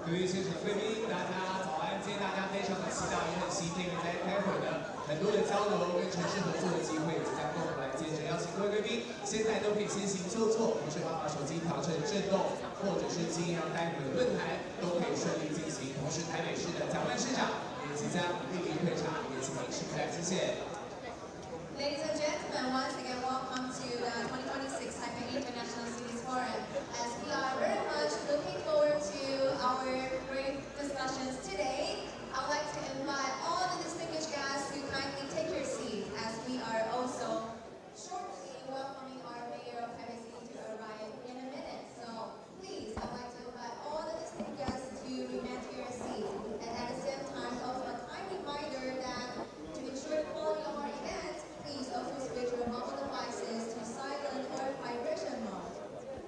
各位现场贵宾，大家早安！今天大家非常的期待，也很兴奋，因为在待会儿呢，很多的交流跟城市合作的机会即将跟我们来见证。邀请各位贵宾，现在都可以先行就座，同时把手机调成震动，或者是静音，让待会儿的论坛都可以顺利进行。同时，台北市的蒋万市长也即将莅临会场，也请您示开，谢谢。Ladies and gentlemen, once again, welcome to the 2026 TAIPEI International Cities Forum. As we are very much looking forward to our great discussions today, I would like to invite all the distinguished guests to kindly take your seats as we are also shortly welcoming our mayor of Taipei City to arrive in a minute. So please, I would like to invite all the distinguished guests to remain to your seats. And at the same time, also a kind reminder that to ensure the quality of our event, please also switch your mobile devices to silent or vibration mode.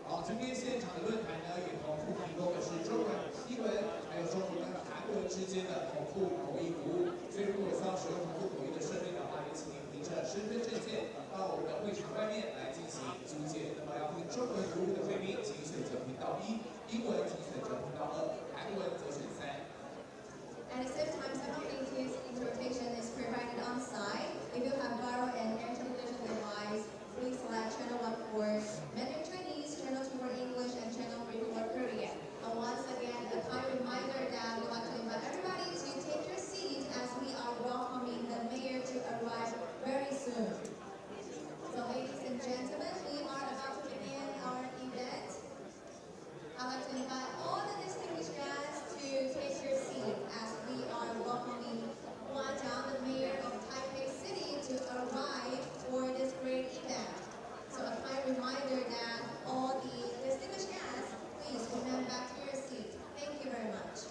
好，今天现场的论坛呢，也同步提供的是中文、英文还有中文跟韩文之间的同步口译服务。所以，如果需要使用同步口译的设备的话，也请您凭着身份证件到我们的会场外面来进行租借。那么，要听中文服务的贵宾，请选择频道1；英文请选择频道2；韩文则选3。At the same time, simultaneous interpretation is provided on site. If you have borrowed an interpretation device, please select channel 1 for Mandarin Chinese, channel 2 for English, and channel 3 for Korean. And once again, a kind reminder that we'd like to invite everybody to take your seat as we are welcoming the mayor to arrive very soon. So, ladies and gentlemen, we are about to begin our event. I'd like to invite all the distinguished guests to take your seat as we are welcoming Zhang, the mayor of Taipei City, to arrive for this great event. So a kind reminder that all the distinguished guests, please remain back to your seat. Thank you very much.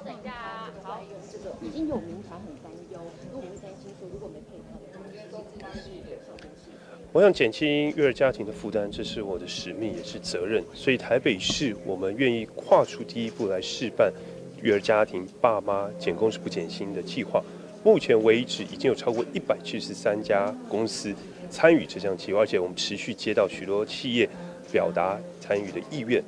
等一下，好，这个已经有民团很担忧，因为我们会担心说，如果没配合，我想减轻育儿家庭的负担，这是我的使命，也是责任。所以台北市我们愿意跨出第一步来试办育儿家庭爸妈减工时不减薪的计划。目前为止，已经有超过173家公司参与这项计划，而且我们持续接到许多企业表达参与的意愿。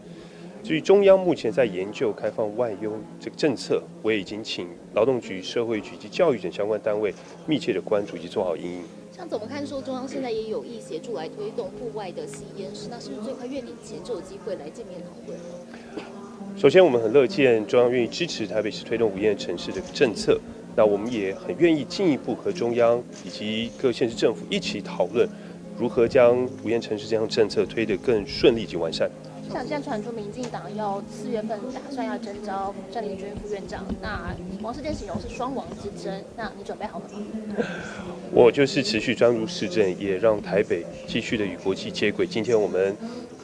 至于中央目前在研究开放外佣这个政策，我也已经请劳动局、社会局及教育等相关单位密切的关注以及做好因应。像怎么看说中央现在也有意协助来推动户外的吸烟室，那是不是最快月底前就有机会来见面讨论？首先，我们很乐见中央愿意支持台北市推动无烟城市的政策，那我们也很愿意进一步和中央以及各县市政府一起讨论，如何将无烟城市这项政策推得更顺利及完善。像现在传出民进党要4月份打算要征召郑丽君副院长，那王世坚形容是双王之争，那你准备好了吗？我就是持续专注市政，也让台北继续的与国际接轨。今天我们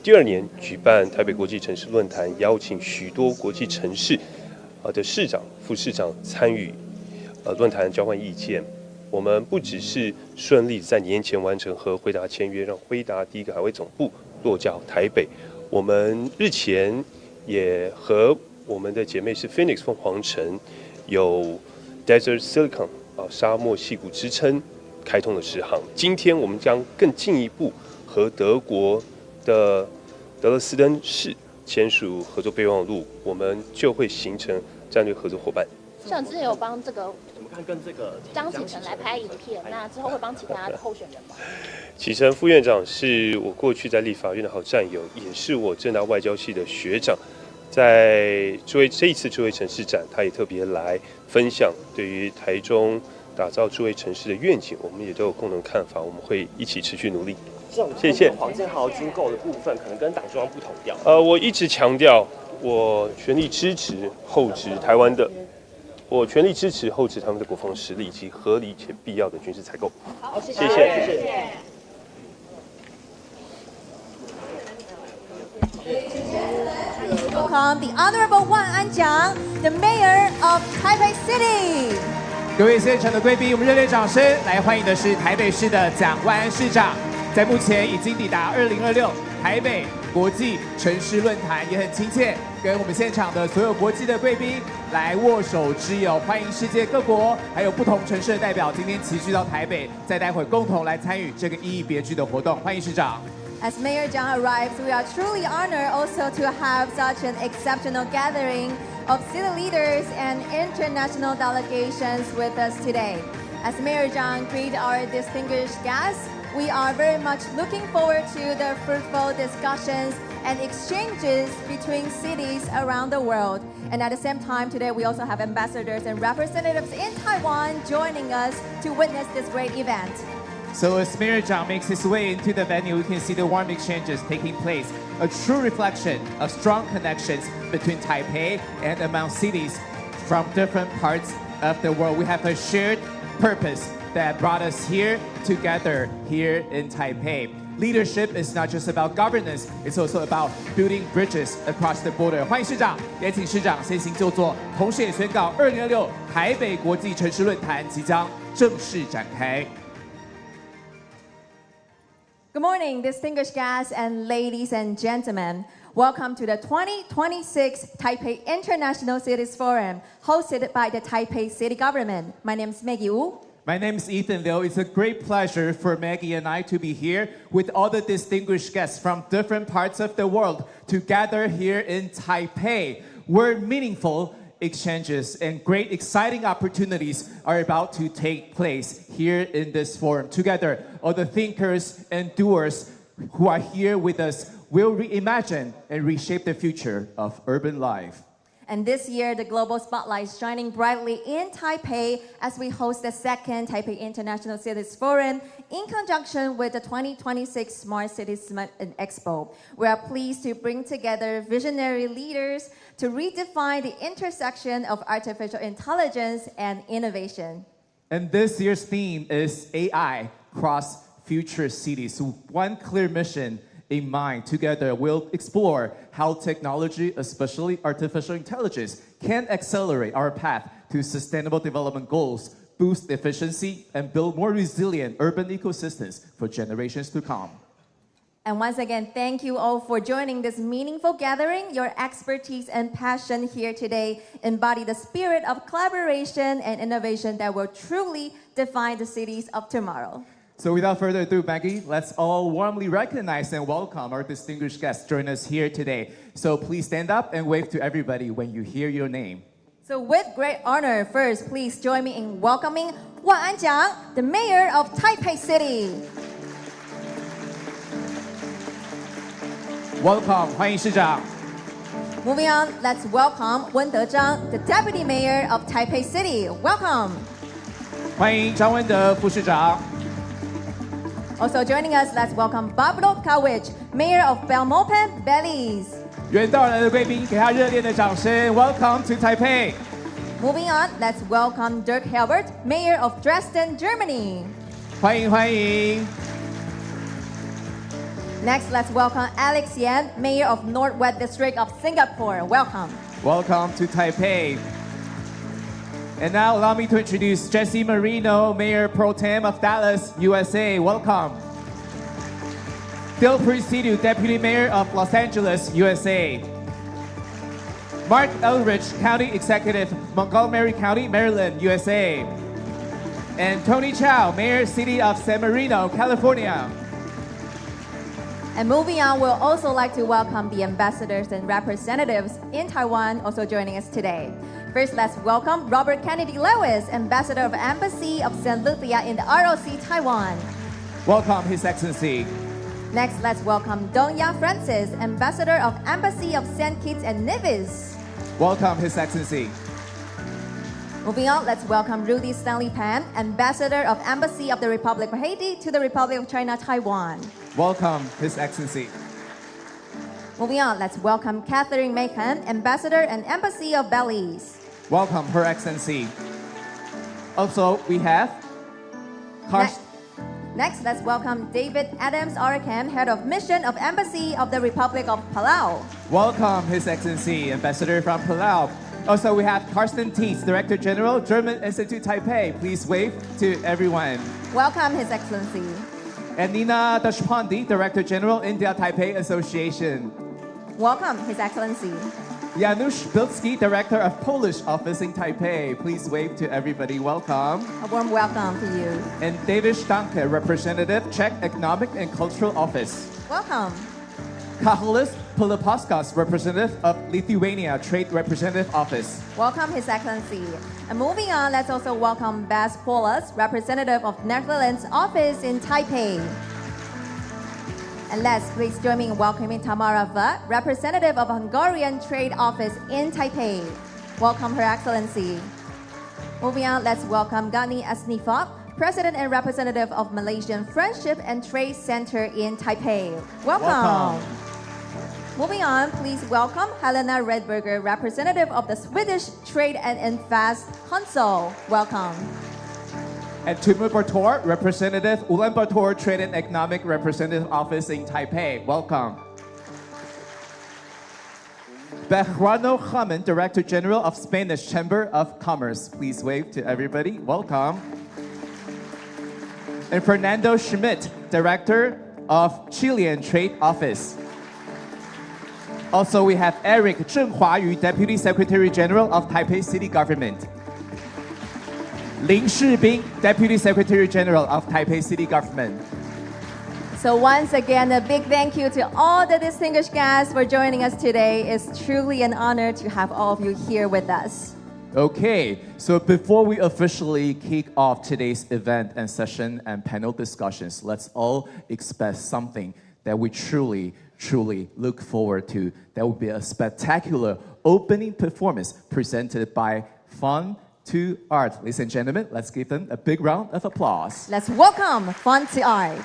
第2年举办台北国际城市论坛，邀请许多国际城市的市长、副市长参与论坛交换意见。我们不只是顺利在年前完成和辉达签约，让辉达第一个海外总部落脚台北。我们日前也和我们的姐妹是 Phoenix 凤凰城有 Desert Silicon 沙漠矽谷之称开通了10航。今天我们将更进一步和德国的德勒斯登市签署合作备忘录，我们就会形成战略合作伙伴。像之前有帮这个怎么看跟这个张启成来拍影片，那之后会帮其他的候选人吗？启成副院长是我过去在立法院的好战友，也是我政大外交系的学长。在这一次智慧城市展，他也特别来分享对于台中打造智慧城市的愿景，我们也都有共同看法，我们会一起持续努力。谢谢。黄建豪军购的部分可能跟党中央不同调。我一直强调，我全力支持厚植台湾的。我全力支持厚植他们的国防实力以及合理且必要的军事采购。好，谢谢。谢谢。Welcome the Honorable 万安奖 the Mayor of Taipei City。各位现场的贵宾，我们热烈掌声来欢迎的是台北市的蒋万安市长，在目前已经抵达2026台北国际城市论坛，也很亲切跟我们现场的所有国际的贵宾来握手之友，欢迎世界各国还有不同城市的代表今天齐聚到台北，在待会共同来参与这个意义别具的活动。欢迎市长。As Mayor Zhang arrives, we are truly honored also to have such an exceptional gathering of city leaders and international delegations with us today. As Mayor Zhang greets our distinguished guests, we are very much looking forward to the fruitful discussions and exchanges between cities around the world. And at the same time, today we also have ambassadors and representatives in Taiwan joining us to witness this great event. So as Mayor Zhang makes his way into the venue, we can see the warm exchanges taking place, a true reflection of strong connections between Taipei and among cities from different parts of the world. We have a shared purpose that brought us here together here in Taipei. Leadership is not just about governance, it's also about building bridges across the border. 欢迎市长，也请市长先行就座，同时也宣告2026台北国际城市论坛即将正式展开。Good morning, distinguished guests and ladies and gentlemen. Welcome to the 2026 Taipei International Cities Forum, hosted by the Taipei City Government. My name is Maggie Wu. My name is Ethan Liu. It's a great pleasure for Maggie and I to be here with all the distinguished guests from different parts of the world to gather here in Taipei, where meaningful exchanges and great exciting opportunities are about to take place here in this forum. Together, all the thinkers and doers who are here with us will reimagine and reshape the future of urban life. And this year, the global spotlight is shining brightly in Taipei as we host the second Taipei International Cities Forum in conjunction with the 2026 Smart Cities Summit and Expo. We are pleased to bring together visionary leaders to redefine the intersection of artificial intelligence and innovation. And this year's theme is AI across future cities. So one clear mission in mind. Together, we'll explore how technology, especially artificial intelligence, can accelerate our path to sustainable development goals, boost efficiency, and build more resilient urban ecosystems for generations to come. And once again, thank you all for joining this meaningful gathering. Your expertise and passion here today embody the spirit of collaboration and innovation that will truly define the cities of tomorrow. So without further ado, Maggie, let's all warmly recognize and welcome our distinguished guests joining us here today. So please stand up and wave to everybody when you hear your name. So with great honor, first, please join me in welcoming Wan Anjiang, the mayor of Taipei City. Welcome, 欢迎市长。 Moving on, let's welcome Wen Dezhang, the deputy mayor of Taipei City. Welcome. 欢迎张文德副市长。 Also joining us, let's welcome Pablo Kawich, mayor of Belmopan, Belize. 远道而来的贵宾，给他热烈的掌声。Welcome to Taipei. Moving on, let's welcome Dirk Helbert, mayor of Dresden, Germany. 欢迎欢迎。 Next, let's welcome Alex Yan, mayor of Northwest District of Singapore. Welcome. Welcome to Taipei. And now allow me to introduce Jesse Marino, Mayor Pro Tem of Dallas, USA. Welcome. Phil Presidio, Deputy Mayor of Los Angeles, USA. Mark Elrich, County Executive, Montgomery County, Maryland, USA. And Tony Chow, Mayor, City of San Marino, California. And moving on, we'll also like to welcome the ambassadors and representatives in Taiwan also joining us today. First, let's welcome Robert Kennedy Lewis, Ambassador of Embassy of St. Lucia in the ROC, Taiwan. Welcome, His Excellency. Next, let's welcome Dong Yang Francis, Ambassador of Embassy of St. Kitts and Nevis. Welcome, His Excellency. Moving on, let's welcome Rudy Stanley Pan, Ambassador of Embassy of the Republic of Haiti to the Republic of China, Taiwan. Welcome, His Excellency. Moving on, let's welcome Catherine Macon, Ambassador and Embassy of Belize. Welcome, Her Excellency. Also, we have Next, let's welcome David Adams Arkham, Head of Mission of Embassy of the Republic of Palau. Welcome, His Excellency, Ambassador from Palau. Also, we have Karsten Thies, Director General, German Institute Taipei. Please wave to everyone. Welcome, His Excellency. And Nina Deshpande, Director General, India Taipei Association. Welcome, His Excellency. Janusz Bilski, Director of Polish Office in Taipei. Please wave to everybody. Welcome. A warm welcome to you. And David Stanke, Representative, Czech Economic and Cultural Office. Welcome. Kaholis Pilipauskas, Representative of Lithuania, Trade Representative Office. Welcome, His Excellency. And moving on, let's also welcome Bas Polas, Representative of Netherlands Office in Taipei. And let's please join me in welcoming Tamara Va, Representative of Hungarian Trade Office in Taipei. Welcome, Her Excellency. Moving on, let's welcome Gani Asnifak, President and Representative of Malaysian Friendship and Trade Center in Taipei. Welcome. Moving on, please welcome Helena Redberger, Representative of the Swedish Trade and Invest Council. Welcome. And Timur Bartor, Representative, Ulaanbaatar Trade and Economic Representative Office in Taipei. Welcome. Bejarano Jaman, Director General of Spanish Chamber of Commerce. Please wave to everybody. Welcome. And Fernando Schmidt, Director of Chilean Trade Office. Also, we have Eric Zheng Huayu, Deputy Secretary General of Taipei City Government. Lin Shibing, Deputy Secretary General of Taipei City Government. So once again, a big thank you to all the distinguished guests for joining us today. It's truly an honor to have all of you here with us. Okay, so before we officially kick off today's event and session and panel discussions, let's all express something that we truly look forward to. That will be a spectacular opening performance presented by Fun to Art. Ladies and gentlemen, let's give them a big round of applause. Let's welcome Fun to Art.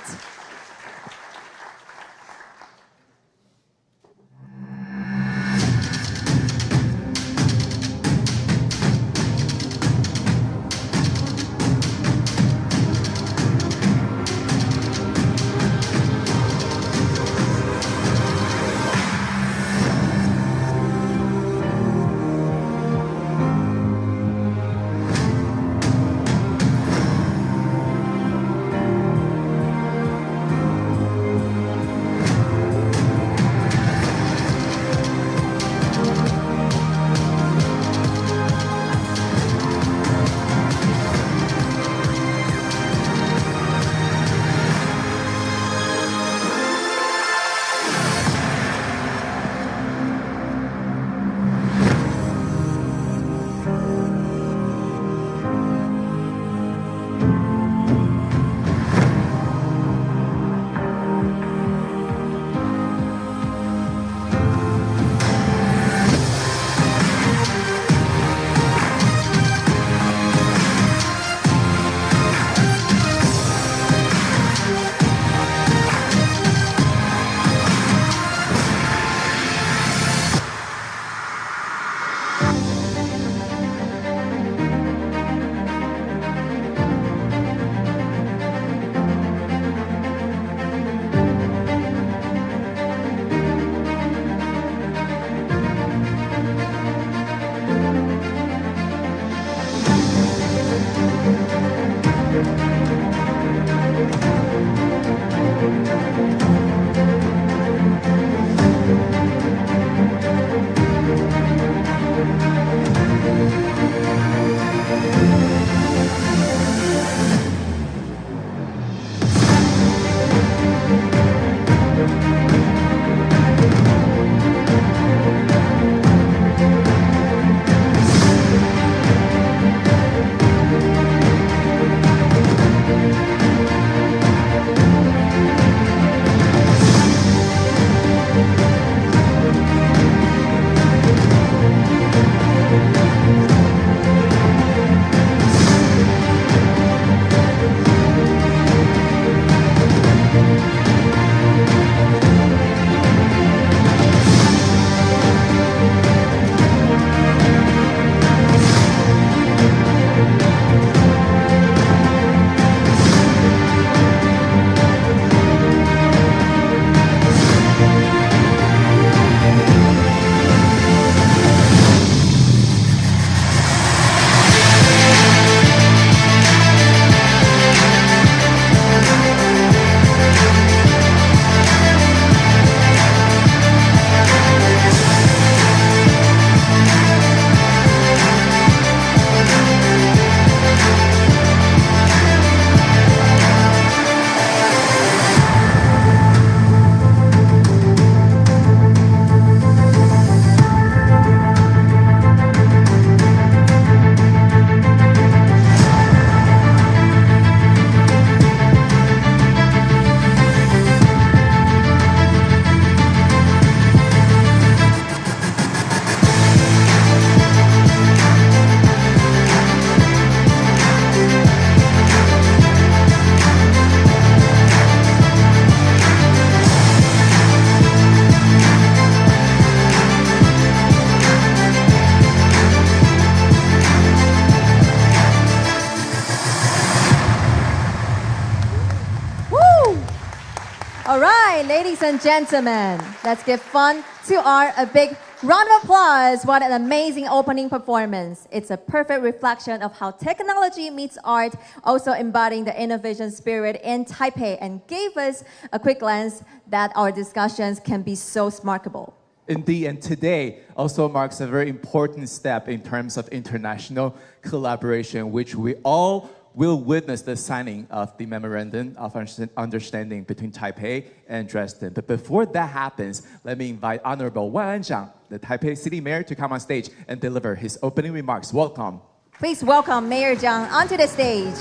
Ladies and gentlemen, let's give fun to a big round of applause. What an amazing opening performance. It's a perfect reflection of how technology meets art, also embodying the innovation spirit in Taipei, and gave us a quick glance that our discussions can be so smartable. Indeed, and today also marks a very important step in terms of international collaboration, which we all will witness the signing of the Memorandum of Understanding between Taipei and Dresden. But before that happens, let me invite Honorable Wan Zhang, the Taipei City Mayor, to come on stage and deliver his opening remarks. Welcome. Please welcome Mayor Zhang onto the stage.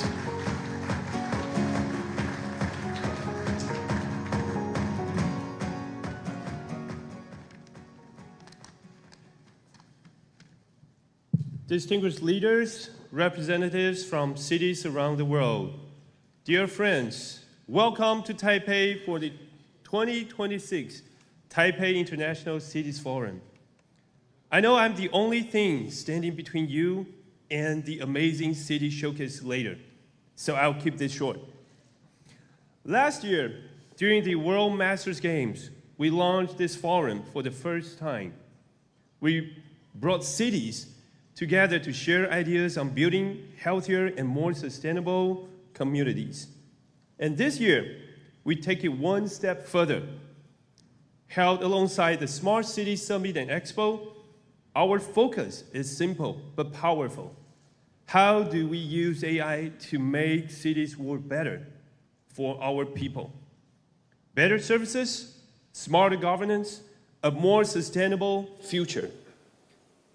Distinguished leaders, representatives from cities around the world, dear friends, welcome to Taipei for the 2026 Taipei International Cities Forum. I know I'm the only thing standing between you and the amazing city showcase later, so I'll keep this short. Last year, during the World Masters Games, we launched this forum for the first time. We brought cities together to share ideas on building healthier and more sustainable communities. And this year, we take it one step further. Held alongside the Smart City Summit and Expo, our focus is simple but powerful. How do we use AI to make cities work better for our people? Better services, smarter governance, a more sustainable future.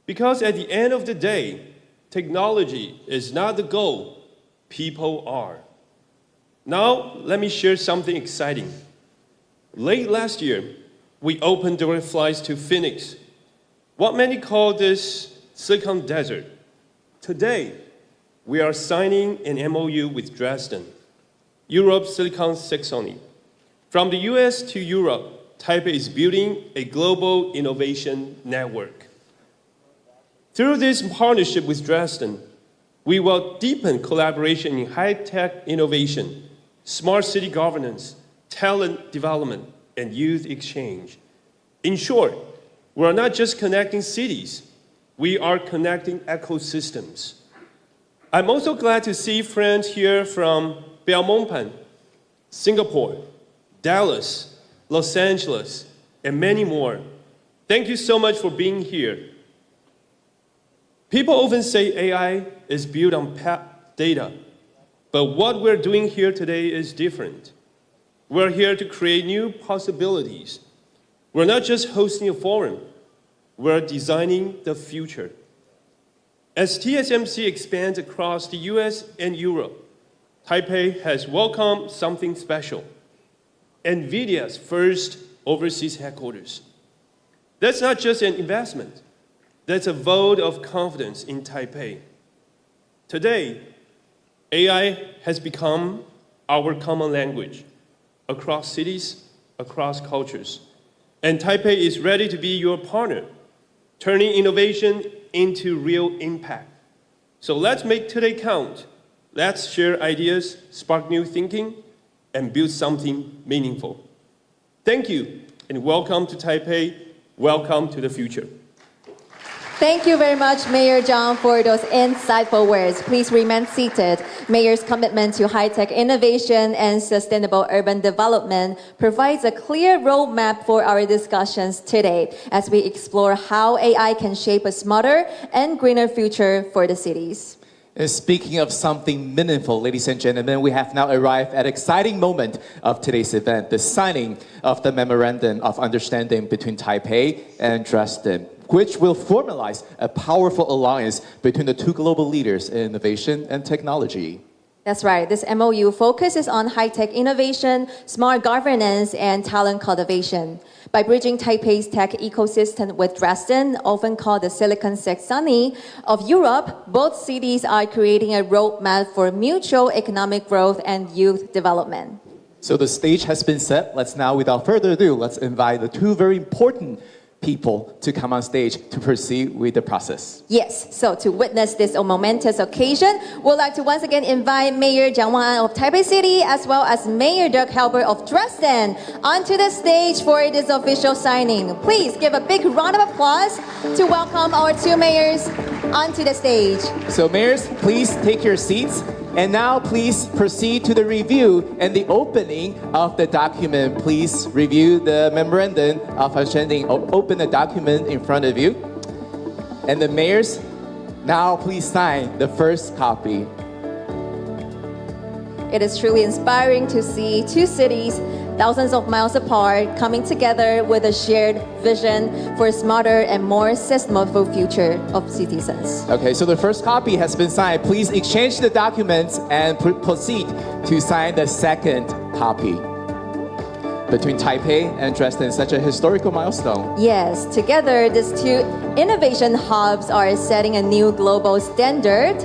Because at the end of the day, technology is not the goal, people are. Now, let me share something exciting. Late last year, we opened direct flights to Phoenix, what many call this Silicon Desert. Today, we are signing an MOU with Dresden, Europe's Silicon Saxony. From the US to Europe, Taipei is building a global innovation network. Through this partnership with Dresden, we will deepen collaboration in high-tech innovation, smart city governance, talent development, and youth exchange. In short, we are not just connecting cities, we are connecting ecosystems. I'm also glad to see friends here from Belmopan, Singapore, Dallas, Los Angeles, and many more. Thank you so much for being here. People often say AI is built on data, but what we're doing here today is different. We're here to create new possibilities. We're not just hosting a forum, we're designing the future. As TSMC expands across the US and Europe, Taipei has welcomed something special, NVIDIA's first overseas headquarters. That's not just an investment. That's a vote of confidence in Taipei. Today, AI has become our common language across cities, across cultures. And Taipei is ready to be your partner, turning innovation into real impact. So let's make today count. Let's share ideas, spark new thinking, and build something meaningful. Thank you, and welcome to Taipei. Welcome to the future. Thank you very much, Mayor Zhang, for those insightful words. Please remain seated. Mayor's commitment to high-tech innovation and sustainable urban development provides a clear roadmap for our discussions today as we explore how AI can shape a smarter and greener future for the cities. And speaking of something meaningful, ladies and gentlemen, we have now arrived at an exciting moment of today's event, the signing of the Memorandum of Understanding between Taipei and Dresden, which will formalize a powerful alliance between the two global leaders in innovation and technology. That's right. This MOU focuses on high-tech innovation, smart governance, and talent cultivation. By bridging Taipei's tech ecosystem with Dresden, often called the Silicon Saxony of Europe, both cities are creating a roadmap for mutual economic growth and youth development. So the stage has been set. Let's now, without further ado, let's invite the two very important people to come on stage to proceed with the process. Yes, so to witness this momentous occasion, we'd like to once again invite Mayor Wan of Taipei City as well as Mayor Dirk Halbert of Dresden onto the stage for this official signing. Please give a big round of applause to welcome our two mayors onto the stage. So mayors, please take your seats. And now please proceed to the review and the opening of the document. Please review the memorandum of understanding. Open the document in front of you. And the mayors, now please sign the first copy. It is truly inspiring to see two cities thousands of miles apart coming together with a shared vision for a smarter and more sustainable future of citizens. Okay, so the first copy has been signed. Please exchange the documents and proceed to sign the second copy. Between Taipei and Dresden, such a historical milestone. Yes, together these two innovation hubs are setting a new global standard.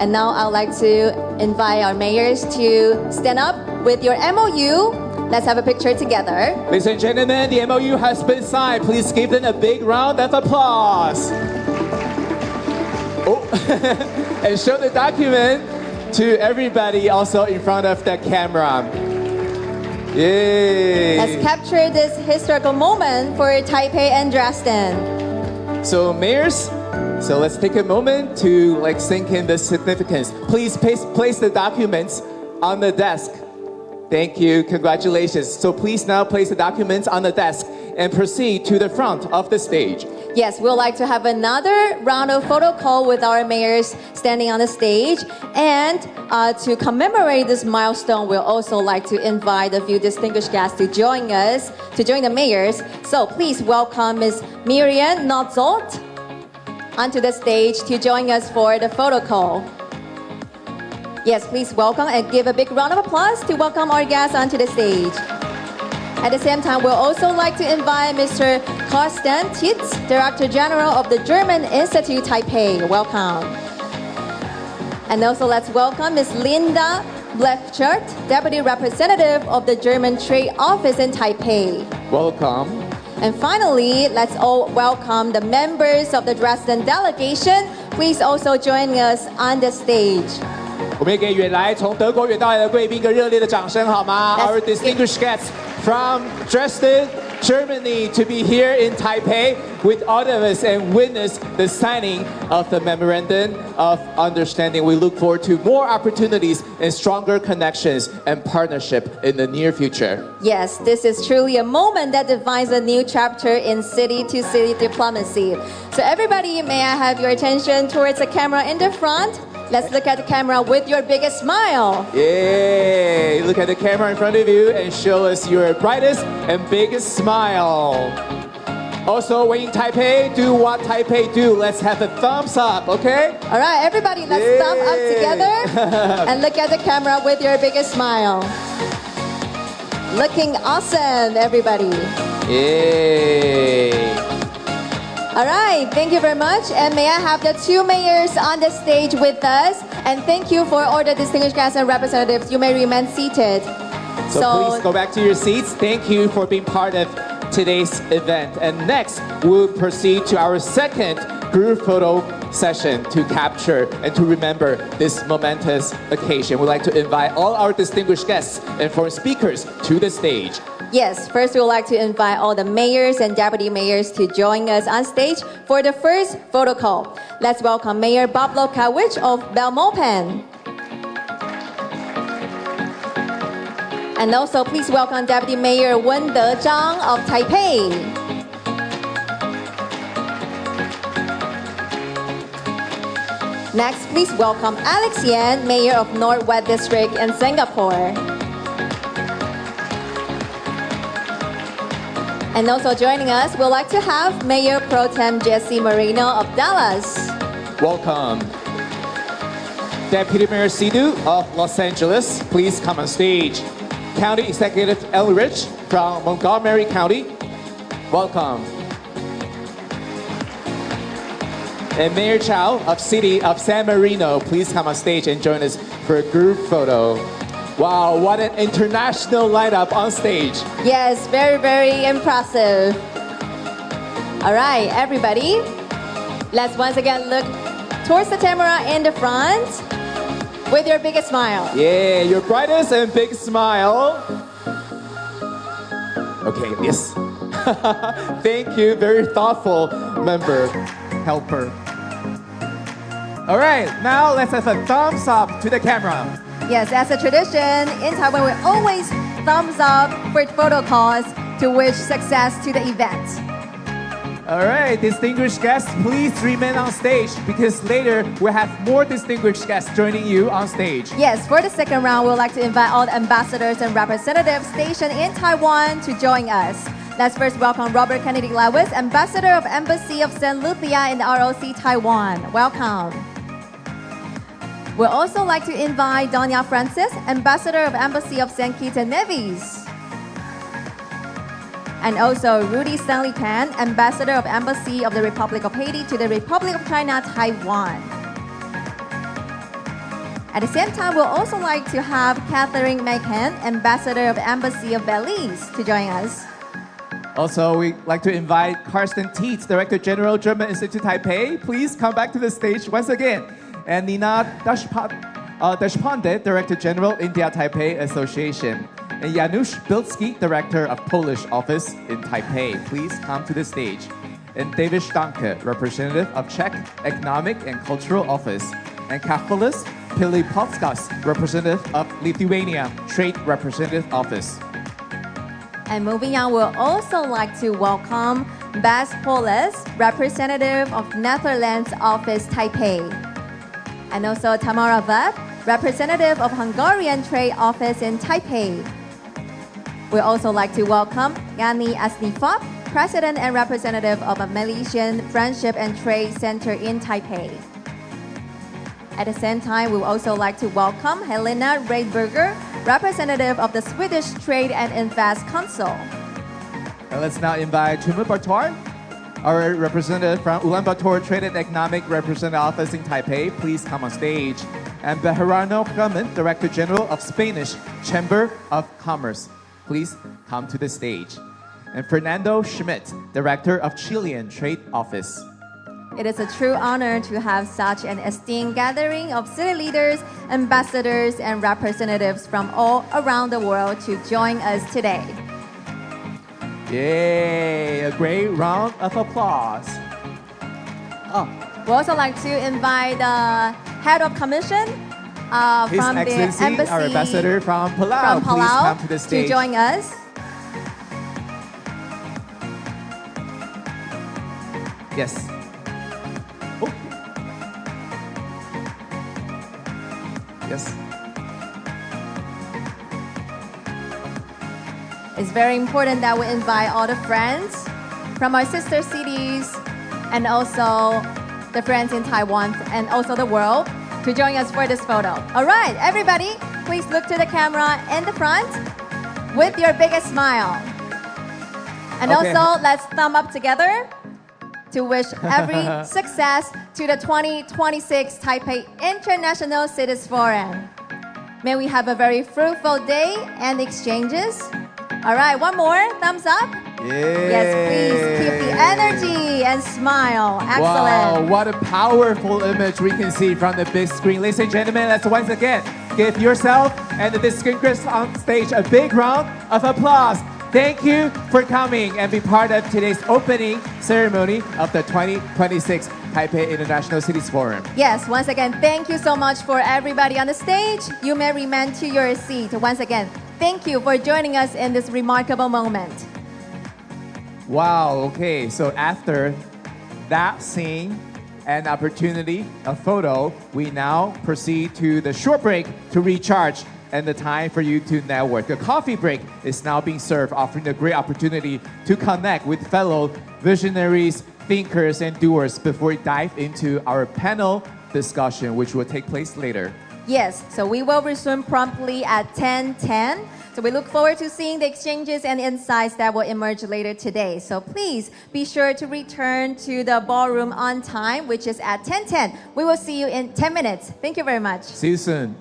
And now I'd like to invite our mayors to stand up with your MOU. Let's have a picture together. Ladies and gentlemen, the MOU has been signed. Please give them a big round of applause. Oh, and show the document to everybody also in front of the camera. Yay! Let's capture this historical moment for Taipei and Dresden. So mayors, so let's take a moment to sink in the significance. Please place the documents on the desk. Thank you, congratulations. So please now place the documents on the desk and proceed to the front of the stage. Yes, we'd like to have another round of photo call with our mayors standing on the stage. And to commemorate this milestone, we'll also like to invite a few distinguished guests to join us, to join the mayors. So please welcome Ms. Miriam Notzolt onto the stage to join us for the photo call. Yes, please welcome and give a big round of applause to welcome our guests onto the stage. At the same time, we'll also like to invite Mr. Carsten Titz, Director General of the German Institute Taipei. Welcome. And also let's welcome Ms. Linda Blechert, Deputy Representative of the German Trade Office in Taipei. Welcome. And finally, let's all welcome the members of the Dresden delegation. Please also join us on the stage. 我们也给远来从德国远道来的贵宾一个热烈的掌声，好吗？ Our distinguished guests from Dresden, Germany, to be here in Taipei with all of us and witness the signing of the Memorandum of Understanding. We look forward to more opportunities and stronger connections and partnership in the near future. Yes, this is truly a moment that defines a new chapter in city-to-city diplomacy. So everybody, may I have your attention towards the camera in the front? Let's look at the camera with your biggest smile. Yay! Look at the camera in front of you and show us your brightest and biggest smile. Also, when in Taipei, do what Taipei do. Let's have a thumbs up, okay? All right, everybody, let's thumb up together and look at the camera with your biggest smile. Looking awesome, everybody. Yay! All right, thank you very much. And may I have the two mayors on the stage with us. And thank you for all the distinguished guests and representatives. You may remain seated. So please go back to your seats. Thank you for being part of today's event. And next, we'll proceed to our second group photo session to capture and to remember this momentous occasion. We'd like to invite all our distinguished guests and foreign speakers to the stage. Yes, first we would like to invite all the mayors and deputy mayors to join us on stage for the first photo call. Let's welcome Mayor Bob Lokawicz of Belmopan. And also please welcome Deputy Mayor Wen De-zhang of Taipei. Next, please welcome Alex Yan, Mayor of Northwest District in Singapore. And also joining us, we'd like to have Mayor Pro Tem Jesse Marino of Dallas. Welcome. Deputy Mayor Sidhu of Los Angeles, please come on stage. County Executive Elrich from Montgomery County, welcome. And Mayor Chow of City of San Marino, please come on stage and join us for a group photo. Wow, what an international lineup on stage. Yes, very, very impressive. All right, everybody, let's once again look towards the camera in the front with your biggest smile. Yeah, your brightest and big smile. Okay, yes. Thank you, very thoughtful member, helper. All right, now let's have a thumbs up to the camera. Yes, as a tradition, in Taiwan, we always thumbs up for photo calls to wish success to the event. All right, distinguished guests, please remain on stage because later we'll have more distinguished guests joining you on stage. Yes, for the second round, we would like to invite all the ambassadors and representatives stationed in Taiwan to join us. Let's first welcome Robert Kennedy Lewis, Ambassador of Embassy of St. Lucia in the ROC, Taiwan. Welcome. We'd also like to invite Donya Francis, Ambassador of Embassy of St. Kitts and Nevis. And also Rudy Stanley Pan, Ambassador of Embassy of the Republic of Haiti to the Republic of China, Taiwan. At the same time, we'll also like to have Catherine Macon, Ambassador of Embassy of Belize, to join us. Also, we'd like to invite Karsten Tietz, Director General, German Institute Taipei. Please come back to the stage once again. And Nina Deshpande, Director General, India Taipei Association. And Janusz Bilski, Director of Polish Office in Taipei. Please come to the stage. And David Stanke, Representative of Czech Economic and Cultural Office. And Kapolis Pilipovskas, Representative of Lithuania Trade Representative Office. And moving on, we'll also like to welcome Bas Polis, Representative of Netherlands Office, Taipei. And also Tamara Vep, Representative of Hungarian Trade Office in Taipei. We'd also like to welcome Yani Asnifop, President and Representative of a Malaysian Friendship and Trade Center in Taipei. At the same time, we would also like to welcome Helena Reidberger, Representative of the Swedish Trade and Invest Council. And let's now invite Chuma Bartoir, our representative from Ulaanbaatar Trade and Economic Representative Office in Taipei. Please come on stage. And Bejarano Gaman, Director General of Spanish Chamber of Commerce. Please come to the stage. And Fernando Schmidt, Director of Chilean Trade Office. It is a true honor to have such an esteemed gathering of city leaders, ambassadors, and representatives from all around the world to join us today. Yay! A great round of applause. We'd also like to invite the head of commission His from the Excellency, embassy our ambassador from Palau, please come to the stage. to join us. Yes. Oh. Yes. It's very important that we invite all the friends from our sister cities and also the friends in Taiwan and also the world to join us for this photo. All right, everybody, please look to the camera in the front with your biggest smile. And Okay. also, let's thumb up together to wish every success to the 2026 Taipei International Cities Forum. May we have a very fruitful day and exchanges. All right, one more, thumbs up. Yes, please keep the energy and smile. Excellent. Wow, what a powerful image we can see from the big screen. Ladies and gentlemen, let's once again give yourself and the distinguished on stage a big round of applause. Thank you for coming and be part of today's opening ceremony of the 2026 Taipei International Cities Forum. Yes, once again, thank you so much for everybody on the stage. You may remain to your seat. Once again, thank you for joining us in this remarkable moment. Wow, okay, so after that scene and opportunity, a photo, we now proceed to the short break to recharge and the time for you to network. The coffee break is now being served, offering a great opportunity to connect with fellow visionaries, thinkers, and doers before we dive into our panel discussion, which will take place later. Yes, so we will resume promptly at 10:10. So we look forward to seeing the exchanges and insights that will emerge later today. So please be sure to return to the ballroom on time, which is at 10:10. We will see you in 10 minutes. Thank you very much. See you soon.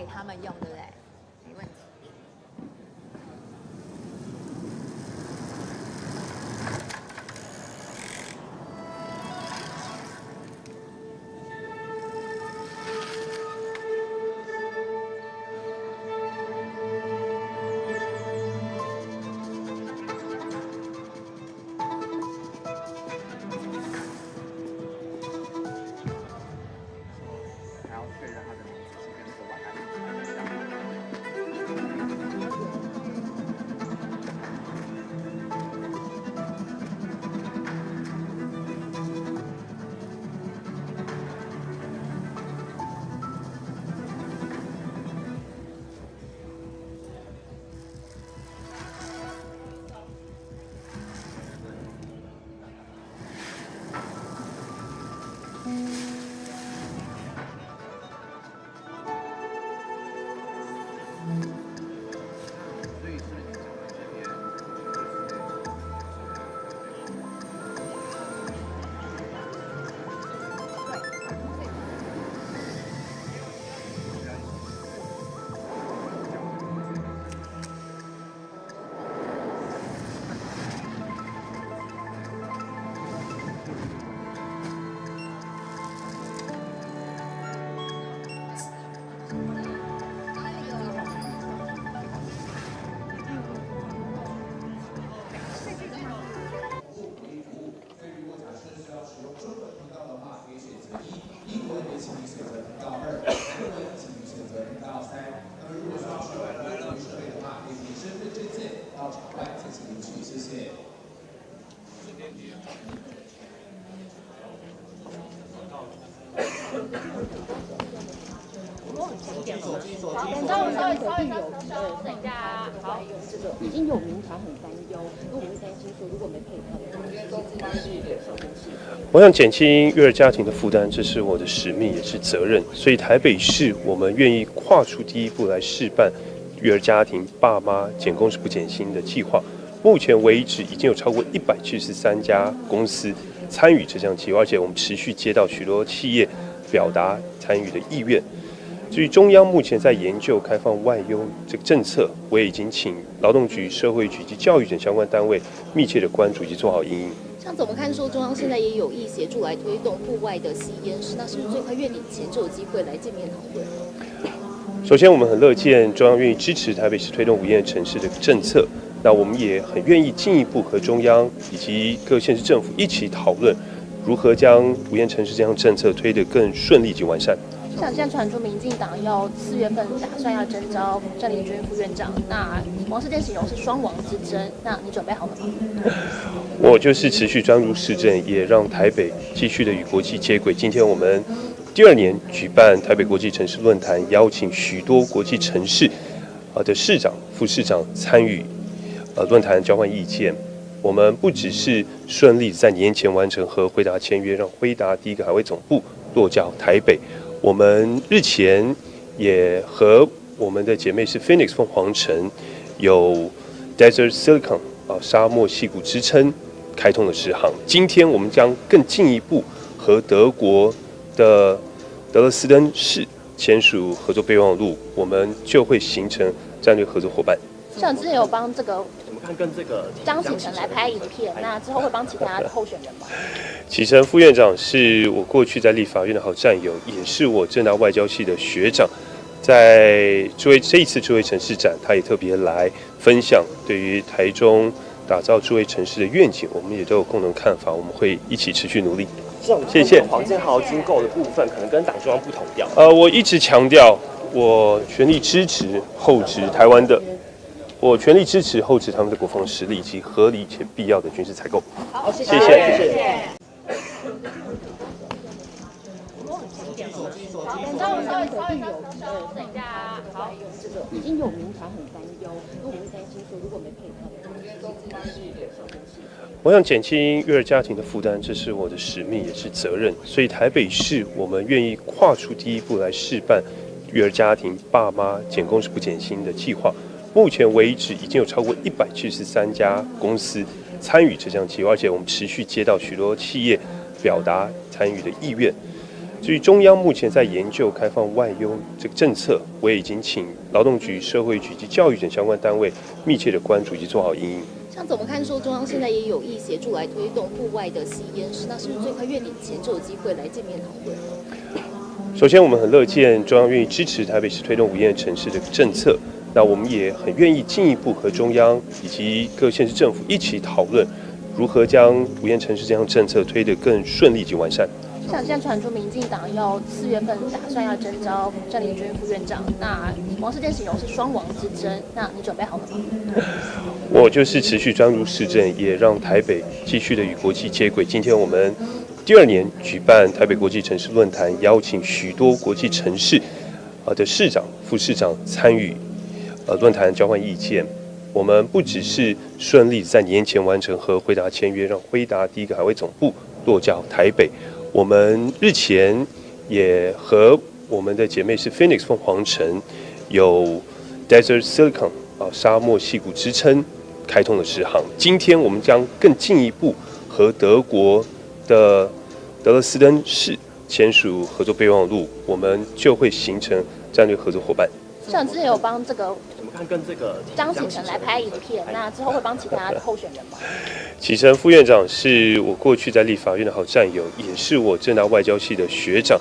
给他们用，对不对？没问题。这个已经有民团很担忧，因为我们担心说，如果没配套的话，我想减轻育儿家庭的负担，这是我的使命，也是责任。所以台北市，我们愿意跨出第一步来试办育儿家庭爸妈减工时不减薪的计划。目前为止，已经有超过173家公司参与这项计划，而且我们持续接到许多企业表达参与的意愿。至于中央目前在研究开放外佣这个政策，我也已经请劳动局、社会局及教育等相关单位密切的关注以及做好因应。像怎么看说中央现在也有意协助来推动户外的吸烟室，那是不是最快月底前就有机会来见面讨论？首先，我们很乐见中央愿意支持台北市推动无烟城市的政策，那我们也很愿意进一步和中央以及各县市政府一起讨论，如何将无烟城市这项政策推得更顺利及完善。像现在传出民进党要4月份打算要征召郑丽君副院长，那王世坚形容是双王之争，那你准备好了吗？我就是持续专注市政，也让台北继续的与国际接轨。今天我们第2年举办台北国际城市论坛，邀请许多国际城市的市长、副市长参与论坛交换意见。我们不只是顺利在年前完成和辉达签约，让辉达第一个海外总部落脚台北。我们日前也和我们的姐妹是 Phoenix 凤凰城有 Desert Silicon 沙漠矽谷之称开通了10航。今天我们将更进一步和德国的德勒斯登市签署合作备忘录，我们就会形成战略合作伙伴。像之前有帮这个怎么看跟这个张启成来拍影片，那之后会帮其他的候选人吗？启成副院长是我过去在立法院的好战友，也是我政大外交系的学长。在这一次智慧城市展，他也特别来分享对于台中打造智慧城市的愿景，我们也都有共同看法，我们会一起持续努力。谢谢。黄建豪经购的部分可能跟党中央不同调。我一直强调，我全力支持厚植台湾的。我全力支持厚植他们的国防实力以及合理且必要的军事采购。好，谢谢。好，这个已经有民团很担忧，因为我们担心说，如果没配套的话，我想减轻育儿家庭的负担，这是我的使命，也是责任。所以台北市，我们愿意跨出第一步来试办育儿家庭爸妈减工时不减薪的计划。目前为止，已经有超过173家公司参与这项计划，而且我们持续接到许多企业表达参与的意愿。至于中央目前在研究开放外佣这个政策，我也已经请劳动局、社会局及教育等相关单位密切的关注以及做好因应。像怎么看说中央现在也有意协助来推动户外的吸烟室，那是不是最快月底前就有机会来见面讨论？首先，我们很乐见中央愿意支持台北市推动无烟城市的政策，那我们也很愿意进一步和中央以及各县市政府一起讨论，如何将无烟城市这项政策推得更顺利及完善。像现在传出民进党要4月份打算要征召郑丽君副院长，那王世坚形容是双王之争，那你准备好了吗？我就是持续专注市政，也让台北继续的与国际接轨。今天我们第2年举办台北国际城市论坛，邀请许多国际城市的市长、副市长参与论坛交换意见。我们不只是顺利在年前完成和辉达签约，让辉达第一个海外总部落脚台北。我们日前也和我们的姐妹是 Phoenix 凤凰城有 Desert Silicon 沙漠矽谷之称开通了10航。今天我们将更进一步和德国的德勒斯登市签署合作备忘录，我们就会形成战略合作伙伴。像之前有帮这个怎么看跟这个张启成来拍影片，那之后会帮其他的候选人吗？启成副院长是我过去在立法院的好战友，也是我政大外交系的学长。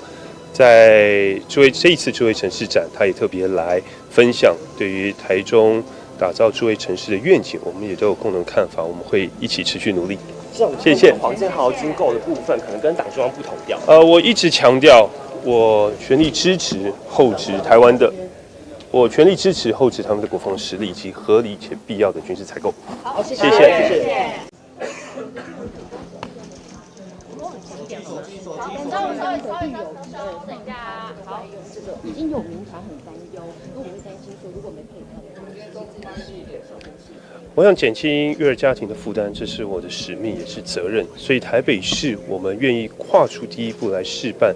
在这一次智慧城市展，他也特别来分享对于台中打造智慧城市的愿景，我们也都有共同看法，我们会一起持续努力。谢谢。黄建豪军购的部分可能跟党中央不同调。我一直强调，我全力支持厚植台湾的。我全力支持厚植他们的国防实力以及合理且必要的军事采购。好，谢谢。谢谢。本周稍微隔壁有好，这个已经有民团很担忧，因为我们会担心说，如果没配套的，我想减轻育儿家庭的负担，这是我的使命，也是责任。所以台北市我们愿意跨出第一步来试办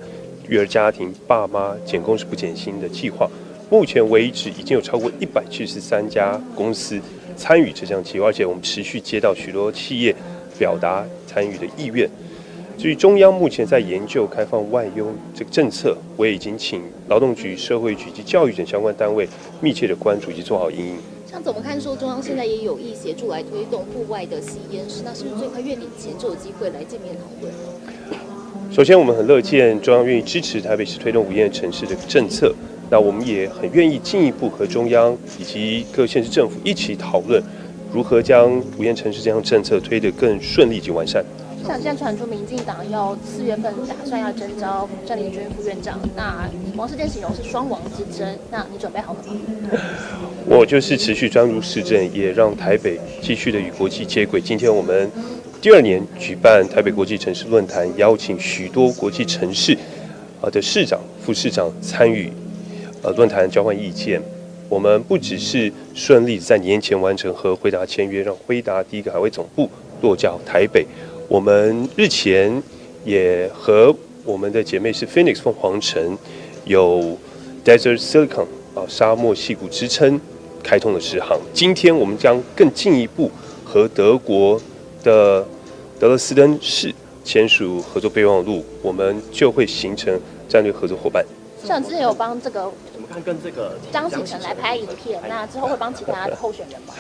育儿家庭爸妈减工时不减薪的计划。目前为止，已经有超过173家公司参与这项计划，而且我们持续接到许多企业表达参与的意愿。至于中央目前在研究开放外佣这个政策，我也已经请劳动局、社会局及教育等相关单位密切的关注以及做好因应。像怎么看说中央现在也有意协助来推动户外的吸烟室，那是不是最快月底前就有机会来见面讨论？首先，我们很乐见中央愿意支持台北市推动无烟城市的政策，那我们也很愿意进一步和中央以及各县市政府一起讨论，如何将无烟城市这项政策推得更顺利及完善。像现在传出民进党要4月份打算要征召郑丽君副院长，那王世坚形容是双王之争，那你准备好了吗？我就是持续专注市政，也让台北继续的与国际接轨。今天我们第2年举办台北国际城市论坛，邀请许多国际城市的市长、副市长参与论坛交换意见。我们不只是顺利在年前完成和辉达签约，让辉达第一个海外总部落脚台北。我们日前也和我们的姐妹是 Phoenix 凤凰城有 Desert Silicon 沙漠矽谷之称开通了10航。今天我们将更进一步和德国的德勒斯登市签署合作备忘录，我们就会形成战略合作伙伴。像之前有帮这个怎么看跟这个张启成来拍影片，那之后会帮其他的候选人吗？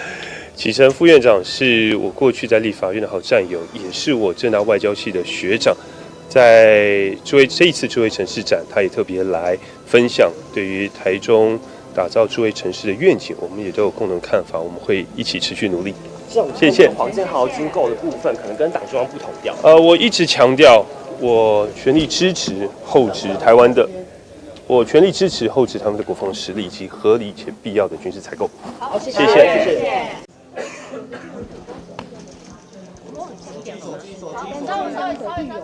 启成副院长是我过去在立法院的好战友，也是我政大外交系的学长。在这一次智慧城市展，他也特别来分享对于台中打造智慧城市的愿景，我们也都有共同看法，我们会一起持续努力。谢谢。黄建豪军购的部分可能跟党中央不同调。我一直强调，我全力支持厚植台湾的。我全力支持厚植他们的国防实力以及合理且必要的军事采购。好，谢谢。谢谢。本周稍微隔壁有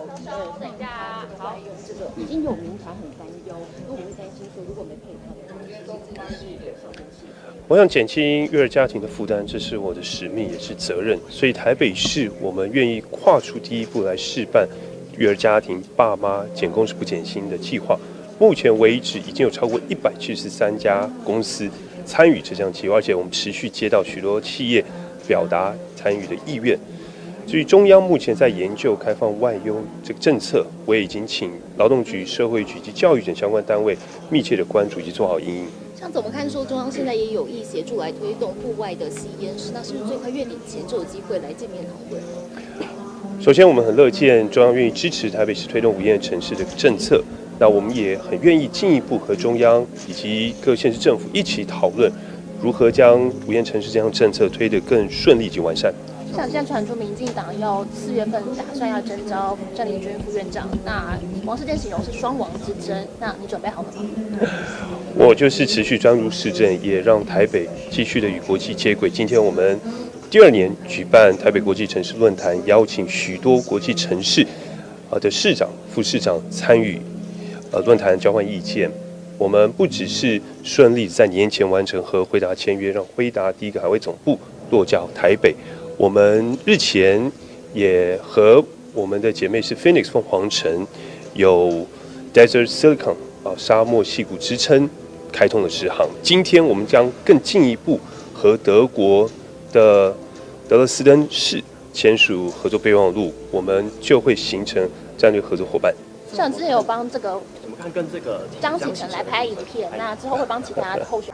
好，这个已经有民团很担忧，因为我们会担心说，如果没配套的，我想减轻育儿家庭的负担，这是我的使命，也是责任。所以台北市我们愿意跨出第一步来试办育儿家庭爸妈减工时不减薪的计划。目前为止，已经有超过173家公司参与这项计划，而且我们持续接到许多企业表达参与的意愿。至于中央目前在研究开放外优这个政策，我也已经请劳动局、社会局及教育等相关单位密切的关注以及做好因应。像怎么看说中央现在也有意协助来推动户外的吸烟室，那是不是最快月底前就有机会来见面讨论？首先，我们很乐见中央愿意支持台北市推动无烟城市的政策，那我们也很愿意进一步和中央以及各县市政府一起讨论，如何将无烟城市这项政策推得更顺利及完善。像现在传出民进党要4月份打算要征召郑丽君副院长，那王世坚形容是双王之争，那你准备好了吗？我就是持续专注市政，也让台北继续的与国际接轨。今天我们第2年举办台北国际城市论坛，邀请许多国际城市的市长、副市长参与论坛交换意见。我们不只是顺利在年前完成和辉达签约，让辉达第一个海外总部落脚台北。我们日前也和我们的姐妹是 Phoenix 凤凰城有 Desert Silicon 沙漠矽谷之称开通了支行。今天我们将更进一步和德国的德勒斯登市签署合作备忘录，我们就会形成战略合作伙伴。像之前有帮这个怎么看跟这个张启成来拍影片，那之后会帮其他的候选。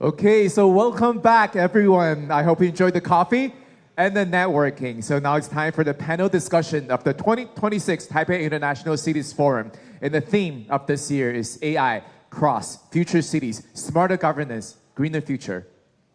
Okay, so welcome back, everyone. I hope you enjoyed the coffee and the networking. So now it's time for the panel discussion of the 2026 Taipei International Cities Forum. And the theme of this year is AI, Cross, Future Cities, Smarter Governance, Greener Future.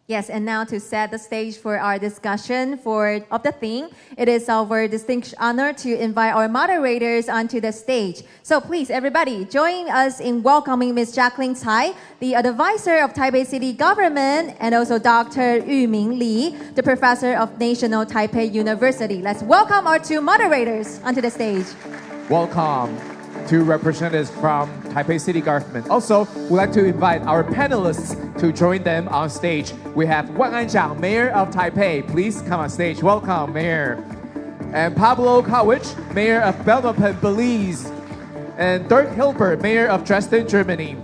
Yes, and now to set the stage for our discussion of the theme, it is our distinct honor to invite our moderators onto the stage. So please, everybody, join us in welcoming Ms. Jacqueline Tsai, the advisor of Taipei City Government, and also Dr. Yuming Li, the professor of National Taipei University. Let's welcome our 2 moderators onto the stage. Welcome to representatives from Taipei City Government. Also, we'd like to invite our panelists to join them on stage. We have Wan Anjiang, Mayor of Taipei. Please come on stage. Welcome, Mayor. And Pablo Kowich, Mayor of Belmopan, Belize. And Dirk Hilbert, Mayor of Dresden, Germany.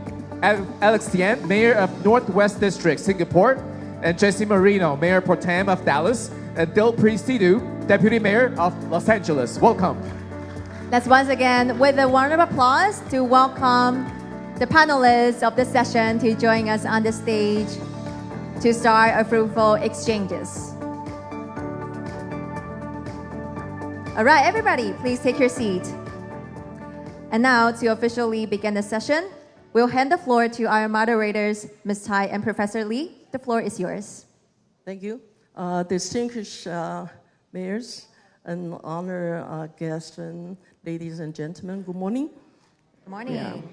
Alex Tian, Mayor of Northwest District, Singapore. And Jesse Marino, Mayor Pro Tem of Dallas. And Dilpreet Sidhu, Deputy Mayor of Los Angeles. Welcome. Let's once again, with a round of applause, to welcome the panelists of the session to join us on the stage to start a fruitful exchanges. All right, everybody, please take your seat. And now, to officially begin the session, we'll hand the floor to our moderators, Ms. Tai and Professor Lee. The floor is yours. Thank you. Distinguished mayors and honored guests and ladies and gentlemen, good morning. Good morning.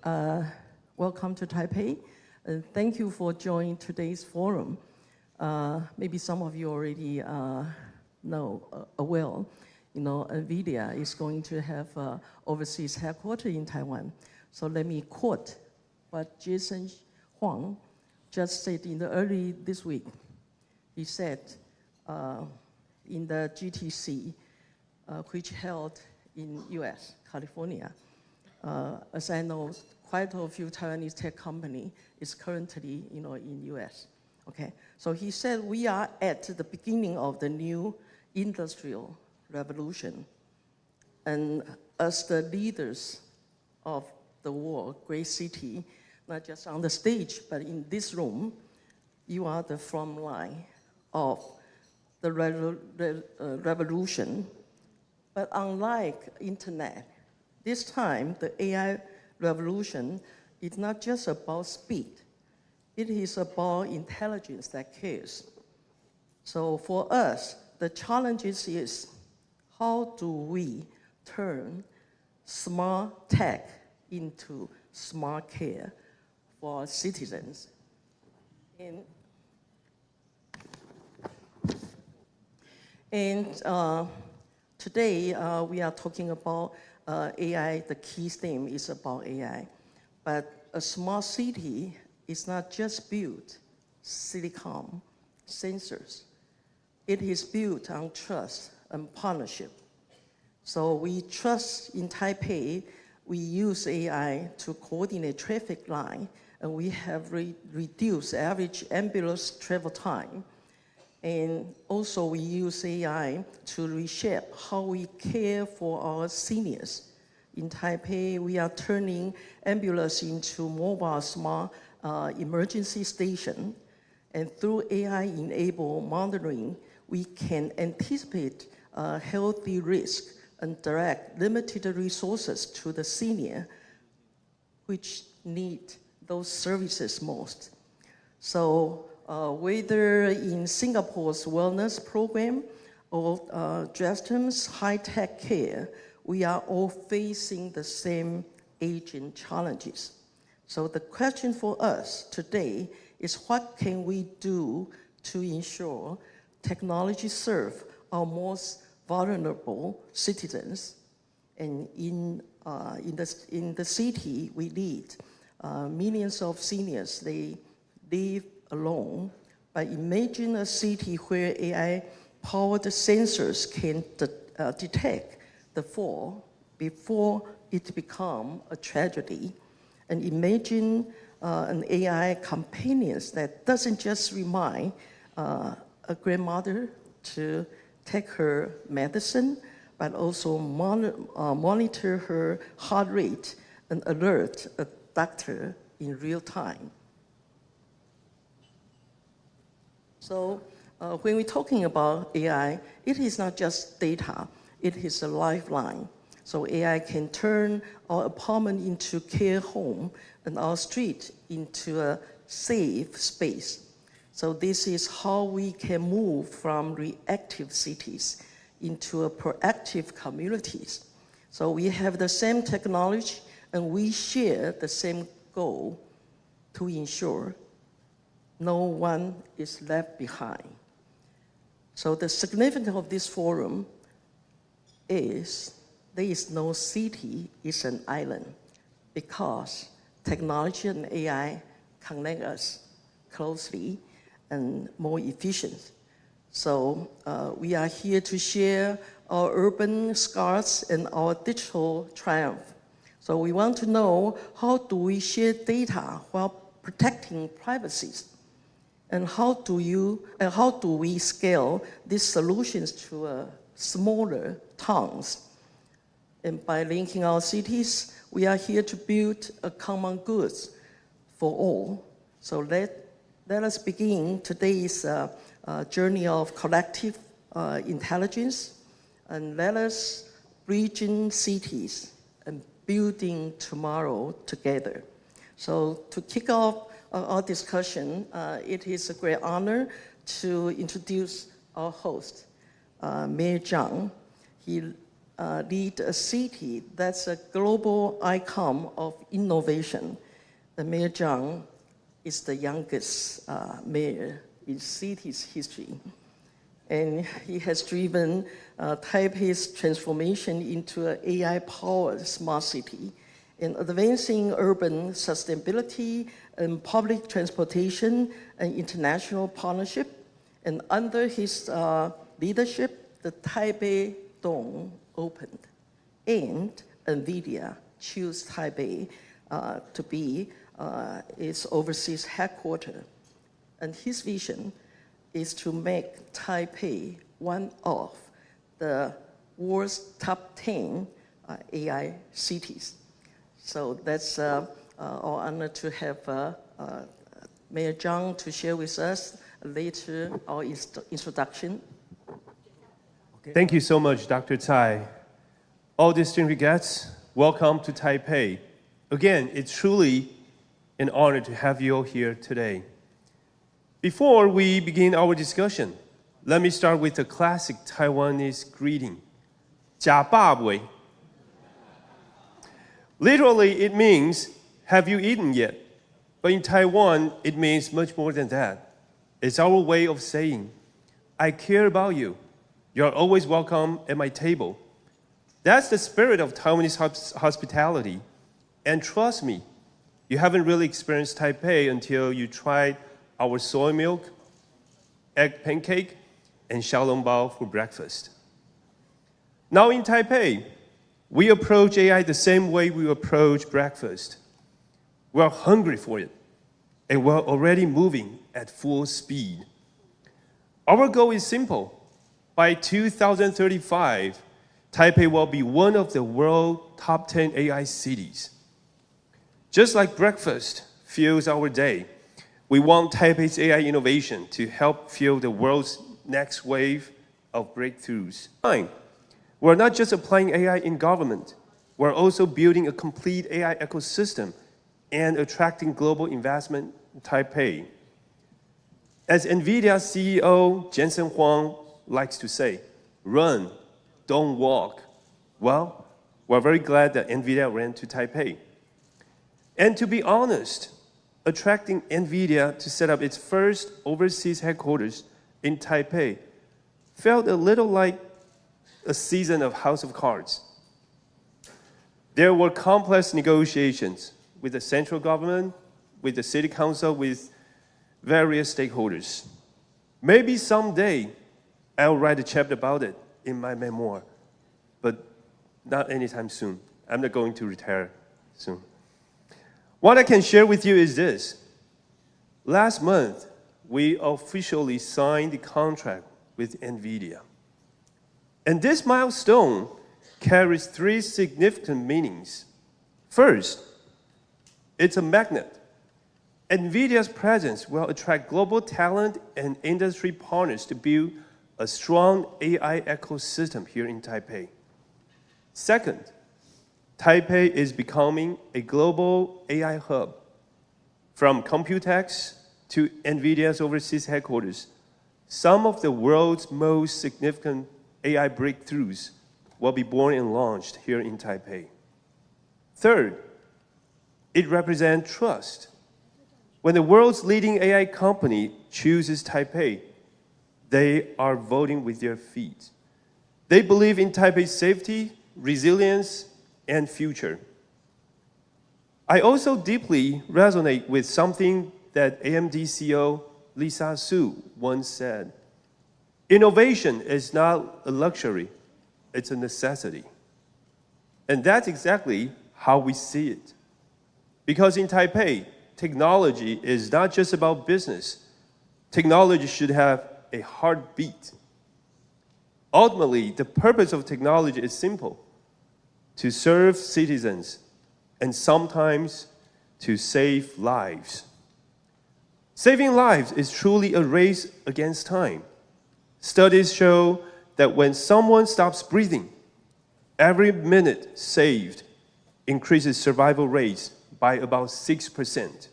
Yeah. Welcome to Taipei. Thank you for joining today's forum. Maybe some of you already aware, NVIDIA is going to have overseas headquarters in Taiwan. So let me quote what Jason Huang just said early this week. He said in the GTC, which held in US, California, as I know, quite a few Taiwanese tech company is currently, in US. Okay, so he said we are at the beginning of the new industrial revolution, and as the leaders of the world, great city, not just on the stage, but in this room, you are the front line of the revolution. But unlike internet, this time the AI revolution is not just about speed. It is about intelligence that cares. So for us, the challenge is how do we turn smart tech into smart care for our citizens? And today we are talking about AI. The key theme is about AI. But a smart city is not just built silicon sensors. It is built on trust and partnership. So we trust in Taipei. We use AI to coordinate traffic line, and we have reduced average ambulance travel time. And also we use AI to reshape how we care for our seniors. In Taipei, we are turning ambulance into mobile smart emergency station. And through AI-enabled monitoring, we can anticipate healthy risk and direct limited resources to the senior which need those services most. So whether in Singapore's wellness program or Dresden's high-tech care, we are all facing the same aging challenges. So the question for us today is what can we do to ensure technology serve our most vulnerable citizens? And in the city we lead, millions of seniors, they live alone. But imagine a city where AI-powered sensors can detect the fall before it becomes a tragedy. And imagine an AI companion that doesn't just remind a grandmother to take her medicine, but also monitor her heart rate and alert a doctor in real time. So when we're talking about AI, it is not just data, it is a lifeline. So AI can turn our apartment into care home and our street into a safe space. So this is how we can move from reactive cities into a proactive communities. So we have the same technology and we share the same goal to ensure no one is left behind. So the significance of this forum is there is no city, it's an island, because technology and AI connect us closely and more efficient. So we are here to share our urban scars and our digital triumph. So we want to know how do we share data while protecting privacy? And how do we scale these solutions to smaller towns? And by linking our cities, we are here to build a common goods for all. So let us begin today's journey of collective intelligence, and let us bridging cities and building tomorrow together. So to kick off our discussion, it is a great honor to introduce our host, Mayor Zhang. He leads a city that's a global icon of innovation. The Mayor Zhang is the youngest mayor in city's history. And he has driven Taipei's transformation into an AI-powered smart city in advancing urban sustainability and public transportation and international partnership. And under his leadership, the Taipei Dome opened, and NVIDIA chose Taipei to be its overseas headquarters. And his vision is to make Taipei one of the world's top 10 AI cities. So that's our honor to have Mayor Zhang to share with us later our introduction. Thank you so much, Dr. Tsai. All distinguished guests, welcome to Taipei. Again, it's truly an honor to have you all here today. Before we begin our discussion, Let me start with the classic Taiwanese greeting, 假爸喂. Literally, it means, have you eaten yet? But in Taiwan, it means much more than that. It's our way of saying, I care about you. You're always welcome at my table. That's the spirit of Taiwanese hospitality. And trust me, you haven't really experienced Taipei until you tried our soy milk, egg pancake, and xiaolongbao for breakfast. Now in Taipei, we approach AI the same way we approach breakfast. We're hungry for it, and we're already moving at full speed. Our goal is simple. By 2035, Taipei will be one of the world's top 10 AI cities. Just like breakfast fuels our day, we want Taipei's AI innovation to help fuel the world's next wave of breakthroughs. We're not just applying AI in government, we're also building a complete AI ecosystem and attracting global investment in Taipei. As NVIDIA CEO Jensen Huang likes to say, run, don't walk. Well, we're very glad that NVIDIA ran to Taipei. And to be honest, attracting NVIDIA to set up its first overseas headquarters in Taipei felt a little like a season of House of Cards. There were complex negotiations with the central government, with the city council, with various stakeholders. Maybe someday I'll write a chapter about it in my memoir, but not anytime soon. I'm not going to retire soon. What I can share with you is this. Last month, we officially signed the contract with NVIDIA. And this milestone carries 3 significant meanings. First, it's a magnet. NVIDIA's presence will attract global talent and industry partners to build a strong AI ecosystem here in Taipei. Second, Taipei is becoming a global AI hub. From Computex to NVIDIA's overseas headquarters, some of the world's most significant AI breakthroughs will be born and launched here in Taipei. Third, it represents trust. When the world's leading AI company chooses Taipei, they are voting with their feet. They believe in Taipei's safety, resilience, and future. I also deeply resonate with something that AMD CEO Lisa Su once said. Innovation is not a luxury, it's a necessity. And that's exactly how we see it. Because in Taipei, technology is not just about business. Technology should have a heartbeat. Ultimately, the purpose of technology is simple: to serve citizens and sometimes to save lives. Saving lives is truly a race against time. Studies show that when someone stops breathing, every minute saved increases survival rates by about 6%.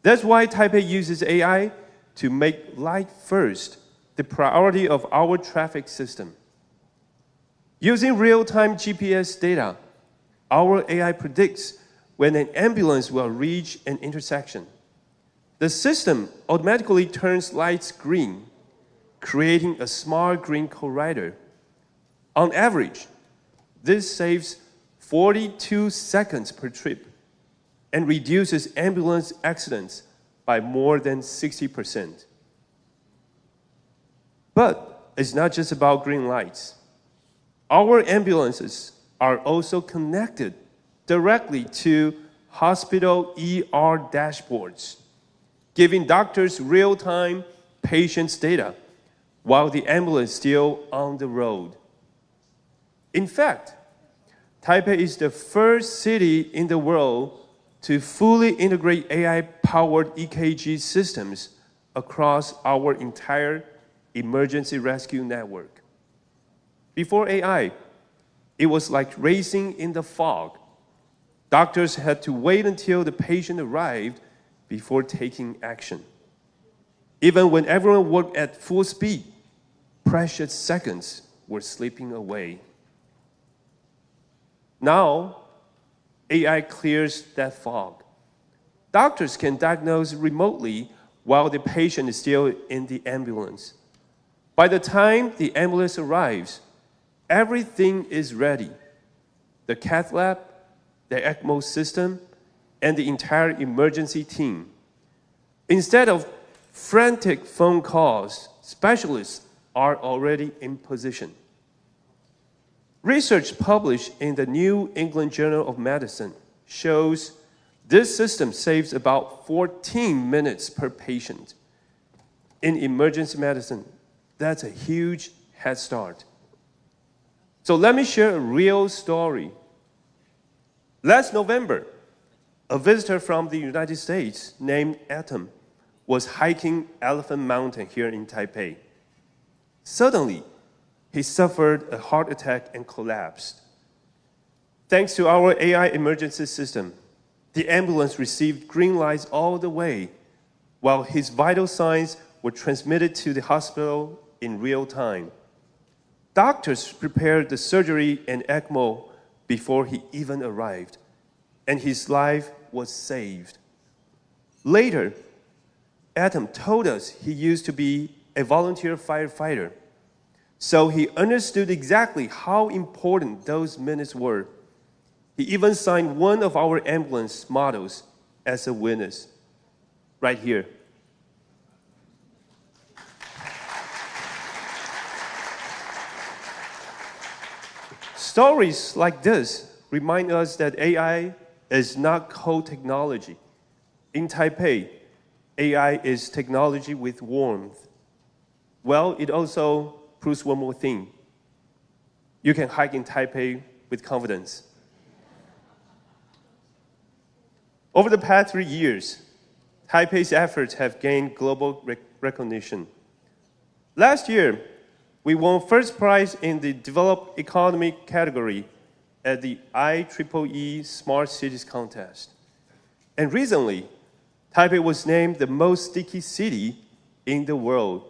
That's why Taipei uses AI to make life first the priority of our traffic system. Using real-time GPS data, our AI predicts when an ambulance will reach an intersection. The system automatically turns lights green, creating a smart green corridor. On average, this saves 42 seconds per trip and reduces ambulance accidents by more than 60%. But it's not just about green lights. Our ambulances are also connected directly to hospital ER dashboards, giving doctors real-time patients' data while the ambulance is still on the road. In fact, Taipei is the first city in the world to fully integrate AI-powered EKG systems across our entire emergency rescue network. Before AI, it was like racing in the fog. Doctors had to wait until the patient arrived before taking action. Even when everyone worked at full speed, precious seconds were slipping away. Now, AI clears that fog. Doctors can diagnose remotely while the patient is still in the ambulance. By the time the ambulance arrives, everything is ready. The cath lab, the ECMO system, and the entire emergency team. Instead of frantic phone calls, specialists are already in position. Research published in the New England Journal of Medicine shows this system saves about 14 minutes per patient. In emergency medicine, that's a huge head start. So let me share a real story. Last November, a visitor from the United States named Atom was hiking Elephant Mountain here in Taipei. Suddenly, he suffered a heart attack and collapsed. Thanks to our AI emergency system, the ambulance received green lights all the way, while his vital signs were transmitted to the hospital in real time. Doctors prepared the surgery and ECMO before he even arrived, and his life was saved. Later, Atom told us he used to be a volunteer firefighter, so he understood exactly how important those minutes were. He even signed one of our ambulance models as a witness, right here. Stories like this remind us that AI is not cold technology. In Taipei, AI is technology with warmth. Well, it also proves one more thing. You can hike in Taipei with confidence. Over the past 3 years, Taipei's efforts have gained global recognition. Last year, we won first prize in the Developed Economy category at the IEEE Smart Cities Contest. And recently, Taipei was named the most sticky city in the world,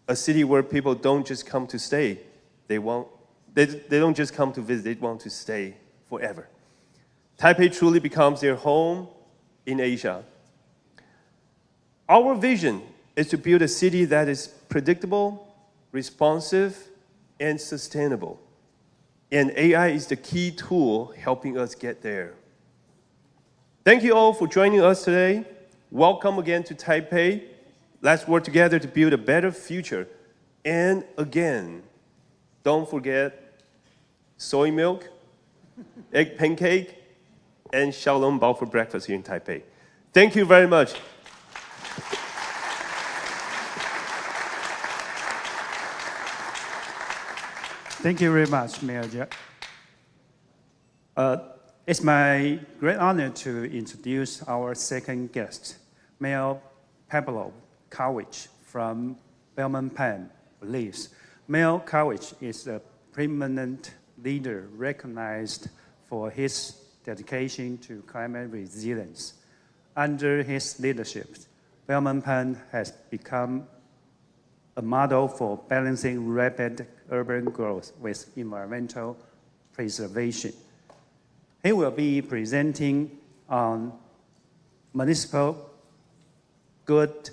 a city where people don't just come to stay, they don't just come to visit, they want to stay forever. Taipei truly becomes their home in Asia. Our vision is to build a city that is predictable, responsive, and sustainable. And AI is the key tool helping us get there. Thank you all for joining us today. Welcome again to Taipei. Let's work together to build a better future. And again, don't forget soy milk, egg pancake, and xiaolong bao for breakfast here in Taipei. Thank you very much. Thank you very much, Mayor Jack. It's my great honor to introduce our second guest, Mayor Pablo Kawich from Belmopan, Belize. Mayor Kawich is a preeminent leader recognized for his dedication to climate resilience. Under his leadership, Belmopan has become a model for balancing rapid urban growth with environmental preservation. He will be presenting on municipal good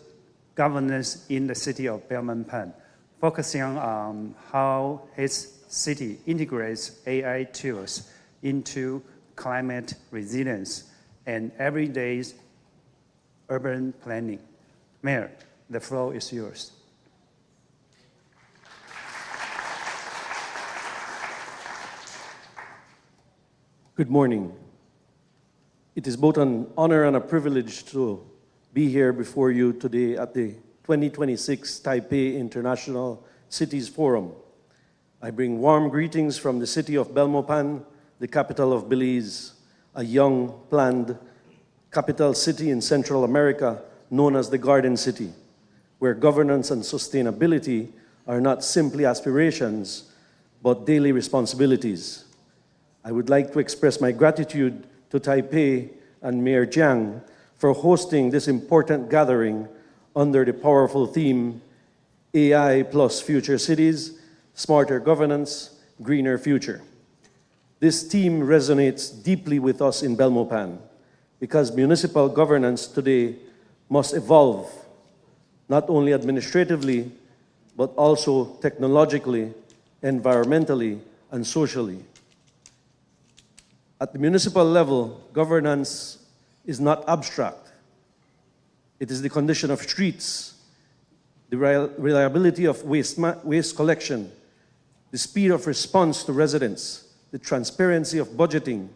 governance in the city of Belmopan, focusing on how his city integrates AI tools into climate resilience and everyday urban planning. Mayor, the floor is yours. Good morning. It is both an honor and a privilege to be here before you today at the 2026 Taipei International Cities Forum. I bring warm greetings from the city of Belmopan, the capital of Belize, a young, planned capital city in Central America known as the Garden City, where governance and sustainability are not simply aspirations, but daily responsibilities. I would like to express my gratitude to Taipei and Mayor Jiang for hosting this important gathering under the powerful theme AI plus future cities, smarter governance, greener future. This theme resonates deeply with us in Belmopan because municipal governance today must evolve, not only administratively, but also technologically, environmentally, and socially. At the municipal level, governance is not abstract. It is the condition of streets, the reliability of waste collection, the speed of response to residents, the transparency of budgeting,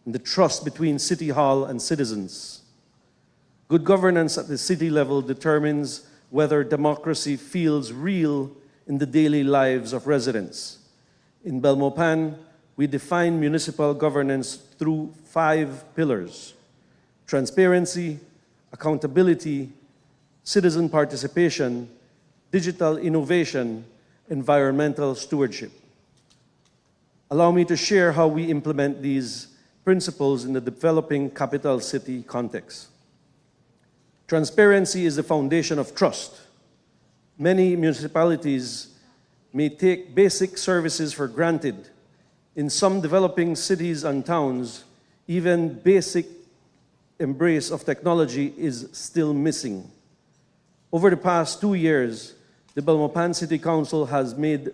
and the trust between City Hall and citizens. Good governance at the city level determines whether democracy feels real in the daily lives of residents. In Belmopan, we define municipal governance through 5 pillars: transparency, accountability, citizen participation, digital innovation, environmental stewardship. Allow me to share how we implement these principles in the developing capital city context. Transparency is the foundation of trust. Many municipalities may take basic services for granted. In some developing cities and towns, even basic embrace of technology is still missing. Over the past 2 years, the Belmopan City Council has made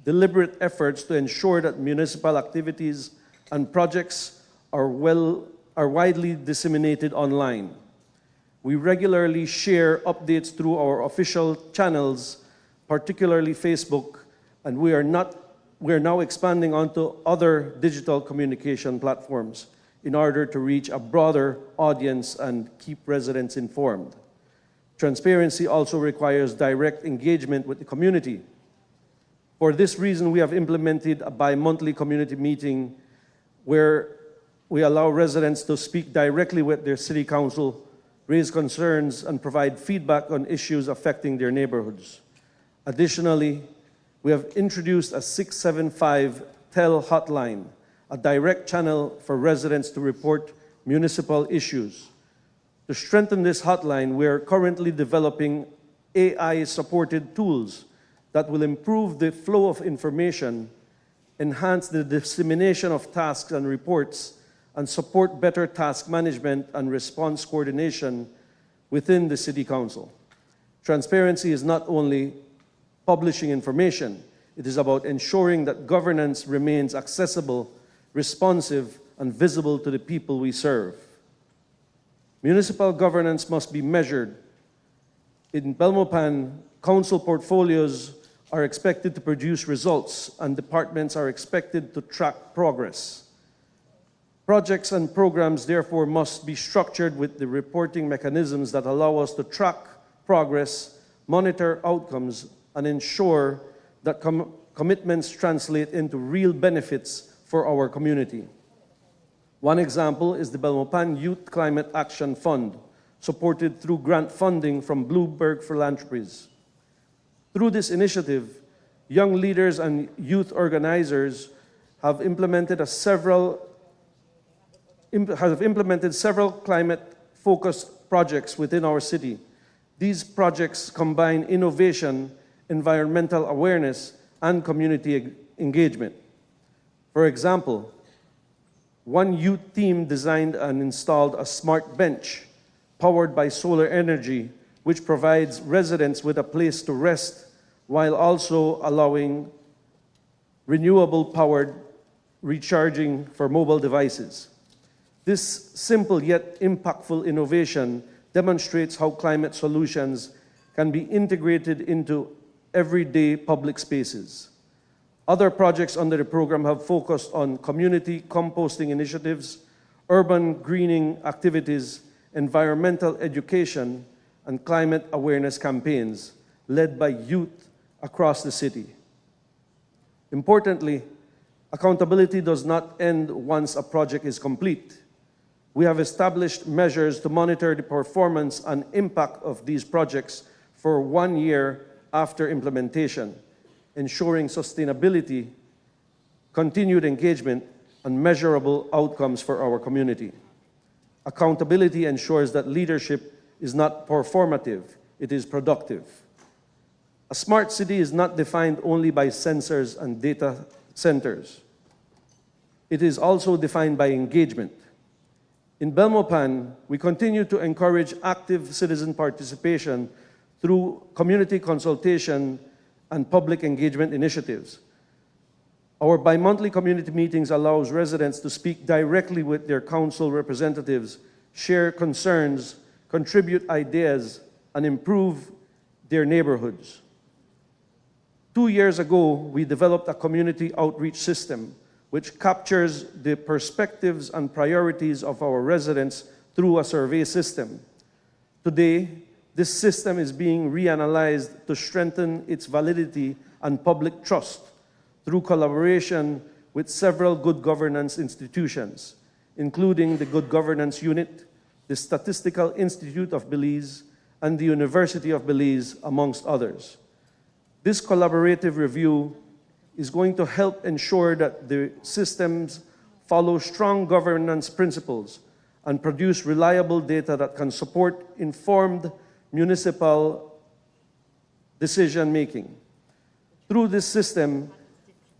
deliberate efforts to ensure that municipal activities and projects are widely disseminated online. We regularly share updates through our official channels, particularly Facebook, and we are now expanding onto other digital communication platforms in order to reach a broader audience and keep residents informed. Transparency also requires direct engagement with the community. For this reason, we have implemented a bi-monthly community meeting where we allow residents to speak directly with their city council, raise concerns, and provide feedback on issues affecting their neighborhoods. Additionally, we have introduced a 675 TEL hotline, a direct channel for residents to report municipal issues. To strengthen this hotline, we are currently developing AI-supported tools that will improve the flow of information, enhance the dissemination of tasks and reports, and support better task management and response coordination within the City Council. Transparency is not only publishing information, it is about ensuring that governance remains accessible, responsive, and visible to the people we serve. Municipal governance must be measured. In Belmopan, council portfolios are expected to produce results, and departments are expected to track progress. Projects and programs, therefore, must be structured with the reporting mechanisms that allow us to track progress, monitor outcomes, and ensure that commitments translate into real benefits for our community. One example is the Belmopan Youth Climate Action Fund, supported through grant funding from Bloomberg Philanthropies. Through this initiative, young leaders and youth organizers have implemented several climate-focused projects within our city. These projects combine innovation, environmental awareness, and community engagement. For example, one youth team designed and installed a smart bench powered by solar energy, which provides residents with a place to rest while also allowing renewable-powered recharging for mobile devices. This simple yet impactful innovation demonstrates how climate solutions can be integrated into everyday public spaces. Other projects under the program have focused on community composting initiatives, urban greening activities, environmental education, and climate awareness campaigns led by youth across the city. Importantly, accountability does not end once a project is complete. We have established measures to monitor the performance and impact of these projects for 1 year after implementation, ensuring sustainability, continued engagement, and measurable outcomes for our community. Accountability ensures that leadership is not performative. it is productive. A smart city is not defined only by sensors and data centers. It is also defined by engagement. In Belmopan, we continue to encourage active citizen participation through community consultation and public engagement initiatives. Our bi-monthly community meetings allows residents to speak directly with their council representatives, share concerns, contribute ideas, and improve their neighborhoods. 2 years ago, we developed a community outreach system which captures the perspectives and priorities of our residents through a survey system. Today, this system is being reanalyzed to strengthen its validity and public trust through collaboration with several good governance institutions, including the Good Governance Unit, the Statistical Institute of Belize, and the University of Belize, amongst others. This collaborative review is going to help ensure that the systems follow strong governance principles and produce reliable data that can support informed municipal decision-making. Through this system,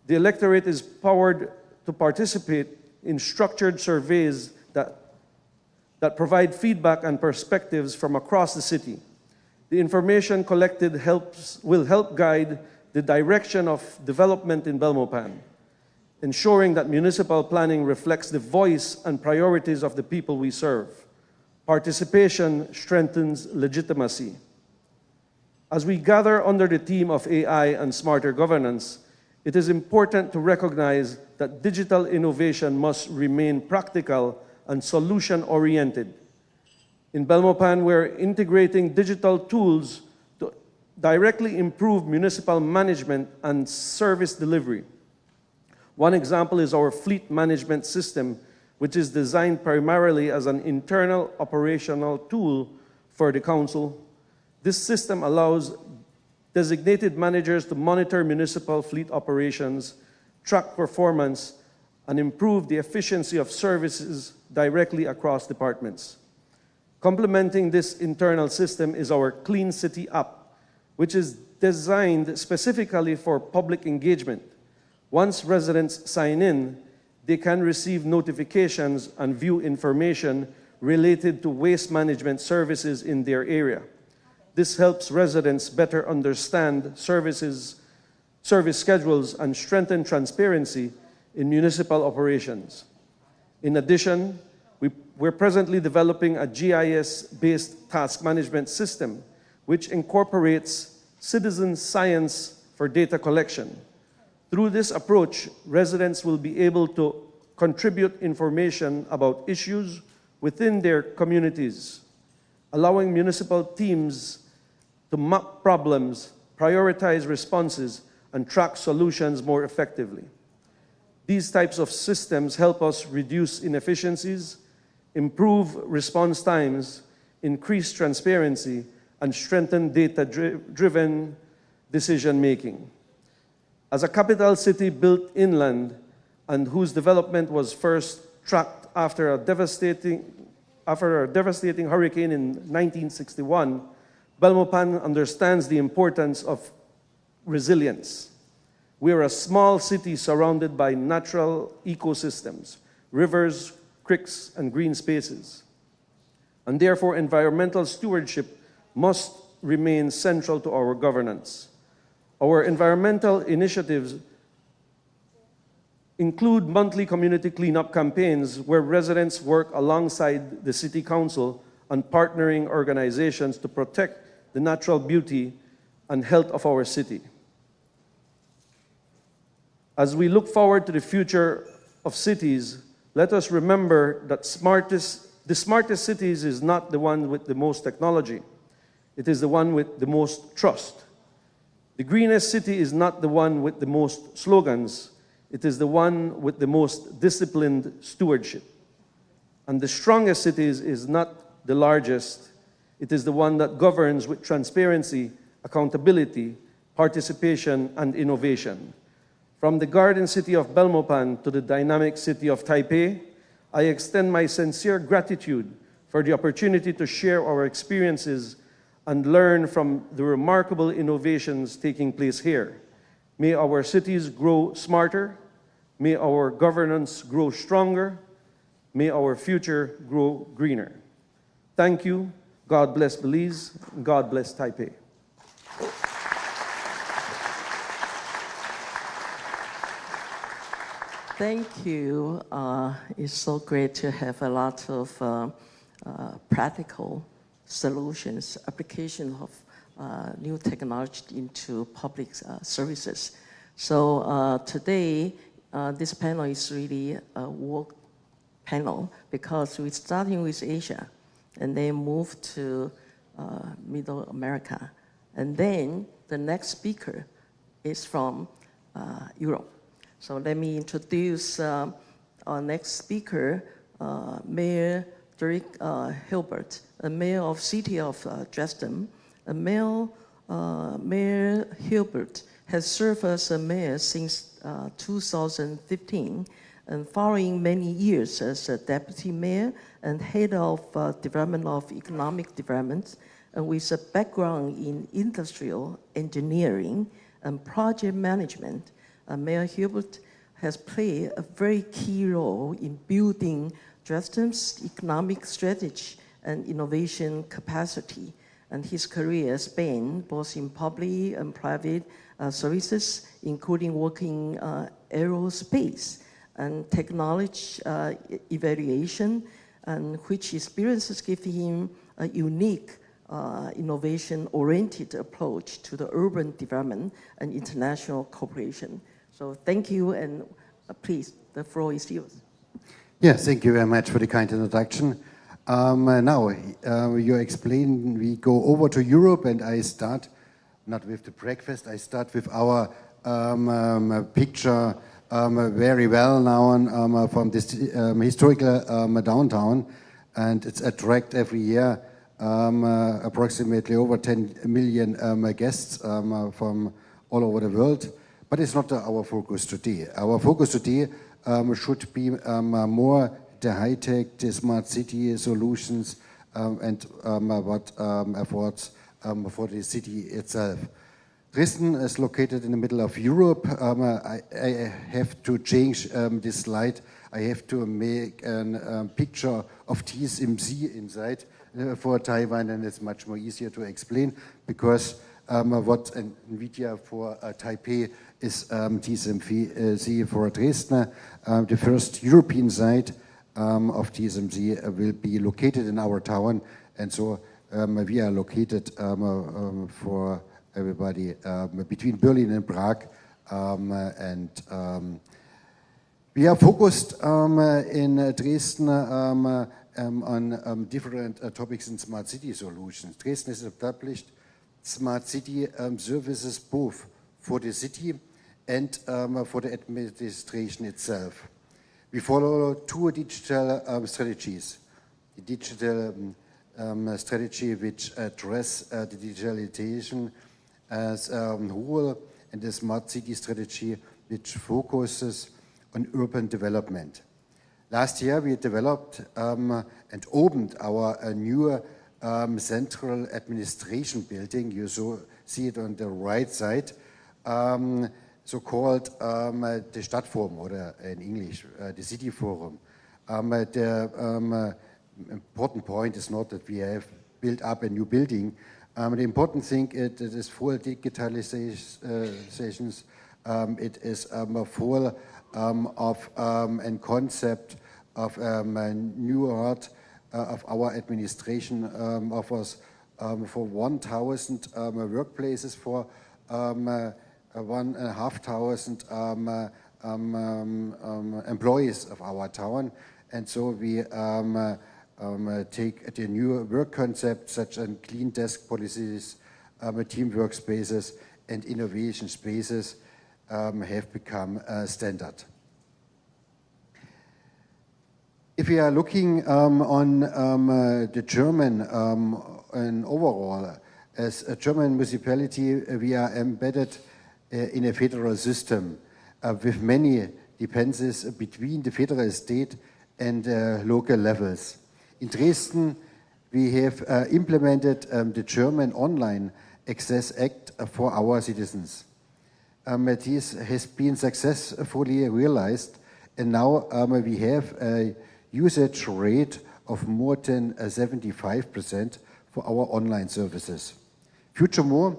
the electorate is powered to participate in structured surveys that provide feedback and perspectives from across the city. The information collected will help guide the direction of development in Belmopan, ensuring that municipal planning reflects the voice and priorities of the people we serve. Participation strengthens legitimacy. As we gather under the theme of AI and smarter governance, it is important to recognize that digital innovation must remain practical and solution-oriented. In Belmopan, we're integrating digital tools to directly improve municipal management and service delivery. One example is our fleet management system, which is designed primarily as an internal operational tool for the council. This system allows designated managers to monitor municipal fleet operations, track performance, and improve the efficiency of services directly across departments. Complementing this internal system is our Clean City app, which is designed specifically for public engagement. Once residents sign in, they can receive notifications and view information related to waste management services in their area. This helps residents better understand service schedules and strengthen transparency in municipal operations. In addition, we're presently developing a GIS-based task management system which incorporates citizen science for data collection. Through this approach, residents will be able to contribute information about issues within their communities, allowing municipal teams to map problems, prioritize responses, and track solutions more effectively. These types of systems help us reduce inefficiencies, improve response times, increase transparency, and strengthen data-driven decision-making. As a capital city built inland and whose development was first tracked after a devastating hurricane in 1961, Belmopan understands the importance of resilience. We are a small city surrounded by natural ecosystems, rivers, creeks, and green spaces. And therefore, environmental stewardship must remain central to our governance. Our environmental initiatives include monthly community cleanup campaigns where residents work alongside the City Council and partnering organizations to protect the natural beauty and health of our city. As we look forward to the future of cities, let us remember that the smartest cities is not the one with the most technology. It is the one with the most trust. The greenest city is not the one with the most slogans. It is the one with the most disciplined stewardship. And the strongest city is not the largest. It is the one that governs with transparency, accountability, participation, and innovation. From the garden city of Belmopan to the dynamic city of Taipei, I extend my sincere gratitude for the opportunity to share our experiences and learn from the remarkable innovations taking place here. May our cities grow smarter. May our governance grow stronger. May our future grow greener. Thank you. God bless Belize. God bless Taipei. Thank you. It's so great to have a lot of practical solutions, application of new technology into public services. So today, this panel is really a work panel because we're starting with Asia and then move to Middle America. And then the next speaker is from Europe. So let me introduce our next speaker, Mayor Derek Hilbert, a mayor of City of Dresden. Mayor Hilbert has served as a mayor since 2015, and following many years as a deputy mayor and head of Department of Economic Development, and with a background in industrial engineering and project management, Mayor Hilbert has played a very key role in building Dresden's economic strategy and innovation capacity. And his career spanned both in public and private services, including working aerospace and technology evaluation, and which experiences give him a unique innovation-oriented approach to the urban development and international cooperation. So thank you, and please, the floor is yours. Yes, thank you very much for the kind introduction. Now, you explain, we go over to Europe, and I start, not with the breakfast, I start with our picture very well known from this historical downtown, and it's attract every year approximately over 10 million guests from all over the world. But it's not our focus today. Our focus today should be more the high-tech, the smart city solutions, and what efforts for the city itself. Dresden is located in the middle of Europe. I have to change this slide. I have to make a picture of TSMC inside for Taiwan, and it's much more easier to explain because what NVIDIA for Taipei is TSMC for Dresden. The first European site of TSMC will be located in our town, and so we are located for everybody between Berlin and Prague, and we are focused in Dresden on different topics in smart city solutions. Dresden has established smart city services both for the city and for the administration itself. We follow two digital strategies. The digital strategy which address the digitalization as a whole, and the smart city strategy which focuses on urban development. Last year we developed and opened our new central administration building. You see it on the right side, so-called the Stadtforum, or in English, the City Forum. The important point is not that we have built up a new building. The important thing is it is full digitalizations. It is full of a concept of a new art of our administration offers for 1,000 workplaces, for 1,500 employees of our town. And so we take the new work concept such as clean desk policies, team workspaces, and innovation spaces have become standard. If we are looking on the German and overall, as a German municipality, we are embedded in a federal system with many dependencies between the federal state and local levels. In Dresden, we have implemented the German Online Access Act for our citizens. This has been successfully realized, and now we have a usage rate of more than 75% for our online services. Furthermore,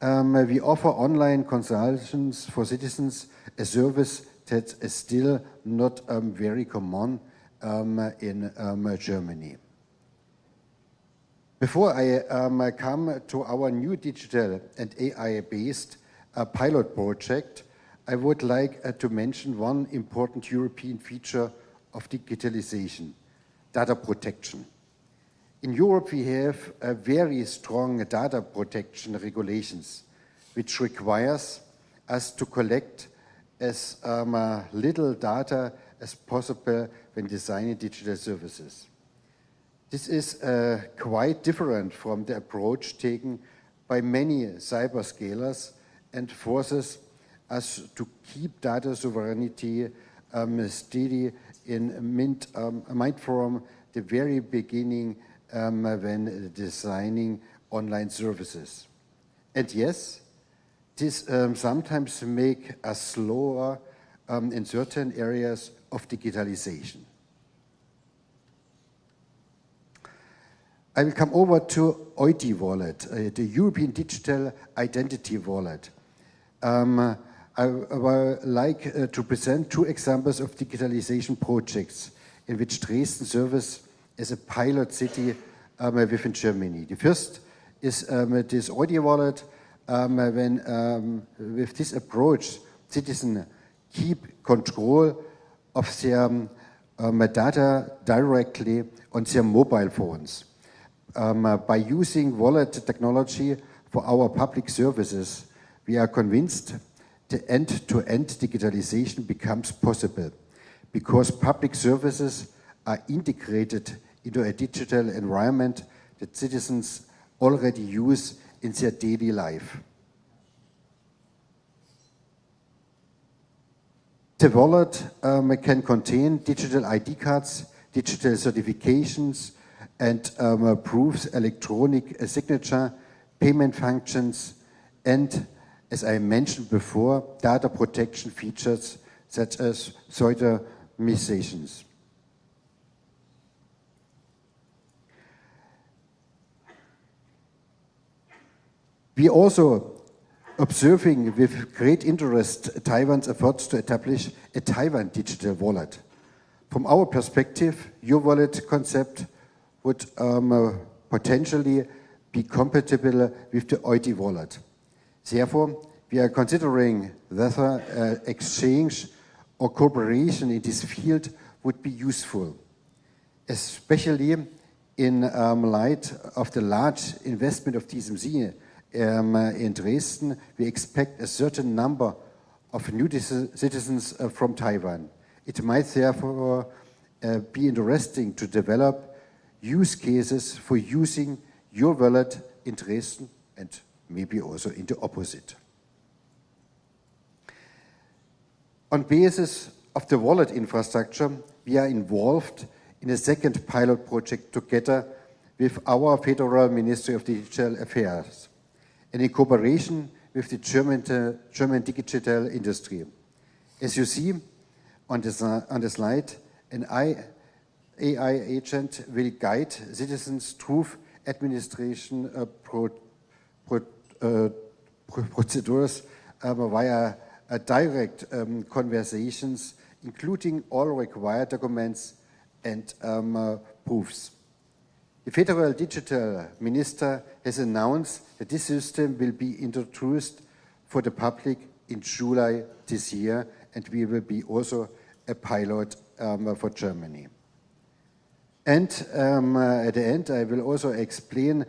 we offer online consultations for citizens, a service that is still not very common in Germany. Before I come to our new digital and AI-based pilot project, I would like to mention one important European feature of digitalization: data protection. In Europe, we have very strong data protection regulations, which requires us to collect as little data as possible when designing digital services. This is quite different from the approach taken by many cyberscalers and forces us to keep data sovereignty steady in mind from the very beginning when designing online services. And yes, this sometimes makes us slower in certain areas of digitalization. I will come over to EUDI Wallet, the European Digital Identity Wallet. I would like to present two examples of digitalization projects in which Dresden serves as a pilot city within Germany. The first is this EUDI Wallet. With this approach, citizens keep control of their data directly on their mobile phones. By using wallet technology for our public services, we are convinced the end-to-end digitalization becomes possible because public services are integrated into a digital environment that citizens already use in their daily life. The wallet can contain digital ID cards, digital certifications, and proofs, electronic signature, payment functions, and, as I mentioned before, data protection features such as pseudonymizations. We also observing with great interest Taiwan's efforts to establish a Taiwan digital wallet. From our perspective, your wallet concept would potentially be compatible with the EUDI wallet. Therefore, we are considering whether exchange or cooperation in this field would be useful, especially in light of the large investment of TSMC in Dresden. We expect a certain number of new citizens from Taiwan. It might therefore be interesting to develop use cases for using your wallet in Dresden and maybe also in the opposite. On basis of the wallet infrastructure, we are involved in a second pilot project together with our Federal Ministry of Digital Affairs and in cooperation with the German digital industry. As you see on the slide, an AI agent will guide citizens through administration procedures via direct conversations, including all required documents and proofs. The Federal Digital Minister has announced that this system will be introduced for the public in July this year, and we will be also a pilot for Germany. And at the end, I will also explain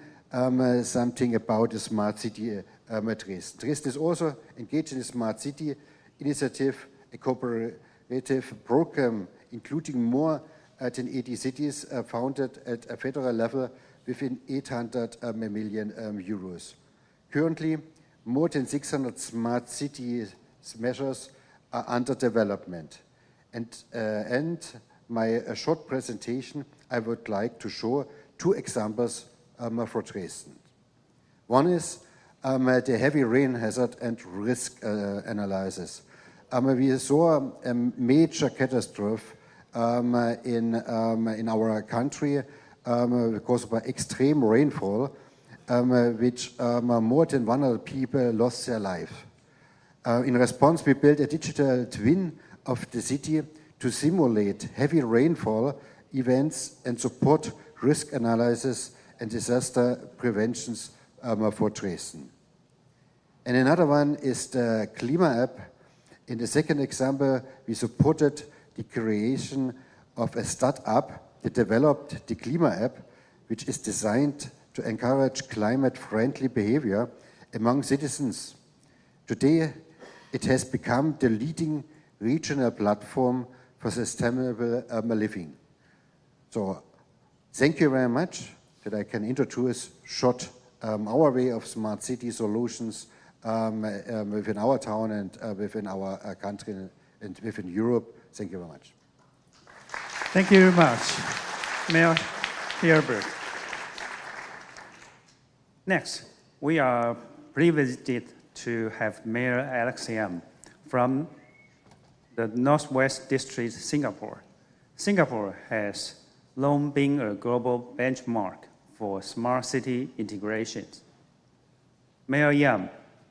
something about the Smart City Dresden. Dresden is also engaged in the Smart City initiative, a cooperative program including more than 80 cities founded at a federal level within 800 million euros. Currently, more than 600 smart city measures are under development. And my short presentation, I would like to show two examples for Dresden. One is the heavy rain hazard and risk analysis. We saw a major catastrophe in our country because of extreme rainfall, which more than 100 people lost their life. In response, we built a digital twin of the city to simulate heavy rainfall events and support risk analysis and disaster preventions for Dresden. And another one is the Klima app. In the second example, we supported the creation of a startup that developed the Klima app, which is designed to encourage climate-friendly behavior among citizens. Today, it has become the leading regional platform for sustainable living. So, thank you very much that I can introduce short our way of smart city solutions within our town and within our country and within Europe. Thank you very much. Thank you very much, Mayor Herbert. Next, we are privileged to have Mayor Alex Yam from the Northwest District, Singapore. Singapore has long been a global benchmark for smart city integrations. Mayor Yam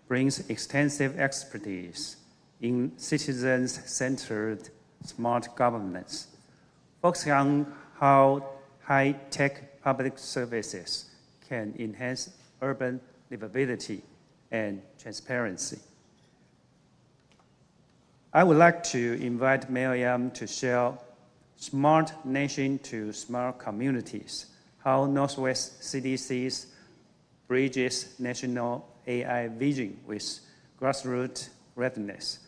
brings extensive expertise in citizens-centered smart governance, focusing on how high-tech public services can enhance urban livability and transparency. I would like to invite Mayor Yam to share Smart Nation to Smart Communities, how Northwest CDC's bridges national AI vision with grassroots readiness.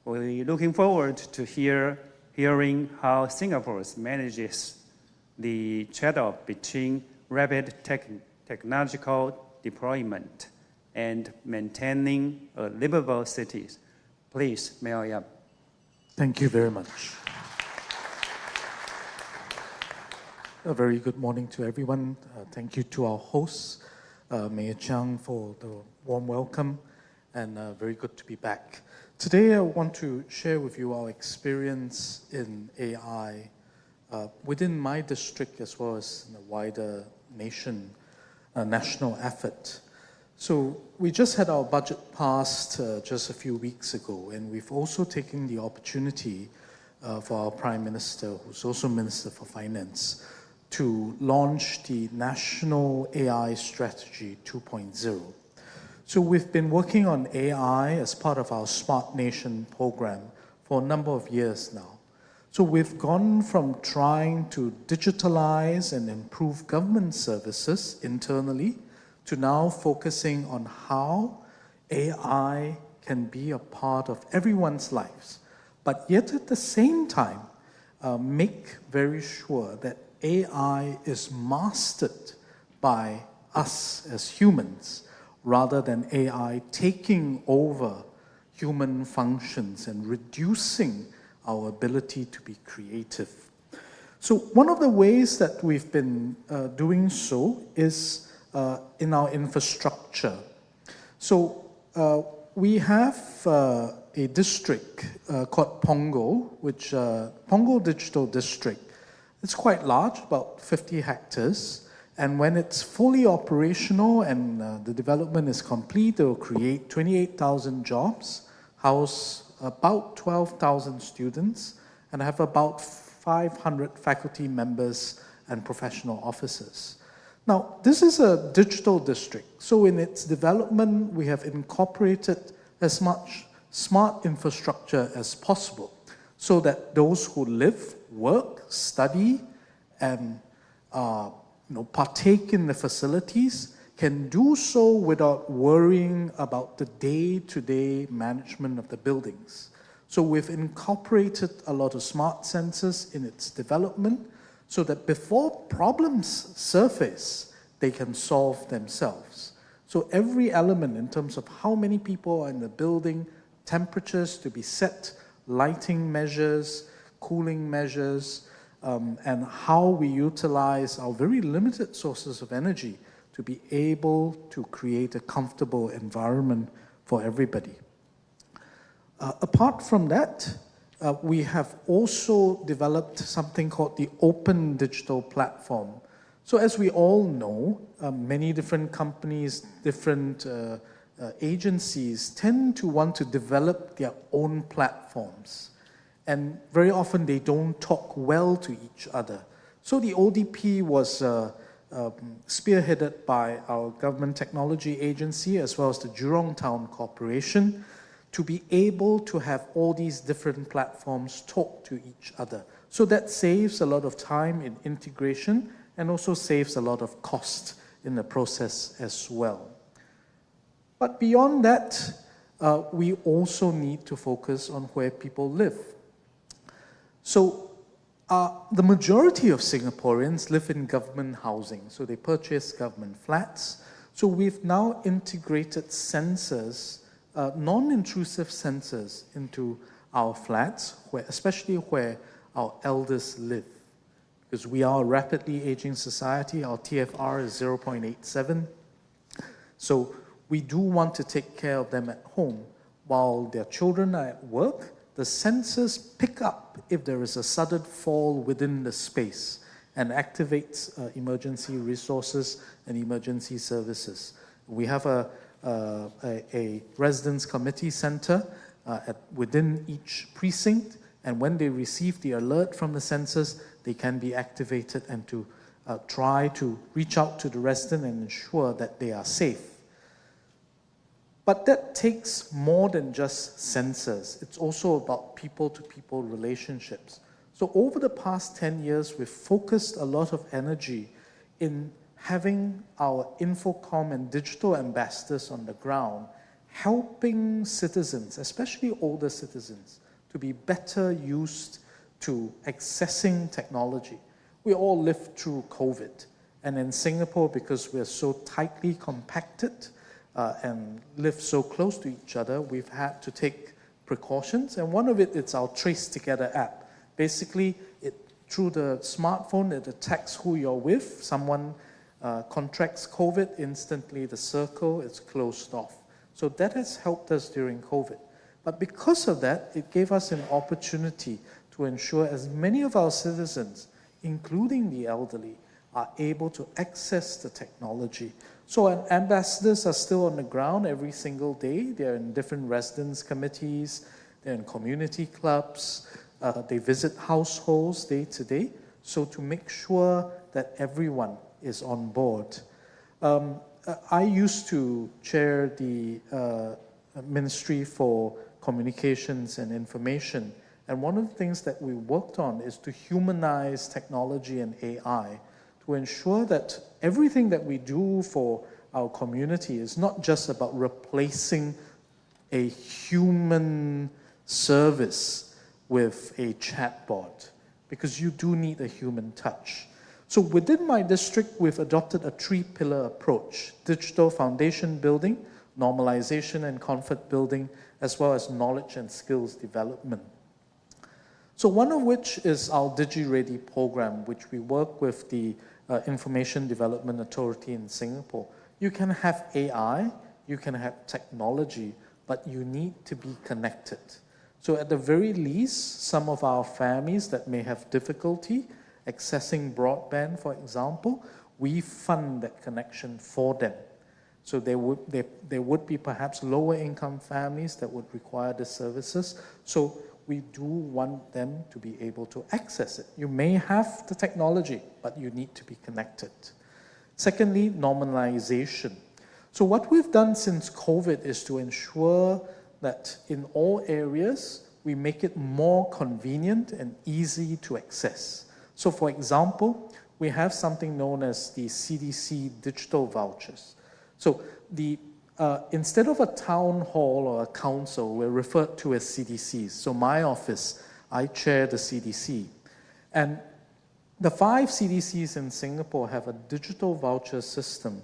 We're looking forward to hearing how Singapore manages the trade-off between rapid technological deployment and maintaining a livable cities. Please, Mayor Yam. Thank you very much. A very good morning to everyone. Thank you to our hosts, Mayor Chiang, for the warm welcome, and very good to be back. Today I want to share with you our experience in AI within my district as well as in the wider national effort. So we just had our budget passed just a few weeks ago, and we've also taken the opportunity for our Prime Minister, who's also Minister for Finance, to launch the National AI Strategy 2.0. So we've been working on AI as part of our Smart Nation program for a number of years now. So we've gone from trying to digitalize and improve government services internally to now focusing on how AI can be a part of everyone's lives, but yet at the same time, make very sure that AI is mastered by us as humans, rather than AI taking over human functions and reducing our ability to be creative. So one of the ways that we've been doing so is in our infrastructure. So we have a district called Punggol, which Punggol Digital District. It's quite large, about 50 hectares. And when it's fully operational and the development is complete, it will create 28,000 jobs, house about 12,000 students, and have about 500 faculty members and professional officers. Now, this is a digital district. So in its development, we have incorporated as much smart infrastructure as possible so that those who live, work, study, and partake in the facilities can do so without worrying about the day-to-day management of the buildings. So we've incorporated a lot of smart sensors in its development so that before problems surface, they can solve themselves. So every element in terms of how many people are in the building, temperatures to be set, lighting measures, cooling measures, and how we utilize our very limited sources of energy to be able to create a comfortable environment for everybody. Apart from that, we have also developed something called the Open Digital Platform. So as we all know, many different companies, different agencies tend to want to develop their own platforms. And very often they don't talk well to each other. So the ODP was spearheaded by our government technology agency as well as the Jurong Town Corporation to be able to have all these different platforms talk to each other. So that saves a lot of time in integration and also saves a lot of cost in the process as well. But beyond that, we also need to focus on where people live. So the majority of Singaporeans live in government housing, so they purchase government flats. So we've now integrated sensors, non-intrusive sensors into our flats, especially where our elders live. Because we are a rapidly aging society, our TFR is 0.87. So we do want to take care of them at home. While their children are at work, the sensors pick up if there is a sudden fall within the space and activates emergency resources and emergency services. We have a residence committee center within each precinct, and when they receive the alert from the sensors, they can be activated and to try to reach out to the resident and ensure that they are safe. But that takes more than just sensors. It's also about people-to-people relationships. So over the past 10 years, we've focused a lot of energy in having our Infocom and digital ambassadors on the ground, helping citizens, especially older citizens, to be better used to accessing technology. We all lived through COVID. And in Singapore, because we're so tightly compacted, and live so close to each other, we've had to take precautions, and one of it is our Trace Together app. Basically, through the smartphone, it detects who you're with. Someone contracts COVID, instantly the circle is closed off. So that has helped us during COVID. But because of that, it gave us an opportunity to ensure as many of our citizens, including the elderly, are able to access the technology. So ambassadors are still on the ground every single day. They're in different residence committees, they're in community clubs, they visit households day to day, so to make sure that everyone is on board. I used to chair the Ministry for Communications and Information, and one of the things that we worked on is to humanize technology and AI to ensure that everything that we do for our community is not just about replacing a human service with a chatbot, because you do need a human touch. So within my district, we've adopted a 3-pillar approach: digital foundation building, normalization and comfort building, as well as knowledge and skills development. So one of which is our DigiReady program, which we work with the Information Development Authority in Singapore. You can have AI, you can have technology, but you need to be connected. So at the very least, some of our families that may have difficulty accessing broadband, for example, we fund that connection for them. So there would be perhaps lower income families that would require the services. So we do want them to be able to access it. You may have the technology, but you need to be connected. Secondly, normalization. So what we've done since COVID is to ensure that in all areas, we make it more convenient and easy to access. So for example, we have something known as the CDC digital vouchers. So instead of a town hall or a council, we're referred to as CDCs. So my office, I chair the CDC. And the 5 CDCs in Singapore have a digital voucher system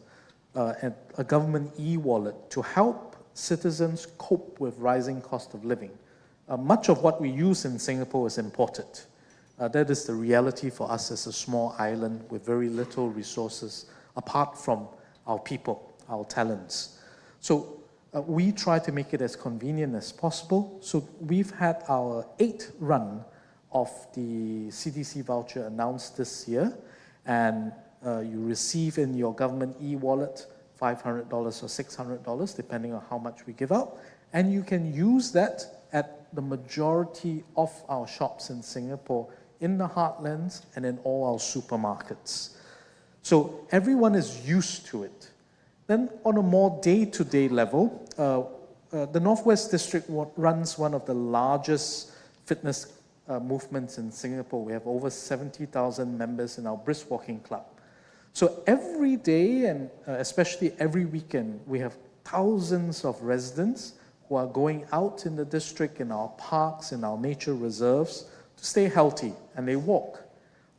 and a government e-wallet to help citizens cope with rising cost of living. Much of what we use in Singapore is imported. That is the reality for us as a small island with very little resources apart from our people, our talents. So we try to make it as convenient as possible. So we've had our 8th run of the CDC voucher announced this year, and you receive in your government e-wallet $500 or $600, depending on how much we give out, and you can use that at the majority of our shops in Singapore, in the heartlands and in all our supermarkets. So everyone is used to it. Then on a more day-to-day level, the Northwest District runs one of the largest fitness movements in Singapore. We have over 70,000 members in our brisk walking club. So every day, and especially every weekend, we have thousands of residents who are going out in the district, in our parks, in our nature reserves, to stay healthy, and they walk.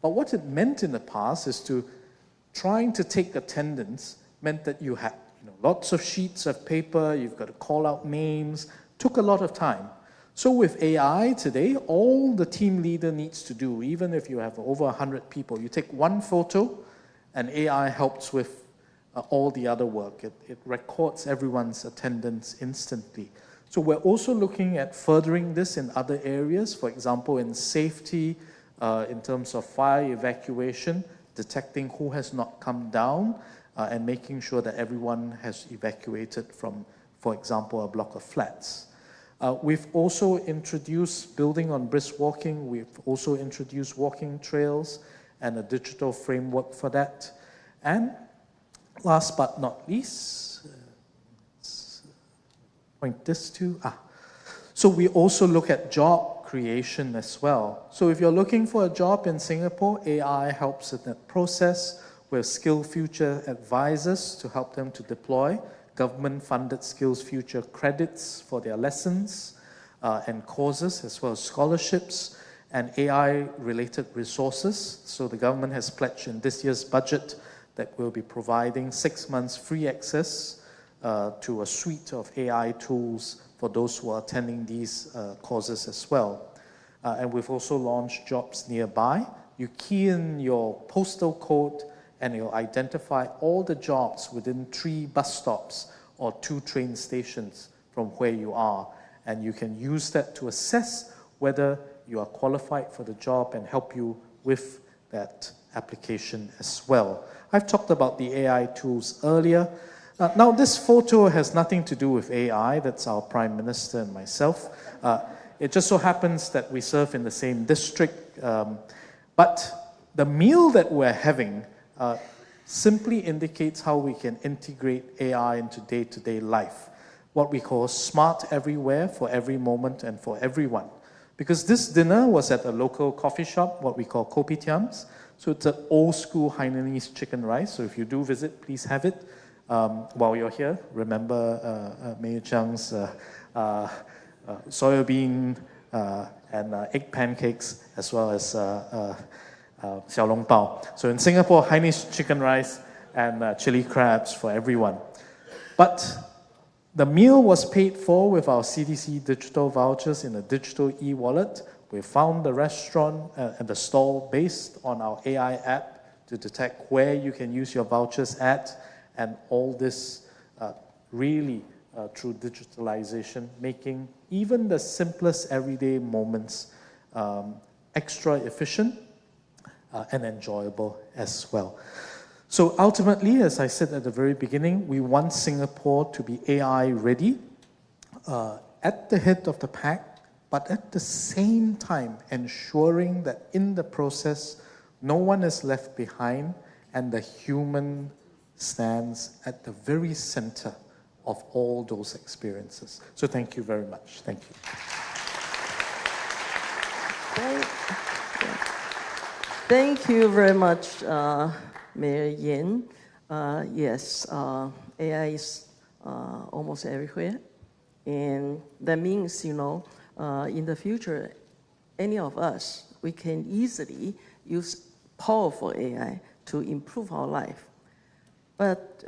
But what it meant in the past is trying to take attendance meant that you had lots of sheets of paper, you've got to call out names, took a lot of time. So with AI today, all the team leader needs to do, even if you have over 100 people, you take one photo, and AI helps with all the other work. It records everyone's attendance instantly. So we're also looking at furthering this in other areas, for example, in safety, in terms of fire evacuation, detecting who has not come down, and making sure that everyone has evacuated from, for example, a block of flats. We've also introduced, building on brisk walking, we've also introduced walking trails and a digital framework for that. And last but not least, point this to, so we also look at job creation as well. So if you're looking for a job in Singapore, AI helps in that process. We have Skill Future advisors to help them to deploy government-funded Skills Future credits for their lessons and courses, as well as scholarships and AI-related resources. So the government has pledged in this year's budget that we'll be providing 6 months free access to a suite of AI tools for those who are attending these courses as well. And we've also launched Jobs Nearby. You key in your postal code and it'll identify all the jobs within 3 bus stops or 2 train stations from where you are. And you can use that to assess whether you are qualified for the job and help you with that application as well. I've talked about the AI tools earlier. Now, this photo has nothing to do with AI. That's our Prime Minister and myself. It just so happens that we serve in the same district. But the meal that we're having simply indicates how we can integrate AI into day-to-day life, what we call smart everywhere, for every moment and for everyone. Because this dinner was at a local coffee shop, what we call kopitiams. So it's an old-school Hainanese chicken rice. So if you do visit, please have it. While you're here, remember Mayor Chang's soybean and egg pancakes, as well as xiao long bao. So in Singapore, Hainanese chicken rice and chili crabs for everyone. But the meal was paid for with our CDC digital vouchers in a digital e-wallet. We found the restaurant and the stall based on our AI app to detect where you can use your vouchers at, and all this really through digitalization, making even the simplest everyday moments extra efficient and enjoyable as well. So ultimately, as I said at the very beginning, we want Singapore to be AI ready, at the head of the pack, but at the same time ensuring that in the process, no one is left behind and the human stands at the very center of all those experiences. So thank you very much. Thank you. Thank you very much, Mayor Yin. Yes, AI is almost everywhere. And that means, in the future, any of us, we can easily use powerful AI to improve our life. But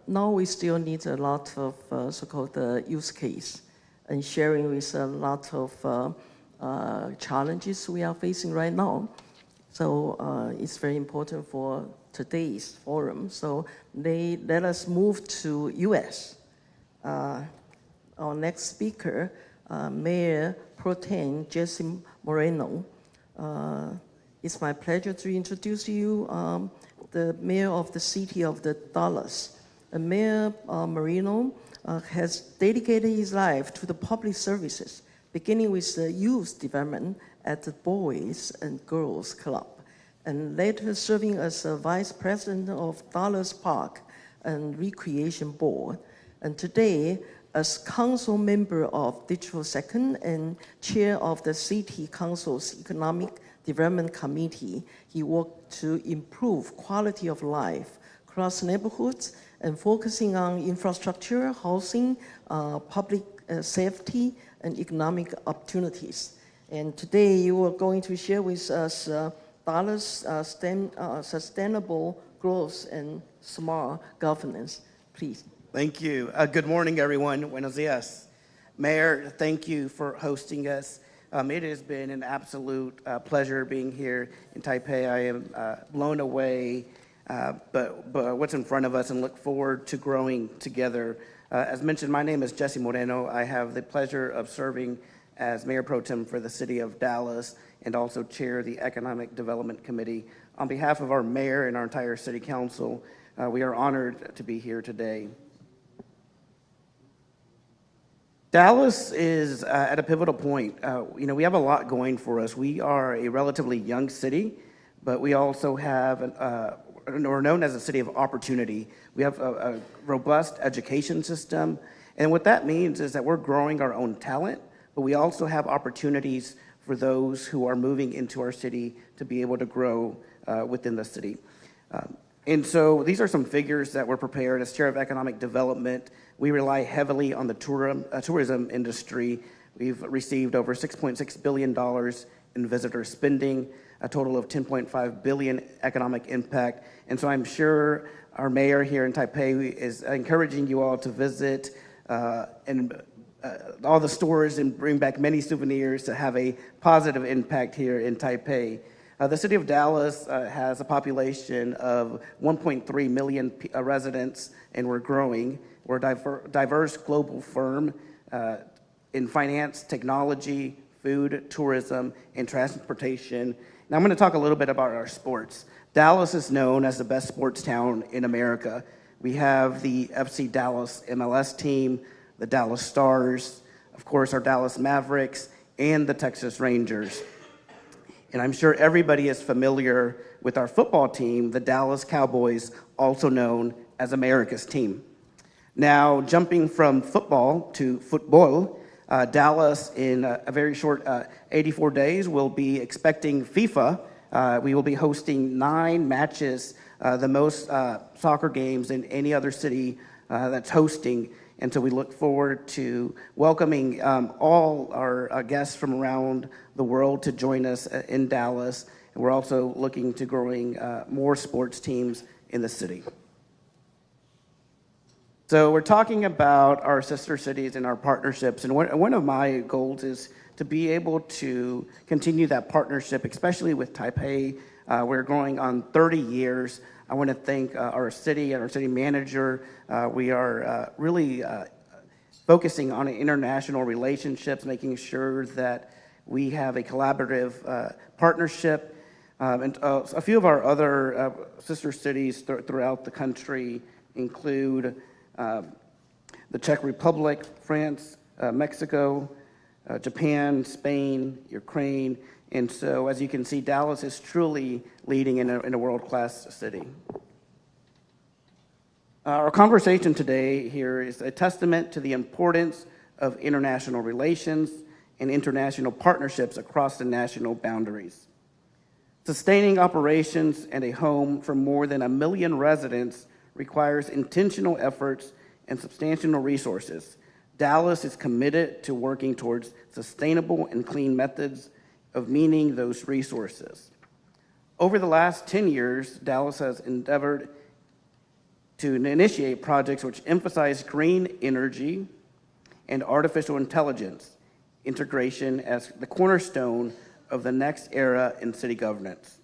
now we still need a lot of so-called use case and sharing with a lot of challenges we are facing right now. So it's very important for today's forum. So let us move to U.S. Our next speaker, Mayor Pro Tem Jesse Moreno. It's my pleasure to introduce to you the mayor of the city of Dallas. Mayor Moreno has dedicated his life to the public services, beginning with the youth development at the Boys and Girls Club, and later serving as a vice president of Dallas Park and Recreation Board. And today, as council member of Digital Second and chair of the City Council's Economic Development Committee, he worked to improve quality of life across neighborhoods and focusing on infrastructure, housing, public safety, and economic opportunities. And today you are going to share with us Dallas sustainable growth and smart governance. Please. Thank you. Good morning, everyone. Buenos dias. Mayor, thank you for hosting us. It has been an absolute pleasure being here in Taipei. I am blown away but what's in front of us and look forward to growing together. As mentioned, my name is Jesse Moreno. I have the pleasure of serving as Mayor Pro Tem for the City of Dallas and also chair the Economic Development Committee. On behalf of our mayor and our entire City Council, we are honored to be here today. Dallas is at a pivotal point. We have a lot going for us. We are a relatively young city, but we also have, we're known as a city of opportunity. We have a robust education system, and what that means is that we're growing our own talent, but we also have opportunities for those who are moving into our city to be able to grow within the city. And so these are some figures that we're prepared. As Chair of Economic Development, we rely heavily on the tourism industry. We've received over $6.6 billion in visitor spending, a total of $10.5 billion economic impact. And so I'm sure our mayor here in Taipei is encouraging you all to visit all the stores and bring back many souvenirs to have a positive impact here in Taipei. The city of Dallas has a population of 1.3 million residents, and we're growing. We're a diverse global firm in finance, technology, food, tourism, and transportation. Now I'm going to talk a little bit about our sports. Dallas is known as the best sports town in America. We have the FC Dallas MLS team, the Dallas Stars, of course our Dallas Mavericks, and the Texas Rangers. And I'm sure everybody is familiar with our football team, the Dallas Cowboys, also known as America's team. Now, jumping from football to football, Dallas in a very short 84 days will be expecting FIFA. We will be hosting 9 matches, the most soccer games in any other city that's hosting. And so we look forward to welcoming all our guests from around the world to join us in Dallas. And we're also looking to growing more sports teams in the city. So we're talking about our sister cities and our partnerships. And one of my goals is to be able to continue that partnership, especially with Taipei. We're going on 30 years. I want to thank our city and our city manager. We are really focusing on international relationships, making sure that we have a collaborative partnership. And a few of our other sister cities throughout the country include the Czech Republic, France, Mexico, Japan, Spain, Ukraine. And so, as you can see, Dallas is truly leading in a world-class city. Our conversation today here is a testament to the importance of international relations and international partnerships across the national boundaries. Sustaining operations and a home for more than 1 million residents requires intentional efforts and substantial resources. Dallas is committed to working towards sustainable and clean methods of meeting those resources. Over the last 10 years, Dallas has endeavored to initiate projects which emphasize green energy and artificial intelligence, integration as the cornerstone of the next era in city governance.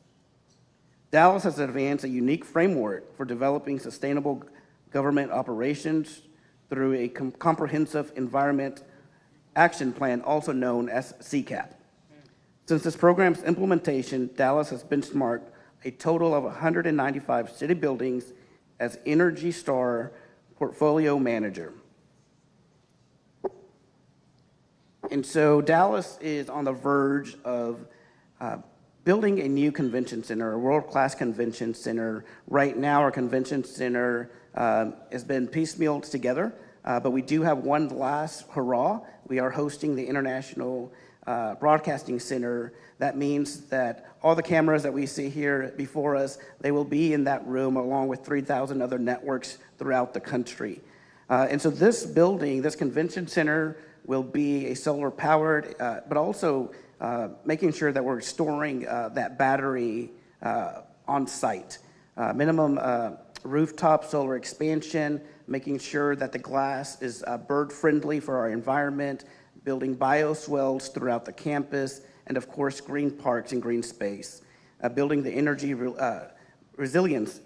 Dallas has advanced a unique framework for developing sustainable government operations through a comprehensive environment action plan, also known as CCAP. Since this program's implementation, Dallas has benchmarked a total of 195 city buildings as Energy Star portfolio manager. And so Dallas is on the verge of building a new convention center, a world-class convention center. Right now, our convention center has been piecemealed together, but we do have one last hurrah. We are hosting the International Broadcasting Center. That means that all the cameras that we see here before us, they will be in that room along with 3,000 other networks throughout the country. And so this building, this convention center, will be a solar-powered, but also making sure that we're storing that battery on site. Minimum rooftop solar expansion, making sure that the glass is bird-friendly for our environment, building bioswales throughout the campus, and of course, green parks and green space, building the energy resilience.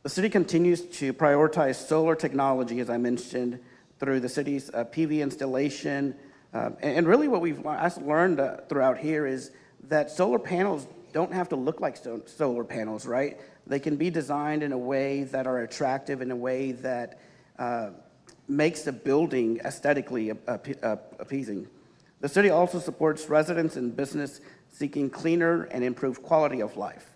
The city continues to prioritize solar technology, as I mentioned, through the city's PV installation. And really what we've learned throughout here is that solar panels don't have to look like solar panels, right? They can be designed in a way that are attractive, in a way that makes the building aesthetically appeasing. The city also supports residents and business seeking cleaner and improved quality of life.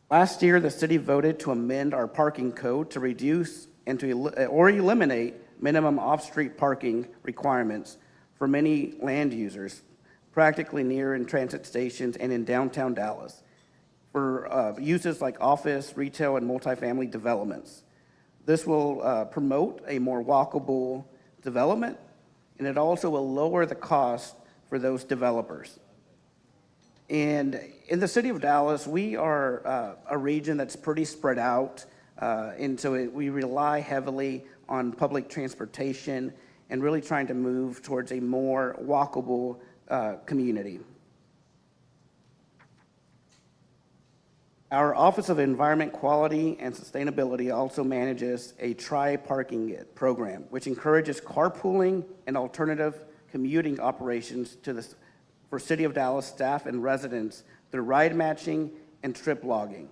Last year, the city voted to amend our parking code to reduce and or eliminate minimum off-street parking requirements for many land users, practically near in transit stations and in downtown Dallas, for uses like office, retail, and multifamily developments. This will promote a more walkable development, and it also will lower the cost for those developers. And in the city of Dallas, we are a region that's pretty spread out, and so we rely heavily on public transportation and really trying to move towards a more walkable community. Our Office of Environment Quality and Sustainability also manages a tri-parking program, which encourages carpooling and alternative commuting operations for City of Dallas staff and residents through ride matching and trip logging.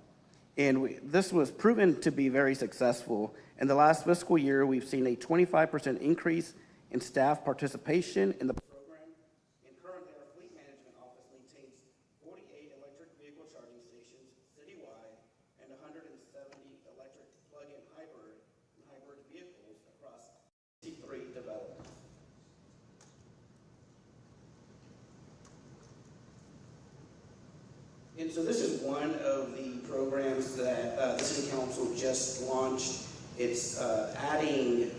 And this was proven to be very successful. In the last fiscal year, we've seen a 25% increase in staff participation in the program. And currently, our fleet management office maintains 48 electric vehicle charging stations citywide and 170 electric plug-in hybrid vehicles across 53 developments. And so this is one of the programs that the City Council just launched. It's adding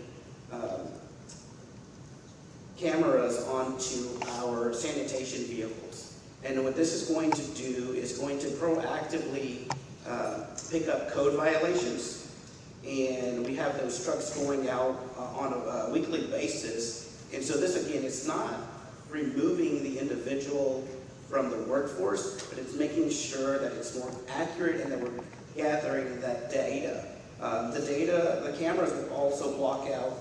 cameras onto our sanitation vehicles. And what this is going to do is going to proactively pick up code violations. And we have those trucks going out on a weekly basis. And so this, again, it's not removing the individual from the workforce, but it's making sure that it's more accurate and that we're gathering that data. The cameras will also block out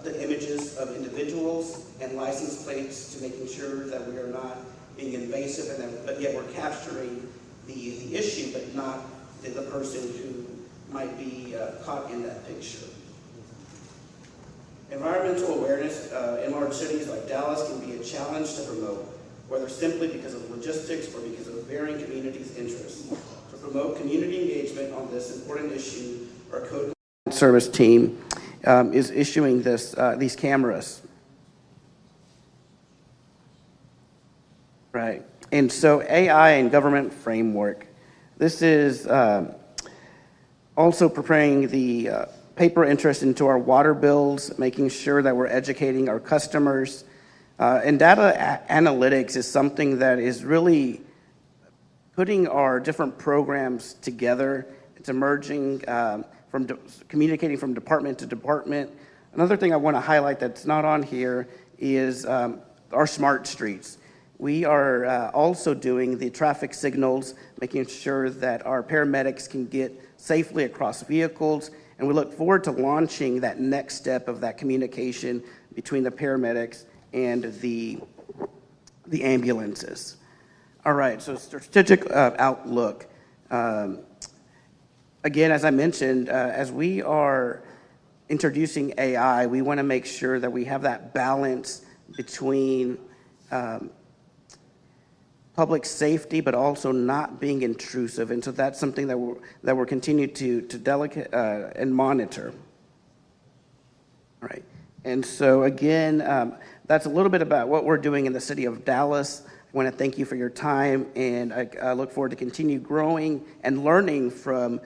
the images of individuals and license plates to making sure that we are not being invasive, but yet we're capturing the issue, but not the person who might be caught in that picture. Environmental awareness in large cities like Dallas can be a challenge to promote, whether simply because of logistics or because of varying communities' interests. To promote community engagement on this important issue, our code service team is issuing these cameras. Right. And so AI and government framework. This is also preparing the paper interest into our water bills, making sure that we're educating our customers. And data analytics is something that is really putting our different programs together. It's emerging communicating from department to department. Another thing I want to highlight that's not on here is our smart streets. We are also doing the traffic signals, making sure that our paramedics can get safely across vehicles, and we look forward to launching that next step of that communication between the paramedics and the ambulances. All right, so strategic outlook. Again, as I mentioned, as we are introducing AI, we want to make sure that we have that balance between public safety, but also not being intrusive. And so that's something that we're continuing to delicate and monitor. All right. And so again, that's a little bit about what we're doing in the city of Dallas. I want to thank you for your time, and I look forward to continue growing and learning from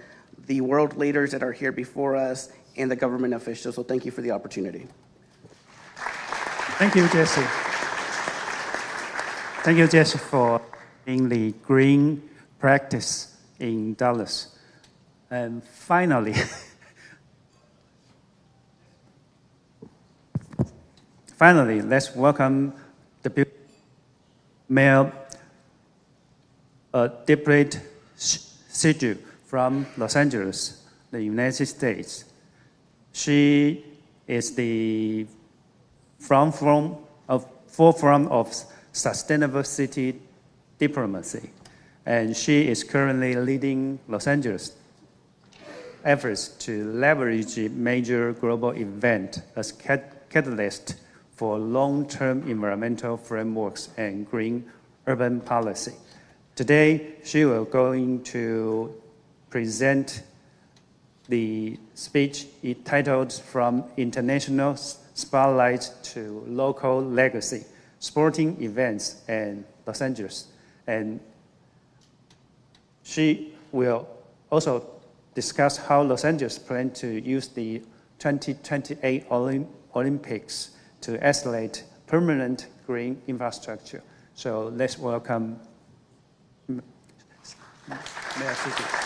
the world leaders that are here before us and the government officials. So thank you for the opportunity. Thank you, Jesse. Thank you, Jesse, for being the green practice in Dallas. And finally, let's welcome the Mayor Deputy Siju from Los Angeles, the United States. She is the forefront of sustainable city diplomacy, and she is currently leading Los Angeles efforts to leverage a major global event as catalyst for long-term environmental frameworks and green urban policy. Today, she will going to present the speech entitled From International Spotlight to Local Legacy, Sporting Events in Los Angeles. And she will also discuss how Los Angeles plans to use the 2028 Olympics to accelerate permanent green infrastructure. So let's welcome Mayor Siju.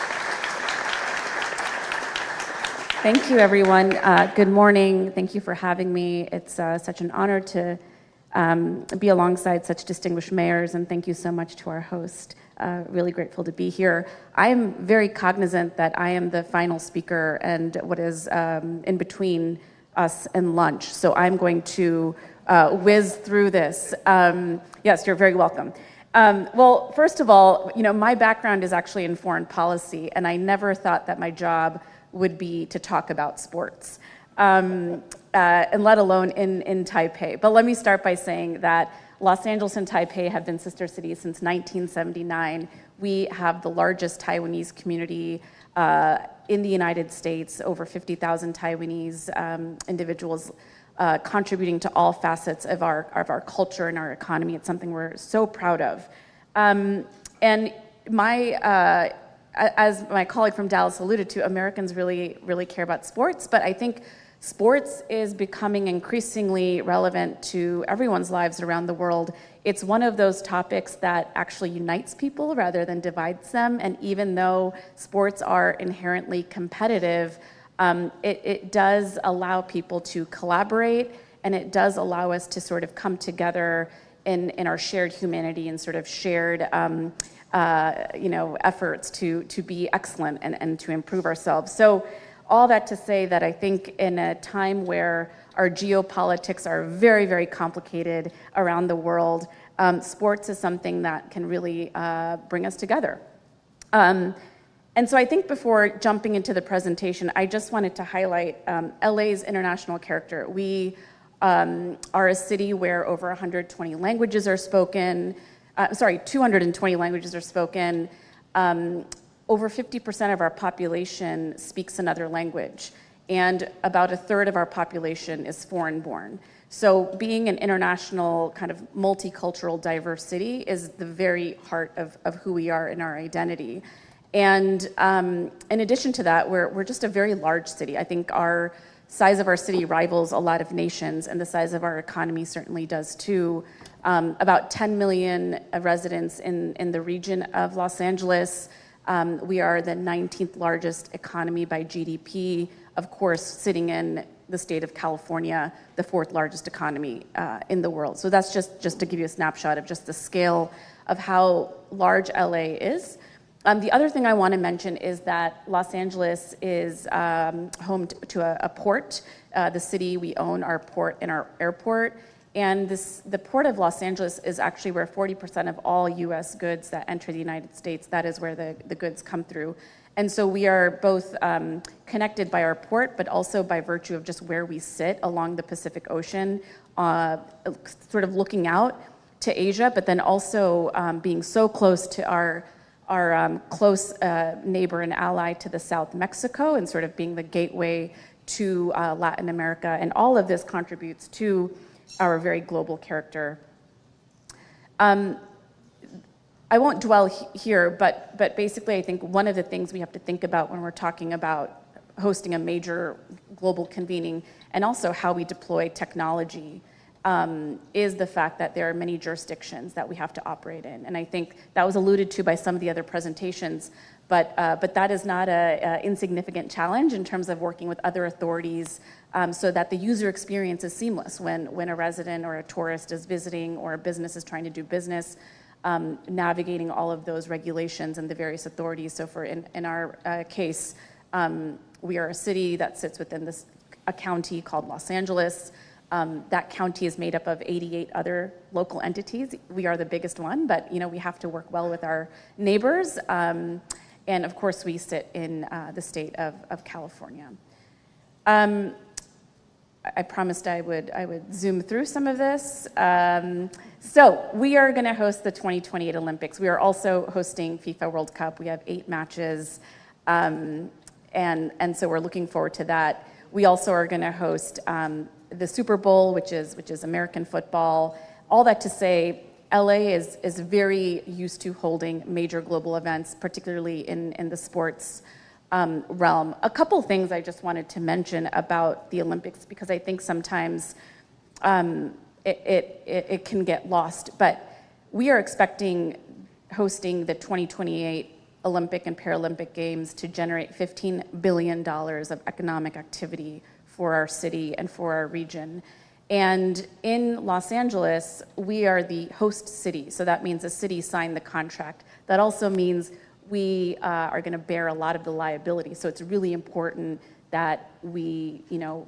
Thank you, everyone. Good morning. Thank you for having me. It's such an honor to be alongside such distinguished mayors, and thank you so much to our host. Really grateful to be here. I am very cognizant that I am the final speaker and what is in between us and lunch, so I'm going to whiz through this. Yes, you're very welcome. Well, first of all, my background is actually in foreign policy, and I never thought that my job would be to talk about sports, and let alone in Taipei. But let me start by saying that Los Angeles and Taipei have been sister cities since 1979. We have the largest Taiwanese community in the United States, over 50,000 Taiwanese individuals contributing to all facets of our culture and our economy. It's something we're so proud of. And as my colleague from Dallas alluded to, Americans really care about sports, but I think sports is becoming increasingly relevant to everyone's lives around the world. It's one of those topics that actually unites people rather than divides them, and even though sports are inherently competitive, it does allow people to collaborate, and it does allow us to sort of come together in our shared humanity and sort of shared efforts to be excellent and to improve ourselves. So all that to say that I think in a time where our geopolitics are very, very complicated around the world, sports is something that can really bring us together. And so I think before jumping into the presentation, I just wanted to highlight LA's international character. We are a city where over 120 languages are spoken. 220 languages are spoken. Over 50% of our population speaks another language, and about a third of our population is foreign-born. So being an international kind of multicultural diverse city is the very heart of who we are in our identity. And in addition to that, we're just a very large city. I think our size of our city rivals a lot of nations, and the size of our economy certainly does too. About 10 million residents in the region of Los Angeles, We are the 19th largest economy by GDP, of course, sitting in the state of California, the 4th largest economy in the world. So that's just to give you a snapshot of just the scale of how large LA is. The other thing I want to mention is that Los Angeles is home to a port. The city, we own our port and our airport. And the Port of Los Angeles is actually where 40% of all US goods that enter the United States, that is where the goods come through. And so we are both connected by our port, but also by virtue of just where we sit along the Pacific Ocean, sort of looking out to Asia, but then also being so close to our close neighbor and ally to the south, Mexico, and sort of being the gateway to Latin America. And all of this contributes to our very global character. I won't dwell here, but basically I think one of the things we have to think about when we're talking about hosting a major global convening and also how we deploy technology is the fact that there are many jurisdictions that we have to operate in. And I think that was alluded to by some of the other presentations, but that is not an insignificant challenge in terms of working with other authorities so that the user experience is seamless when a resident or a tourist is visiting or a business is trying to do business, navigating all of those regulations and the various authorities. So in our case, we are a city that sits within a county called Los Angeles. That county is made up of 88 other local entities. We are the biggest one, but we have to work well with our neighbors. And of course, we sit in the state of California. I promised I would zoom through some of this. So we are going to host the 2028 Olympics. We are also hosting FIFA World Cup. We have 8 matches, and so we're looking forward to that. We also are going to host the Super Bowl, which is American football. All that to say, LA is very used to holding major global events, particularly in the sports realm. A couple things I just wanted to mention about the Olympics, because I think sometimes it can get lost. But we are expecting hosting the 2028 Olympic and Paralympic Games to generate $15 billion of economic activity for our city and for our region. And in Los Angeles, we are the host city. So that means the city signed the contract. That also means we are going to bear a lot of the liability. So it's really important that we,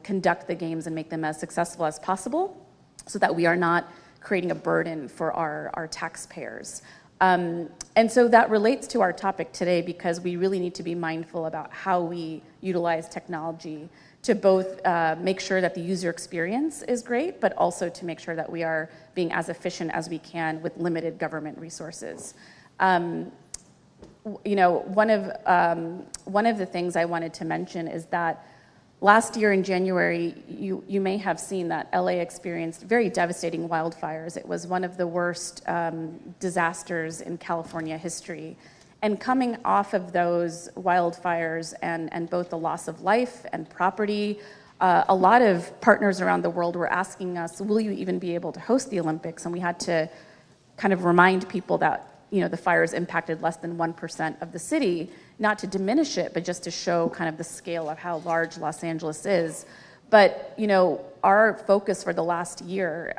conduct the games and make them as successful as possible so that we are not creating a burden for our taxpayers. And so that relates to our topic today because we really need to be mindful about how we utilize technology to both make sure that the user experience is great, but also to make sure that we are being as efficient as we can with limited government resources. One of the things I wanted to mention is that last year in January, you may have seen that LA experienced very devastating wildfires. It was one of the worst disasters in California history. And coming off of those wildfires and both the loss of life and property, a lot of partners around the world were asking us, will you even be able to host the Olympics? And we had to kind of remind people that the fires impacted less than 1% of the city, not to diminish it, but just to show kind of the scale of how large Los Angeles is. But our focus for the last year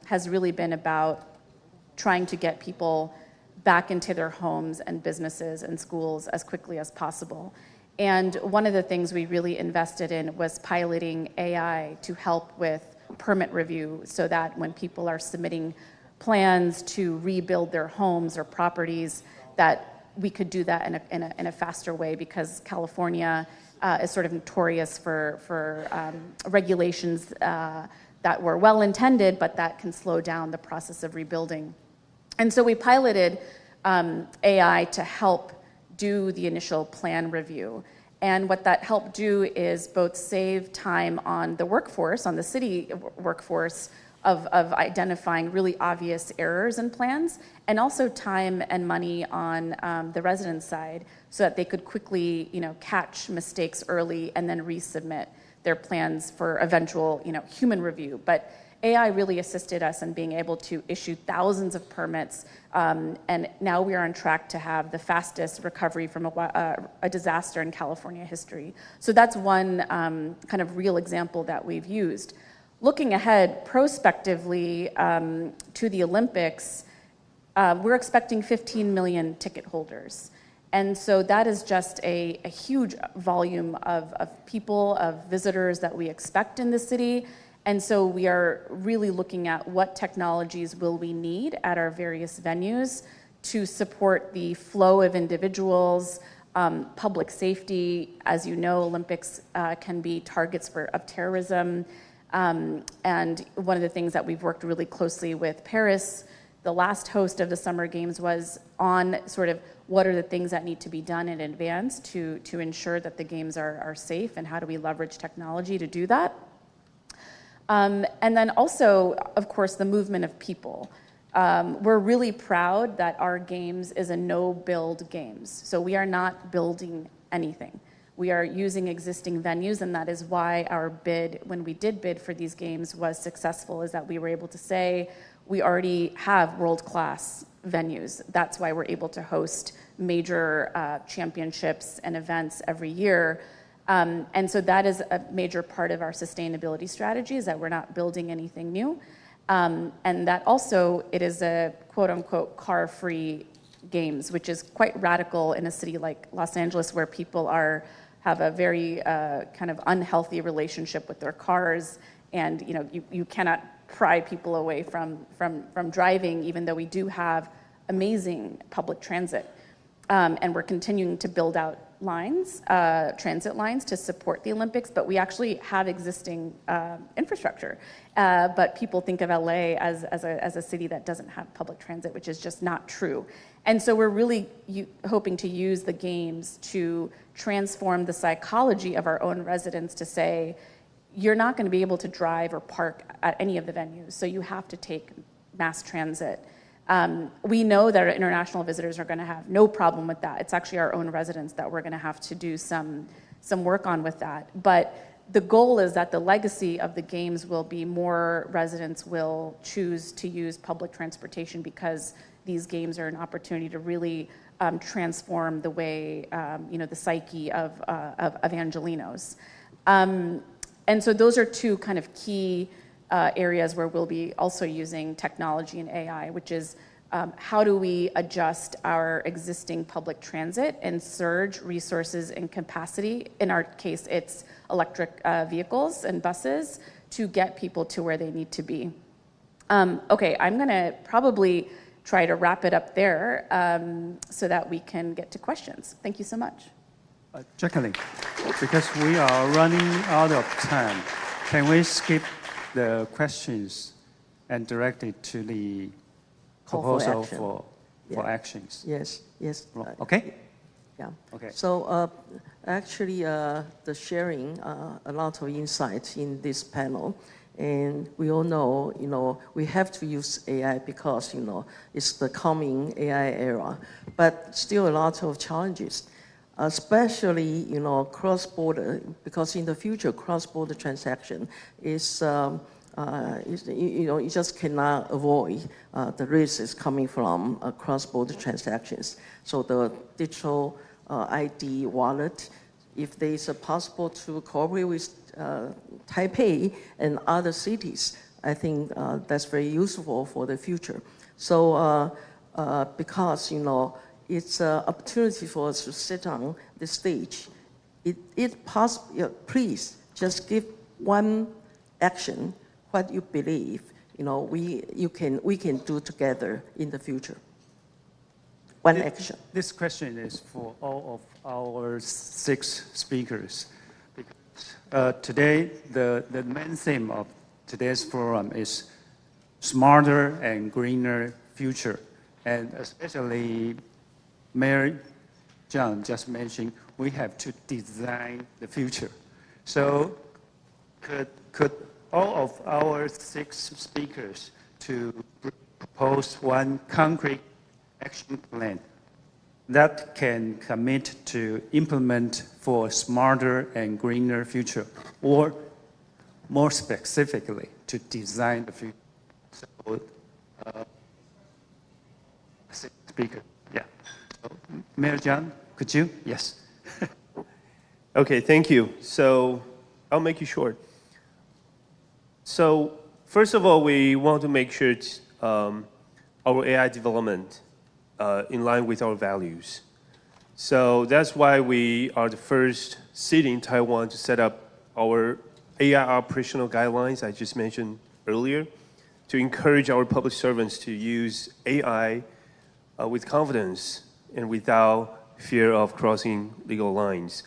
has really been about trying to get people back into their homes and businesses and schools as quickly as possible. And one of the things we really invested in was piloting AI to help with permit review so that when people are submitting plans to rebuild their homes or properties, that we could do that in a faster way, because California is sort of notorious for regulations that were well-intended, but that can slow down the process of rebuilding. And so we piloted AI to help do the initial plan review. And what that helped do is both save time on the workforce, on the city workforce, of identifying really obvious errors in plans, and also time and money on the resident side so that they could quickly catch mistakes early and then resubmit their plans for eventual human review. But AI really assisted us in being able to issue thousands of permits, and now we are on track to have the fastest recovery from a disaster in California history. So that's one kind of real example that we've used. Looking ahead prospectively to the Olympics, we're expecting 15 million ticket holders. And so that is just a huge volume of people, of visitors that we expect in the city. And so we are really looking at what technologies will we need at our various venues to support the flow of individuals, public safety. As you know, Olympics can be targets of terrorism. And one of the things that we've worked really closely with Paris, the last host of the Summer Games, was on sort of what are the things that need to be done in advance to ensure that the games are safe, and how do we leverage technology to do that. And then also, of course, the movement of people. We're really proud that our games is a no-build games. So we are not building anything. We are using existing venues, and that is why our bid, when we did bid for these games, was successful, is that we were able to say we already have world-class venues. That's why we're able to host major championships and events every year. And so that is a major part of our sustainability strategy, is that we're not building anything new. And that also, it is a quote-unquote car-free games, which is quite radical in a city like Los Angeles, where people have a very kind of unhealthy relationship with their cars, and you cannot pry people away from driving, even though we do have amazing public transit. And we're continuing to build out lines, transit lines, to support the Olympics, but we actually have existing infrastructure. But people think of LA as a city that doesn't have public transit, which is just not true. And so we're really hoping to use the games to transform the psychology of our own residents to say, you're not going to be able to drive or park at any of the venues, so you have to take mass transit. We know that our international visitors are going to have no problem with that. It's actually our own residents that we're going to have to do some work on with that. But the goal is that the legacy of the games will be more residents will choose to use public transportation, because these games are an opportunity to really transform the way, the psyche of Angelenos. And so those are two kind of key areas where we'll be also using technology and AI, which is how do we adjust our existing public transit and surge resources and capacity, in our case it's electric vehicles and buses, to get people to where they need to be. Okay, I'm gonna probably try to wrap it up there so that we can get to questions. Thank you so much. Jacqueline, because we are running out of time, can we skip the questions and direct it to the proposal for actions? Yes. Okay? Yeah. Okay. So actually, the sharing a lot of insight in this panel. And we all know, we have to use AI because, it's the coming AI era. But still a lot of challenges, especially, cross-border, because in the future, cross-border transaction is, you just cannot avoid the risks coming from cross-border transactions. So the digital ID wallet, if there is a possible to cooperate with Taipei and other cities, I think that's very useful for the future. So because, it's an opportunity for us to sit on the stage. Please just give one action, what you believe, we can do together in the future. One action. This question is for all of our 6 speakers. Because today, the main theme of today's forum is smarter and greener future. And especially Mayor Zhang just mentioned, we have to design the future. So could all of our 6 speakers to propose one concrete action plan that can commit to implement for a smarter and greener future, or more specifically, to design the future. So, speaker, yeah. So, Mayor John, could you? Yes. Okay, thank you. So I'll make it short. So first of all, we want to make sure our AI development in line with our values. So that's why we are the first city in Taiwan to set up our AI operational guidelines I just mentioned earlier to encourage our public servants to use AI with confidence and without fear of crossing legal lines.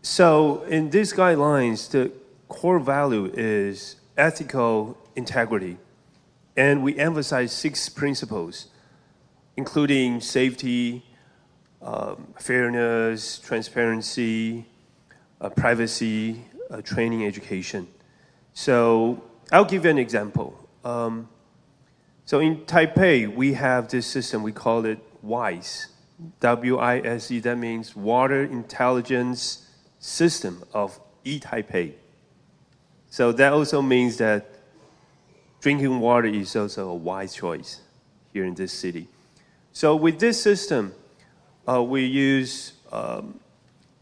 So in these guidelines, the core value is ethical integrity. And we emphasize 6 principles, including safety, fairness, transparency, privacy, training, education. So I'll give you an example. So in Taipei, we have this system, we call it WISE, W-I-S-E, that means Water Intelligence System of Taipei. So that also means that drinking water is also a wise choice here in this city. So with this system, we use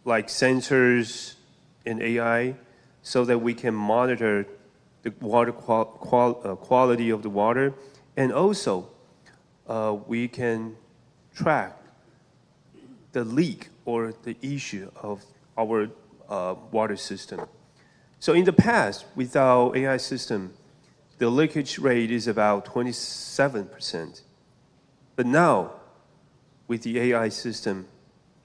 like sensors and AI so that we can monitor the water quality of the water, and also we can track the leak or the issue of our water system. So in the past, with our AI system, the leakage rate is about 27%. But now, with the AI system,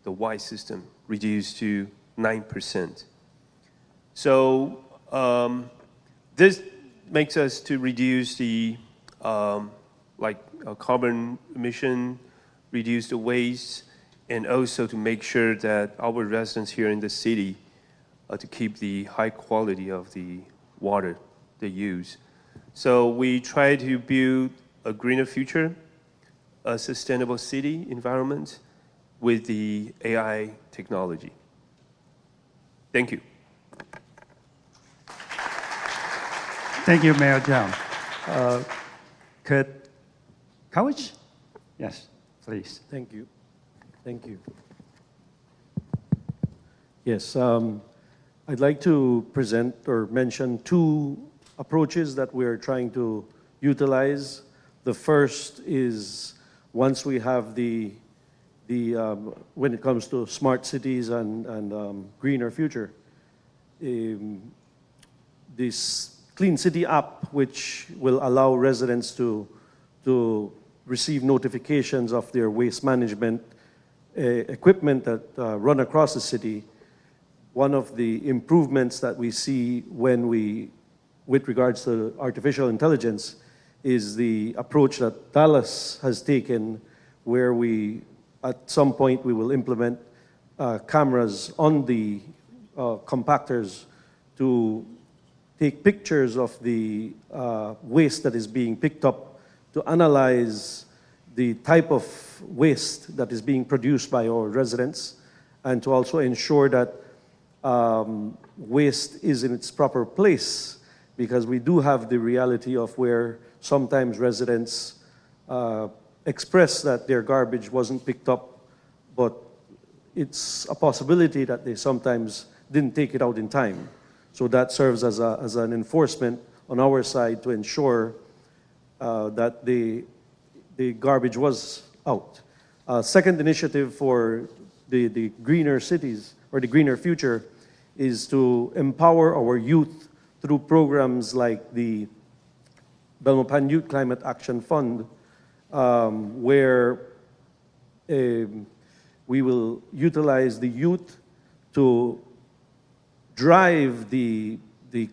the WISE system, reduced to 9%. So this makes us to reduce the carbon emission, reduce the waste, and also to make sure that our residents here in the city to keep the high quality of the water they use. So we try to build a greener future, a sustainable city environment with the AI technology. Thank you. Thank you, Mayor John. Could Coach? Yes, please. Thank you. Thank you. Yes, I'd like to present or mention 2 approaches that we're trying to utilize. The first is once we have when it comes to smart cities and greener future, this Clean City app, which will allow residents to receive notifications of their waste management equipment that run across the city. One of the improvements that we see with regards to artificial intelligence is the approach that Dallas has taken, where at some point we will implement cameras on the compactors to take pictures of the waste that is being picked up, to analyze the type of waste that is being produced by our residents, and to also ensure that waste is in its proper place, because we do have the reality of where sometimes residents express that their garbage wasn't picked up, but it's a possibility that they sometimes didn't take it out in time. So that serves as an enforcement on our side to ensure that the garbage was out. Second initiative for the greener cities or the greener future is to empower our youth through programs like the Belmopan Youth Climate Action Fund, where we will utilize the youth to drive the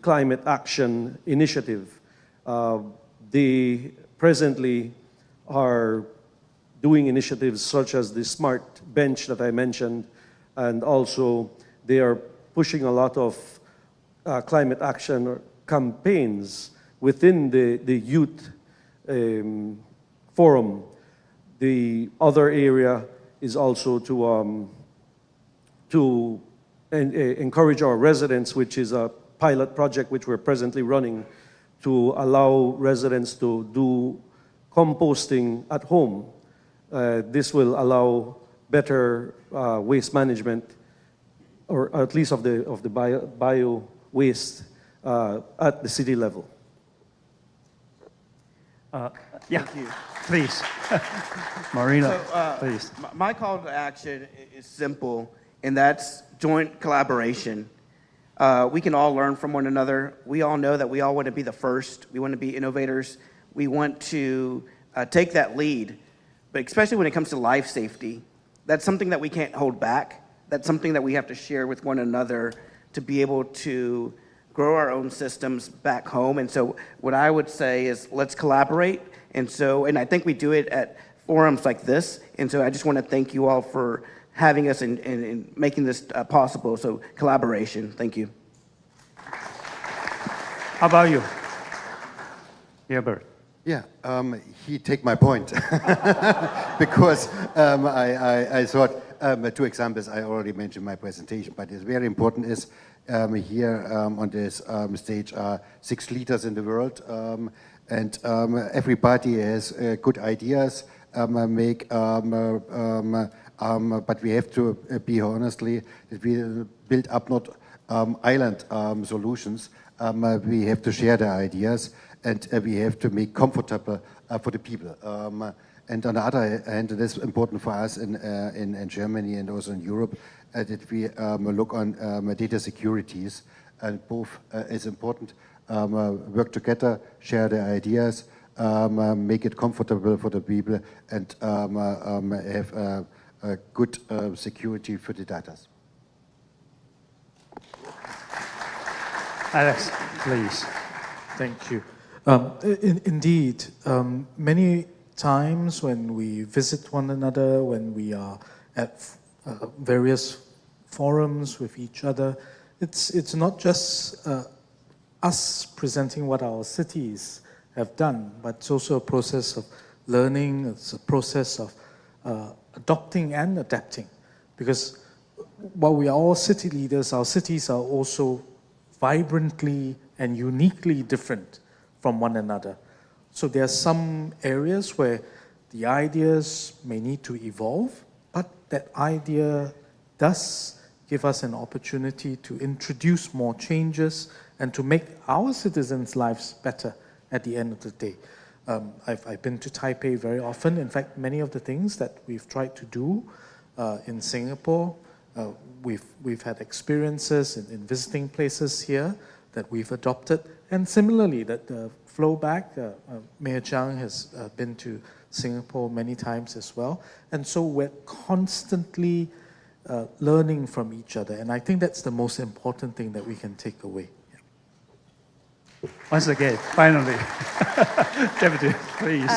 climate action initiative. They presently are doing initiatives such as the Smart Bench that I mentioned, and also they are pushing a lot of climate action campaigns within the youth forum. The other area is also to encourage our residents, which is a pilot project which we're presently running, to allow residents to do composting at home. This will allow better waste management, or at least of the bio waste at the city level. Yeah, please. Marina, please. My call to action is simple, and that's joint collaboration. We can all learn from one another. We all know that we all want to be the first. We want to be innovators. We want to take that lead, but especially when it comes to life safety, that's something that we can't hold back. That's something that we have to share with one another to be able to grow our own systems back home. And so what I would say is let's collaborate. And I think we do it at forums like this. And so I just want to thank you all for having us and making this possible. So collaboration, thank you. How about you? Herbert. Yeah, he take my point because I thought 2 examples I already mentioned in my presentation, but it's very important is here on this stage are 6 leaders in the world, and everybody has good ideas, but we have to be honestly that we build up not island solutions. We have to share the ideas, and we have to make comfortable for the people. And on the other hand, it is important for us in Germany and also in Europe that we look on data securities, and both is important. Work together, share the ideas, make it comfortable for the people, and have a good security for the data. Alex, please. Thank you. Indeed, many times when we visit one another, when we are at various forums with each other, it's not just us presenting what our cities have done, but it's also a process of learning, it's a process of adopting and adapting. Because while we are all city leaders, our cities are also vibrantly and uniquely different from one another. So there are some areas where the ideas may need to evolve, but that idea does give us an opportunity to introduce more changes and to make our citizens' lives better at the end of the day. I've been to Taipei very often. In fact, many of the things that we've tried to do in Singapore, we've had experiences in visiting places here that we've adopted. And similarly, that flow back, Mayor Chiang has been to Singapore many times as well. And so we're constantly learning from each other. And I think that's the most important thing that we can take away. Once again, finally, Deputy, please.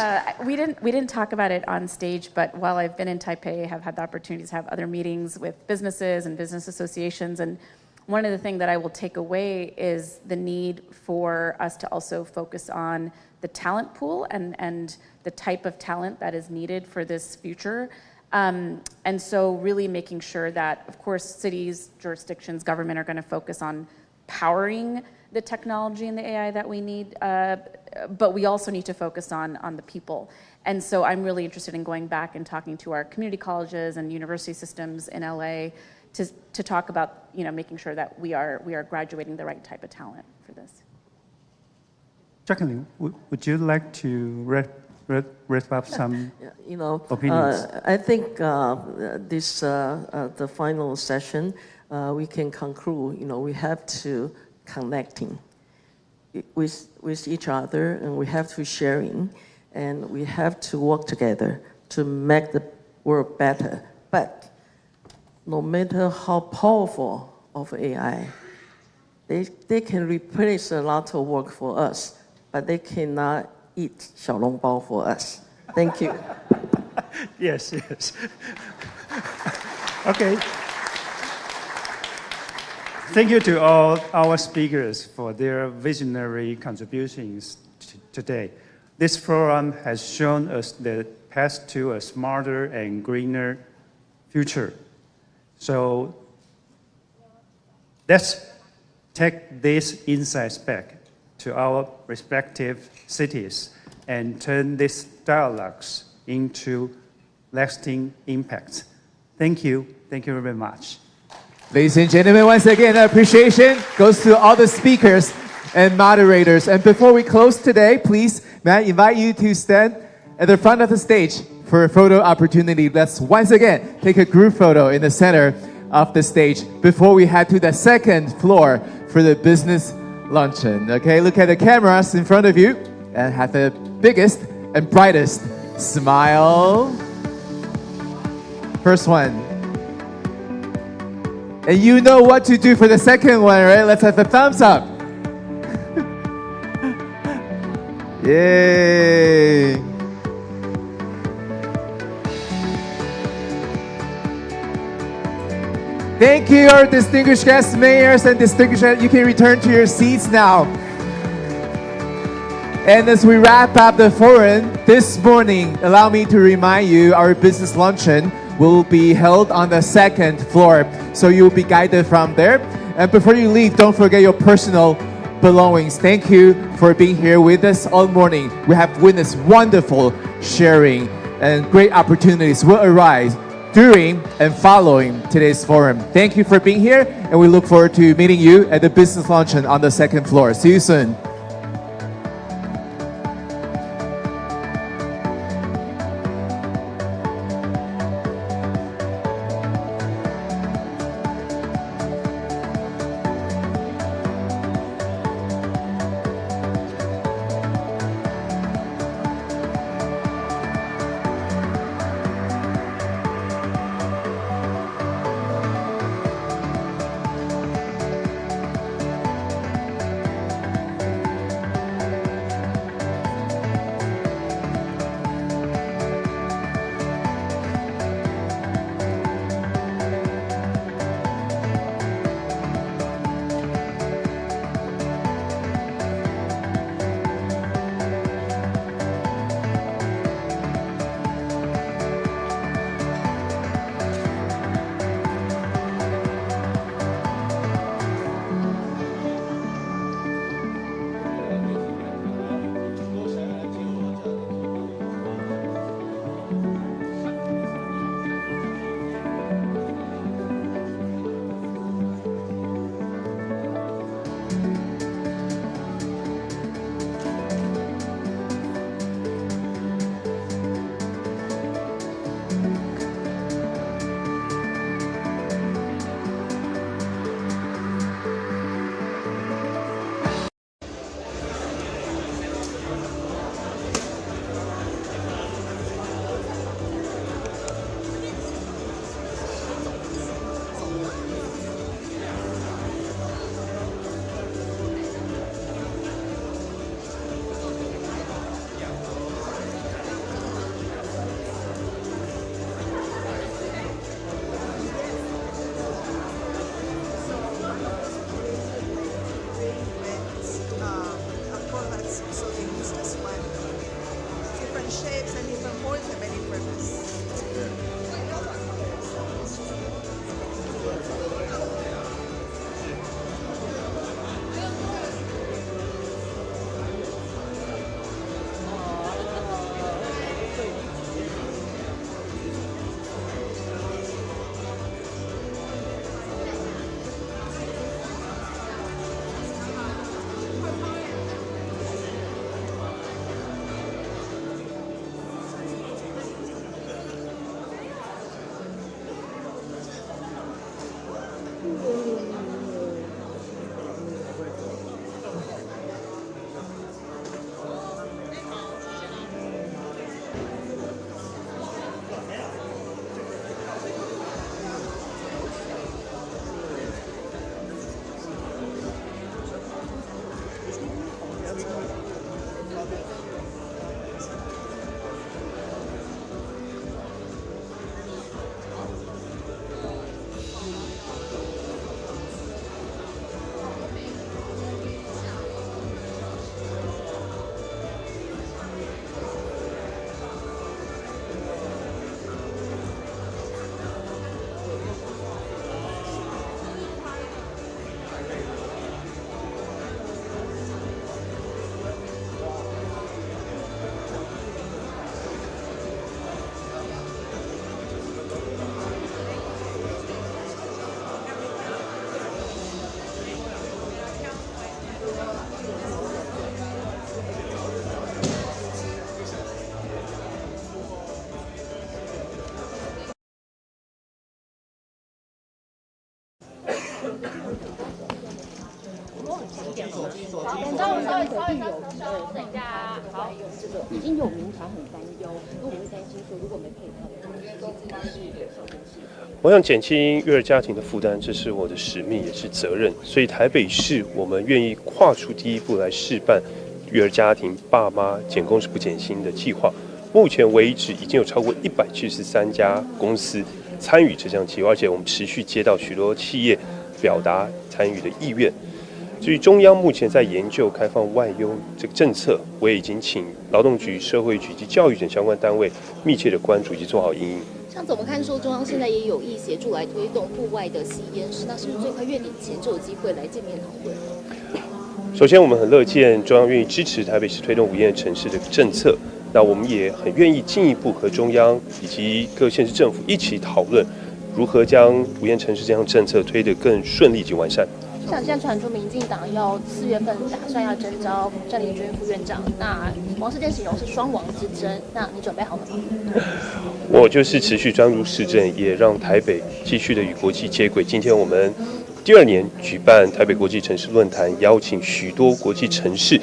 We didn't talk about it on stage, but while I've been in Taipei, I have had the opportunity to have other meetings with businesses and business associations. And one of the things that I will take away is the need for us to also focus on the talent pool and the type of talent that is needed for this future. And so really making sure that, of course, cities, jurisdictions, government are going to focus on powering the technology and the AI that we need, but we also need to focus on the people. And so I'm really interested in going back and talking to our community colleges and university systems in LA to talk about, making sure that we are graduating the right type of talent for this. Jacqueline, would you like to wrap up some opinions? I think this the final session we can conclude. We have to connecting with each other, and we have to sharing, and we have to work together to make the world better. But no matter how powerful of AI, they can replace a lot of work for us, but they cannot eat 小笼包 for us. Thank you. Yes. Okay. Thank you to all our speakers for their visionary contributions today. This forum has shown us the path to a smarter and greener future. So let's take these insights back to our respective cities and turn these dialogues into lasting impact. Thank you. Thank you very much. Ladies and gentlemen, once again, appreciation goes to all the speakers and moderators. And before we close today, please, may I invite you to stand at the front of the stage for a photo opportunity. Let's once again take a group photo in the center of the stage before we head to the second floor for the business luncheon. Okay, look at the cameras in front of you and have the biggest and brightest smile. First one. And you know what to do for the second one, right? Let's have a thumbs up. Yay. Thank you, our distinguished guests, mayors, and distinguished guests. You can return to your seats now. And as we wrap up the forum this morning, allow me to remind you our business luncheon will be held on the second floor. So you'll be guided from there. And before you leave, don't forget your personal belongings. Thank you for being here with us all morning. We have witnessed wonderful sharing, and great opportunities will arise during and following today's forum. Thank you for being here, and we look forward to meeting you at the business luncheon on the second floor. See you soon. 已经有民团很担忧，因为我们会担心说，如果没配套的，我想减轻育儿家庭的负担，这是我的使命，也是责任。所以台北市，我们愿意跨出第一步来试办育儿家庭爸妈减工时不减薪的计划。目前为止，已经有超过173家公司参与这项计划，而且我们持续接到许多企业表达参与的意愿。至于中央目前在研究开放外佣这个政策，我也已经请劳动局、社会局及教育等相关单位密切的关注以及做好因应。像怎么看说中央现在也有意协助来推动户外的吸烟室，那是不是最快月底前就有机会来见面讨论？首先，我们很乐见中央愿意支持台北市推动无烟城市的政策，那我们也很愿意进一步和中央以及各县市政府一起讨论，如何将无烟城市这项政策推得更顺利及完善。像现在传出民进党要4月份打算要征召郑丽君副院长，那王世坚形容是双王之争，那你准备好了吗？我就是持续专注市政，也让台北继续的与国际接轨。今天我们第2年举办台北国际城市论坛，邀请许多国际城市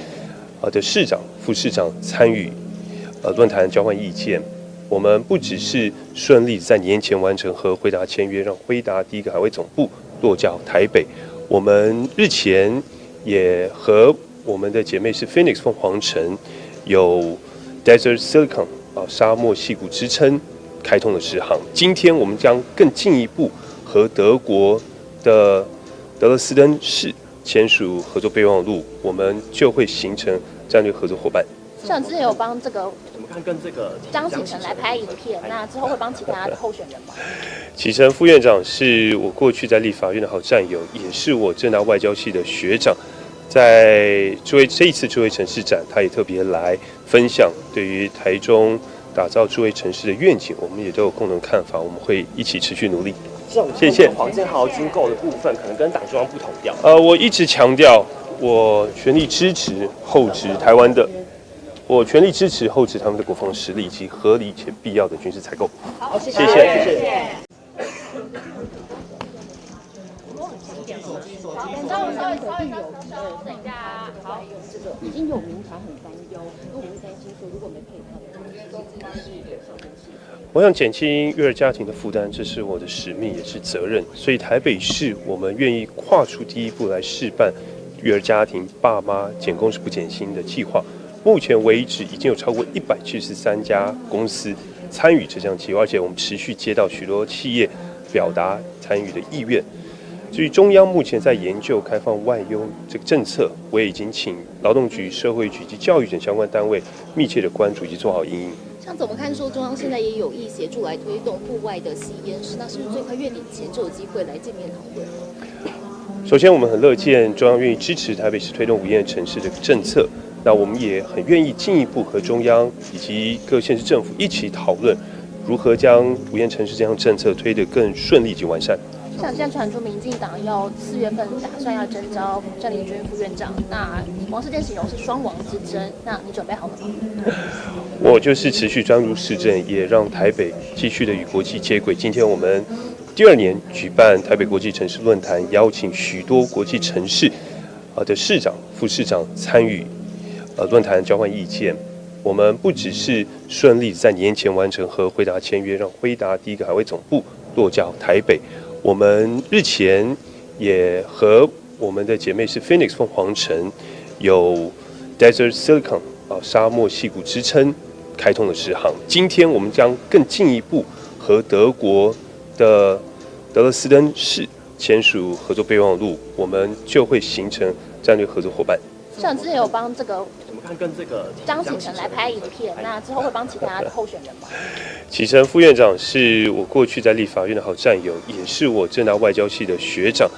的市长、副市长参与论坛交换意见。我们不只是顺利在年前完成和辉达签约，让辉达第一个海外总部落脚台北。我们日前也和我们的姐妹是 Phoenix 凤凰城有 Desert Silicon 沙漠矽谷之称开通了10航。今天我们将更进一步和德国的德勒斯登市签署合作备忘录，我们就会形成战略合作伙伴。像之前有帮这个怎么看跟这个张启成来拍影片，那之后会帮其他的候选人吗？启成副院长是我过去在立法院的好战友，也是我政大外交系的学长。在这一次智慧城市展，他也特别来分享对于台中打造智慧城市的愿景，我们也都有共同看法，我们会一起持续努力。谢谢。黄建豪军购的部分可能跟党中央不同调。我一直强调，我全力支持厚植台湾的。我全力支持厚植他们的国防实力以及合理且必要的军事采购。好，谢谢。谢谢。已经有民团很担忧，因为我们会担心说，如果没配套的，我想减轻育儿家庭的负担，这是我的使命，也是责任。所以台北市，我们愿意跨出第一步来试办育儿家庭爸妈减工时不减薪的计划。目前为止，已经有超过173家公司参与这项计划，而且我们持续接到许多企业表达参与的意愿。至于中央目前在研究开放外佣这个政策，我也已经请劳动局、社会局及教育等相关单位密切的关注以及做好因应。像怎么看说中央现在也有意协助来推动户外的吸烟室，那是不是最快月底前就有机会来见面讨论？首先，我们很乐见中央愿意支持台北市推动无烟城市的政策，那我们也很愿意进一步和中央以及各县市政府一起讨论，如何将无烟城市这项政策推得更顺利及完善。像现在传出民进党要4月份打算要征召郑丽君副院长，那王世坚形容是双王之争，那你准备好了吗？我就是持续专注市政，也让台北继续的与国际接轨。今天我们第2年举办台北国际城市论坛，邀请许多国际城市的市长、副市长参与论坛交换意见。我们不只是顺利在年前完成和辉达签约，让辉达第一个海外总部落脚台北。我们日前也和我们的姐妹是 Phoenix 凤凰城有 Desert Silicon 沙漠矽谷之称开通了10航。今天我们将更进一步和德国的德勒斯登市签署合作备忘录，我们就会形成战略合作伙伴。像之前有帮这个怎么看跟这个张启成来拍影片，那之后会帮其他的候选人吗？启成副院长是我过去在立法院的好战友，也是我政大外交系的学长。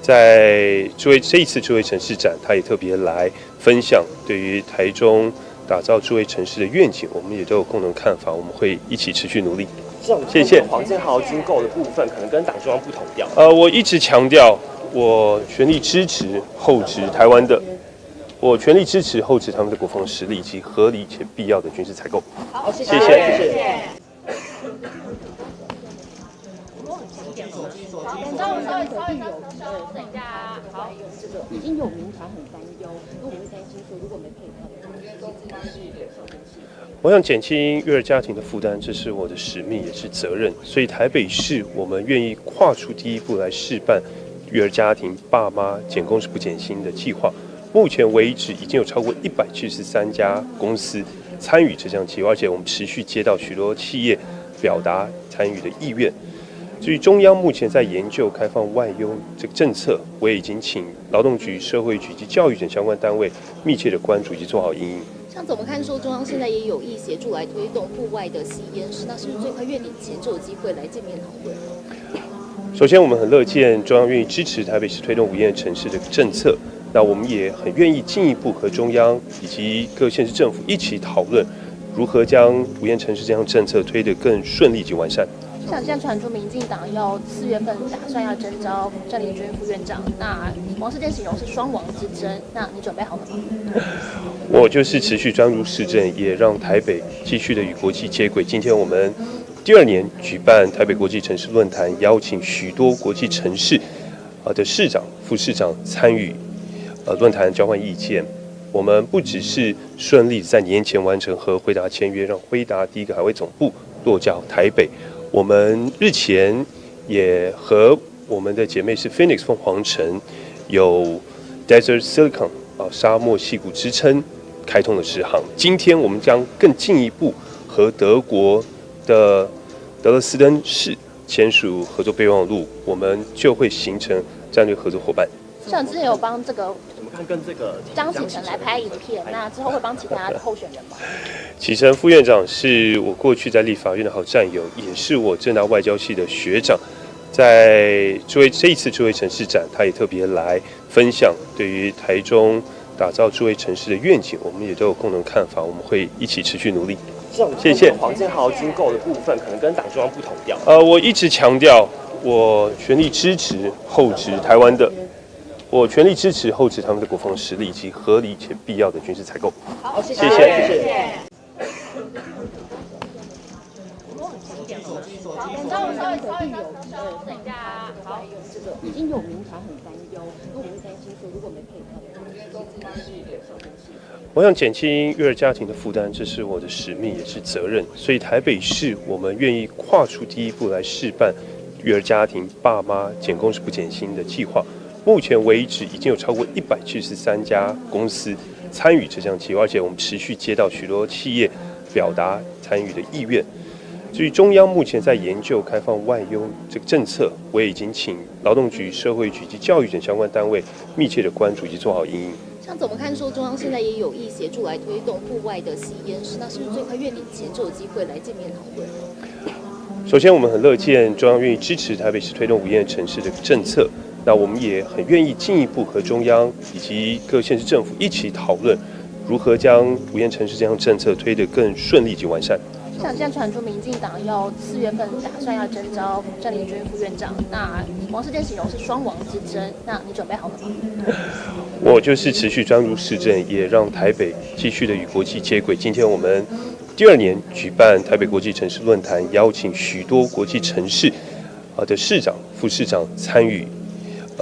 在这一次智慧城市展，他也特别来分享对于台中打造智慧城市的愿景，我们也都有共同看法，我们会一起持续努力。谢谢。黄建豪军购的部分可能跟党中央不同调。我一直强调，我全力支持厚植台湾的。我全力支持厚植他们的国防实力以及合理且必要的军事采购。好，谢谢。谢谢。这个已经有民团很担忧，因为我们会担心说，如果没配套的我想减轻育儿家庭的负担，这是我的使命，也是责任。所以台北市，我们愿意跨出第一步来试办育儿家庭爸妈减工时不减薪的计划。目前为止，已经有超过173家公司参与这项计划，而且我们持续接到许多企业表达参与的意愿。至于中央目前在研究开放外佣这个政策，我也已经请劳动局、社会局及教育等相关单位密切的关注以及做好因应。像怎么看说中央现在也有意协助来推动户外的吸烟室，那是不是最快月底前就有机会来见面讨论？首先，我们很乐见中央愿意支持台北市推动无烟城市的政策，那我们也很愿意进一步和中央以及各县市政府一起讨论，如何将无烟城市这项政策推得更顺利及完善。像现在传出民进党要4月份打算要征召郑丽君副院长，那王世坚形容是双王之争，那你准备好了吗？我就是持续专注市政，也让台北继续的与国际接轨。今天我们第2年举办台北国际城市论坛，邀请许多国际城市的市长、副市长参与论坛交换意见。我们不只是顺利在年前完成和辉达签约，让辉达第一个海外总部落脚台北。我们日前也和我们的姐妹是 Phoenix 凤凰城有 Desert Silicon 沙漠矽谷之称开通了直航。今天我们将更进一步和德国的德勒斯登市签署合作备忘录，我们就会形成战略合作伙伴。像之前有帮这个怎么看跟这个张启成来拍影片，那之后会帮其他的候选人吗？启成副院长是我过去在立法院的好战友，也是我政大外交系的学长。在这一次智慧城市展，他也特别来分享对于台中打造智慧城市的愿景，我们也都有共同看法，我们会一起持续努力。谢谢。黄建豪军购的部分可能跟党中央不同调。我一直强调，我全力支持厚植台湾的。我全力支持厚植他们的国防实力以及合理且必要的军事采购。好，谢谢。这个已经有民团很担忧，因为我们会担心说，如果没配套的我想减轻育儿家庭的负担，这是我的使命，也是责任。所以台北市，我们愿意跨出第一步来试办育儿家庭爸妈减工时不减薪的计划。目前为止，已经有超过173家公司参与这项计划，而且我们持续接到许多企业表达参与的意愿。至于中央目前在研究开放外佣这个政策，我也已经请劳动局、社会局及教育等相关单位密切的关注以及做好因应。像怎么看说中央现在也有意协助来推动户外的吸烟室，那是不是最快月底前就有机会来见面讨论？首先，我们很乐见中央愿意支持台北市推动无烟城市的政策。那我们也很愿意进一步和中央以及各县市政府一起讨论，如何将无烟城市这项政策推得更顺利及完善。像现在传出民进党要4月份打算要征召郑丽君副院长，那王世坚形容是双王之争，那你准备好了吗？我就是持续专注市政，也让台北继续的与国际接轨。今天我们第2年举办台北国际城市论坛，邀请许多国际城市的市长、副市长参与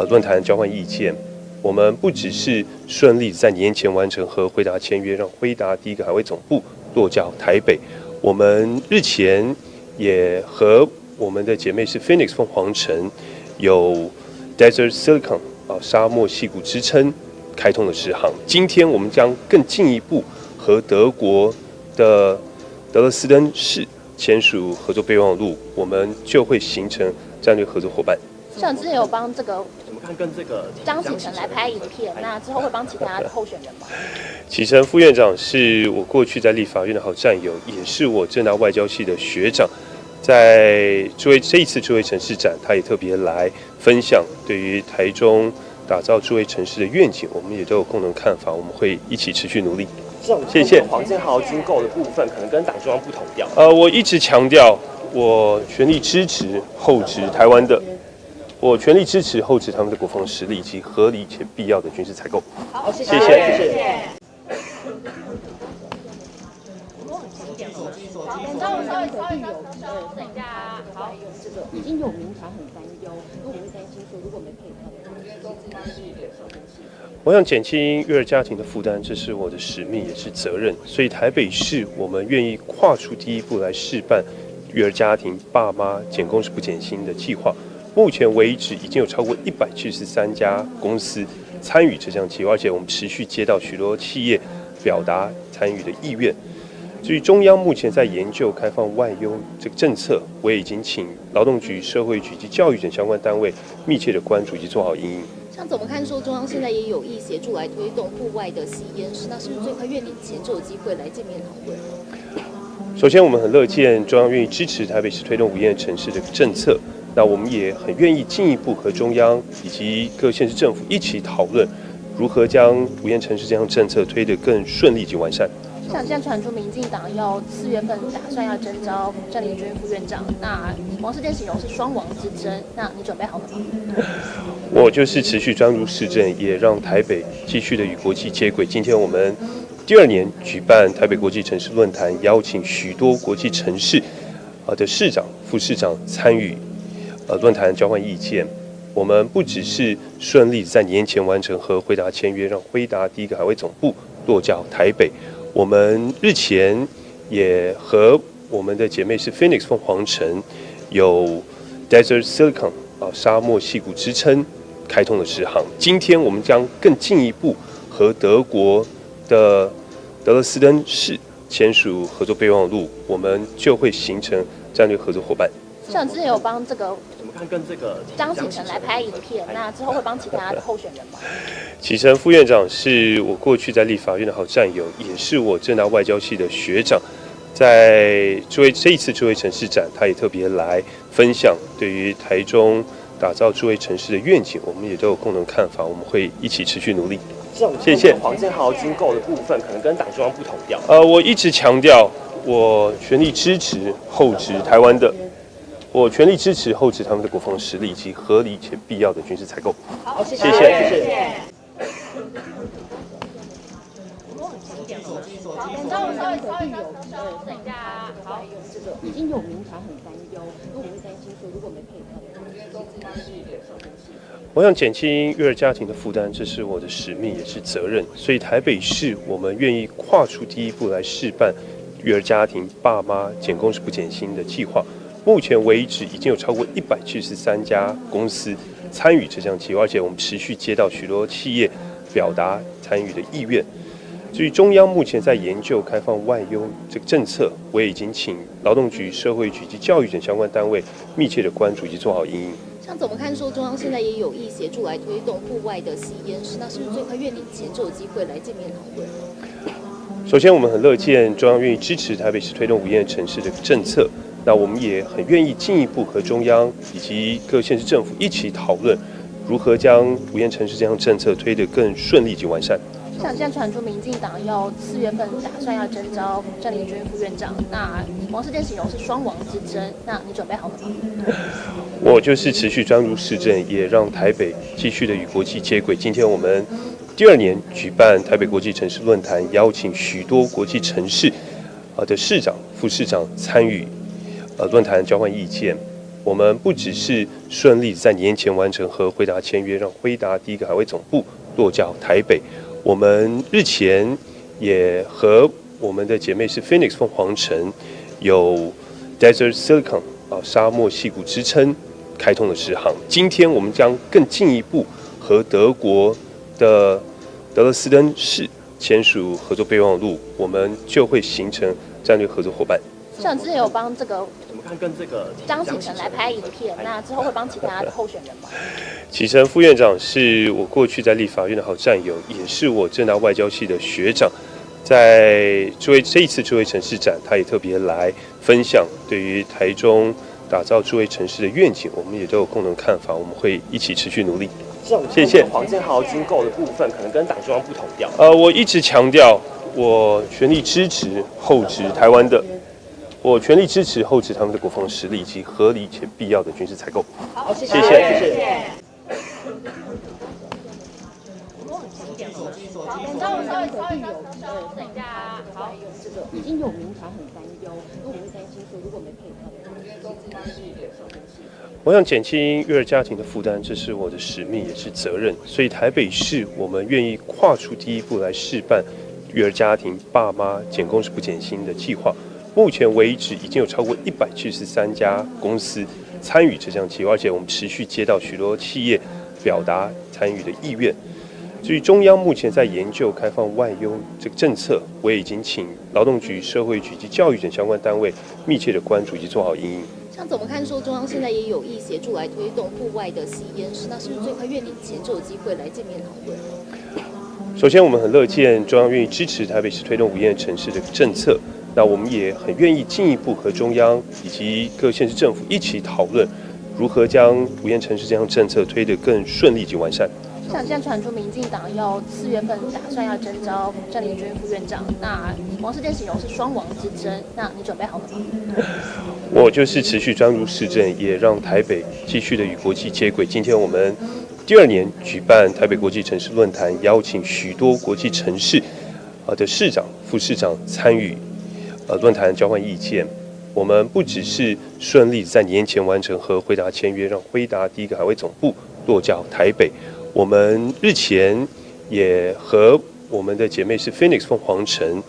论坛交换意见。我们不只是顺利在年前完成和辉达签约，让辉达第一个海外总部落脚台北。我们日前也和我们的姐妹是 Phoenix 凤凰城有 Desert Silicon 沙漠矽谷之称开通了直航。今天我们将更进一步和德国的德勒斯登市签署合作备忘录，我们就会形成战略合作伙伴。像之前有帮这个怎么看跟这个张启成来拍影片，那之后会帮其他的候选人吗？启成副院长是我过去在立法院的好战友，也是我政大外交系的学长。在这一次智慧城市展，他也特别来分享对于台中打造智慧城市的愿景，我们也都有共同看法，我们会一起持续努力。谢谢。黄建豪军购的部分可能跟党中央不同调。我一直强调，我全力支持厚植台湾的。我全力支持厚植他们的国防实力以及合理且必要的军事采购。好，谢谢。谢谢。好，这个已经有民团很担忧，因为我们会担心说，如果没配套的，我想减轻育儿家庭的负担，这是我的使命，也是责任。所以台北市我们愿意跨出第一步来试办育儿家庭爸妈减工时不减薪的计划。目前为止，已经有超过173家公司参与这项计划，而且我们持续接到许多企业表达参与的意愿。至于中央目前在研究开放外佣这个政策，我也已经请劳动局、社会局及教育等相关单位密切的关注以及做好因应。像怎么看说中央现在也有意协助来推动户外的吸烟室，那是不是最快月底前就有机会来见面讨论？首先，我们很乐见中央愿意支持台北市推动无烟城市的政策，那我们也很愿意进一步和中央以及各县市政府一起讨论，如何将无烟城市这项政策推得更顺利及完善。像现在传出民进党要4月份打算要征召郑丽君副院长，那王世坚形容是双王之争，那你准备好了吗？我就是持续专注市政，也让台北继续的与国际接轨。今天我们第2年举办台北国际城市论坛，邀请许多国际城市的市长、副市长参与论坛交换意见。我们不只是顺利在年前完成和辉达签约，让辉达第一个海外总部落脚台北。我们日前也和我们的姐妹是 Phoenix 凤凰城有 Desert Silicon 沙漠矽谷之称开通了10航。今天我们将更进一步和德国的德勒斯登市签署合作备忘录，我们就会形成战略合作伙伴。像之前有帮这个怎么看跟这个张启成来拍影片，那之后会帮其他的候选人吗？启成副院长是我过去在立法院的好战友，也是我政大外交系的学长。在这一次智慧城市展，他也特别来分享对于台中打造智慧城市的愿景，我们也都有共同看法，我们会一起持续努力。谢谢。黄建豪军购的部分可能跟党中央不同调。我一直强调，我全力支持厚植台湾的。我全力支持厚植他们的国防实力以及合理且必要的军事采购。好，谢谢。谢谢。好，这个已经有民团很担忧，因为我们会担心说，如果没配套的，我想减轻育儿家庭的负担，这是我的使命，也是责任。所以台北市我们愿意跨出第一步来试办育儿家庭爸妈减工时不减薪的计划。目前为止，已经有超过173家公司参与这项计划，而且我们持续接到许多企业表达参与的意愿。至于中央目前在研究开放外佣这个政策，我也已经请劳动局、社会局及教育等相关单位密切的关注以及做好因应。像怎么看说中央现在也有意协助来推动户外的吸烟室，那是不是最快月底前就有机会来见面讨论？首先，我们很乐见中央愿意支持台北市推动无烟城市的政策，那我们也很愿意进一步和中央以及各县市政府一起讨论，如何将无烟城市这项政策推得更顺利及完善。像现在传出民进党要4月份打算要征召郑丽君副院长，那王世坚形容是双王之争，那你准备好了吗？我就是持续专注市政，也让台北继续的与国际接轨。今天我们第2年举办台北国际城市论坛，邀请许多国际城市的市长、副市长参与论坛交换意见。我们不只是顺利在年前完成和辉达签约，让辉达第一个海外总部落脚台北。我们日前也和我们的姐妹是 Phoenix 凤凰城有 Desert Silicon 沙漠矽谷之称开通了10航。今天我们将更进一步和德国的德勒斯登市签署合作备忘录，我们就会形成战略合作伙伴。像之前有帮这个怎么看跟这个张启成来拍影片，那之后会帮其他的候选人吗？启成副院长是我过去在立法院的好战友，也是我政大外交系的学长。在这一次智慧城市展，他也特别来分享对于台中打造智慧城市的愿景，我们也都有共同看法，我们会一起持续努力。谢谢。黄建豪军购的部分可能跟党中央不同调。我一直强调，我全力支持厚植台湾的。我全力支持厚植他们的国防实力以及合理且必要的军事采购。好，谢谢。谢谢。这稍微隔壁有大家好，这个已经有民团很担忧，因为我们会担心说，如果没配套的，我想减轻育儿家庭的负担，这是我的使命，也是责任。所以台北市我们愿意跨出第一步来试办育儿家庭爸妈减工时不减薪的计划。目前为止，已经有超过173家公司参与这项计划，而且我们持续接到许多企业表达参与的意愿。至于中央目前在研究开放外佣这个政策，我也已经请劳动局、社会局及教育等相关单位密切的关注以及做好因应。像怎么看说中央现在也有意协助来推动户外的吸烟室，那是不是最快月底前就有机会来见面讨论？首先，我们很乐见中央愿意支持台北市推动无烟城市的政策，那我们也很愿意进一步和中央以及各县市政府一起讨论，如何将无烟城市这项政策推得更顺利及完善。像现在传出民进党要4月份打算要征召郑丽君副院长，那王世坚形容是双王之争，那你准备好了吗？我就是持续专注市政，也让台北继续的与国际接轨。今天我们第2年举办台北国际城市论坛，邀请许多国际城市的市长、副市长参与论坛交换意见。我们不只是顺利在年前完成和辉达签约，让辉达第一个海外总部落脚台北。我们日前也和我们的姐妹是 Phoenix 凤凰城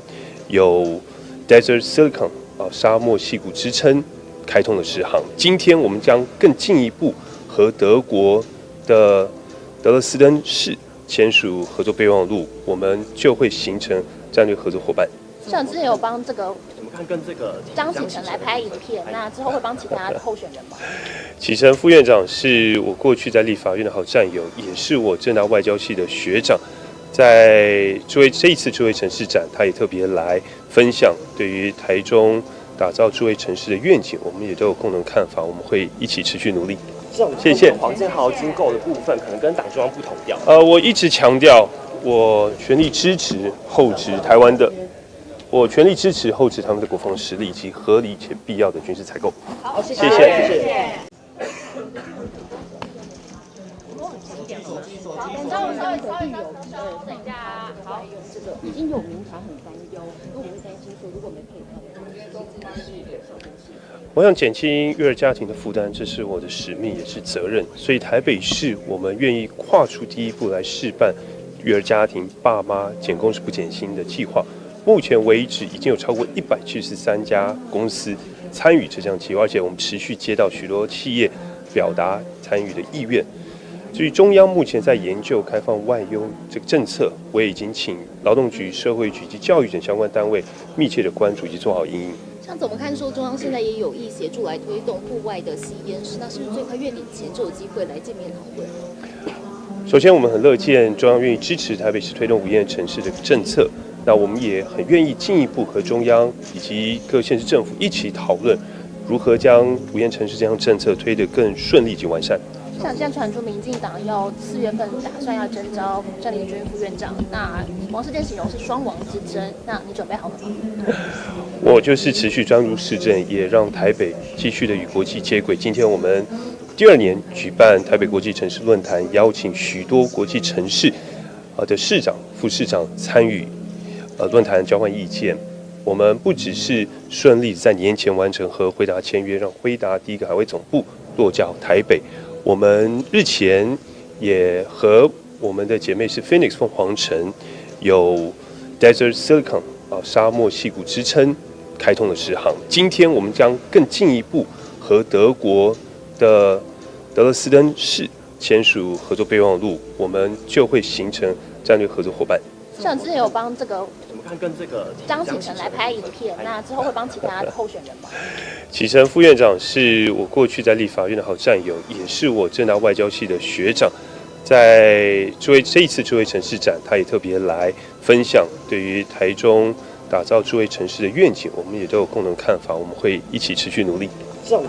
有 Desert Silicon 沙漠矽谷之称开通了10航。今天我们将更进一步和德国的德勒斯登市签署合作备忘录，我们就会形成战略合作伙伴。像之前有帮这个怎么看跟这个张启成来拍影片，那之后会帮其他的候选人吗？启成副院长是我过去在立法院的好战友，也是我政大外交系的学长。在这一次智慧城市展，他也特别来分享对于台中打造智慧城市的愿景，我们也都有共同看法，我们会一起持续努力。谢谢。黄建豪军购的部分可能跟党中央不同调。我一直强调，我全力支持厚植台湾的。我全力支持厚植他们的国防实力以及合理且必要的军事采购。好，谢谢。稍微隔壁有大家好，这个已经有民团很担忧，因为我们会担心说，如果没配套的，我想减轻育儿家庭的负担，这是我的使命，也是责任。所以台北市我们愿意跨出第一步来试办育儿家庭爸妈减工时不减薪的计划。目前为止，已经有超过173家公司参与这项计划，而且我们持续接到许多企业表达参与的意愿。至于中央目前在研究开放外佣这个政策，我也已经请劳动局、社会局及教育等相关单位密切的关注以及做好因应。像怎么看说中央现在也有意协助来推动户外的吸烟室，那是不是最快月底前就有机会来见面讨论？首先，我们很乐见中央愿意支持台北市推动无烟城市的政策，那我们也很愿意进一步和中央以及各县市政府一起讨论，如何将无烟城市这项政策推得更顺利及完善。像现在传出民进党要4月份打算要征召郑丽君副院长，那王世坚形容是双王之争，那你准备好了吗？我就是持续专注市政，也让台北继续的与国际接轨。今天我们第2年举办台北国际城市论坛，邀请许多国际城市的市长、副市长参与论坛交换意见。我们不只是顺利在年前完成和辉达签约，让辉达第一个海外总部落脚台北。我们日前也和我们的姐妹是 Phoenix 凤凰城有 Desert Silicon 沙漠矽谷之称开通了10航。今天我们将更进一步和德国的德勒斯登市签署合作备忘录，我们就会形成战略合作伙伴。像之前有帮这个怎么看跟这个张启成来拍影片，那之后会帮其他的候选人吗？启成副院长是我过去在立法院的好战友，也是我政大外交系的学长。在这一次智慧城市展，他也特别来分享对于台中打造智慧城市的愿景，我们也都有共同看法，我们会一起持续努力。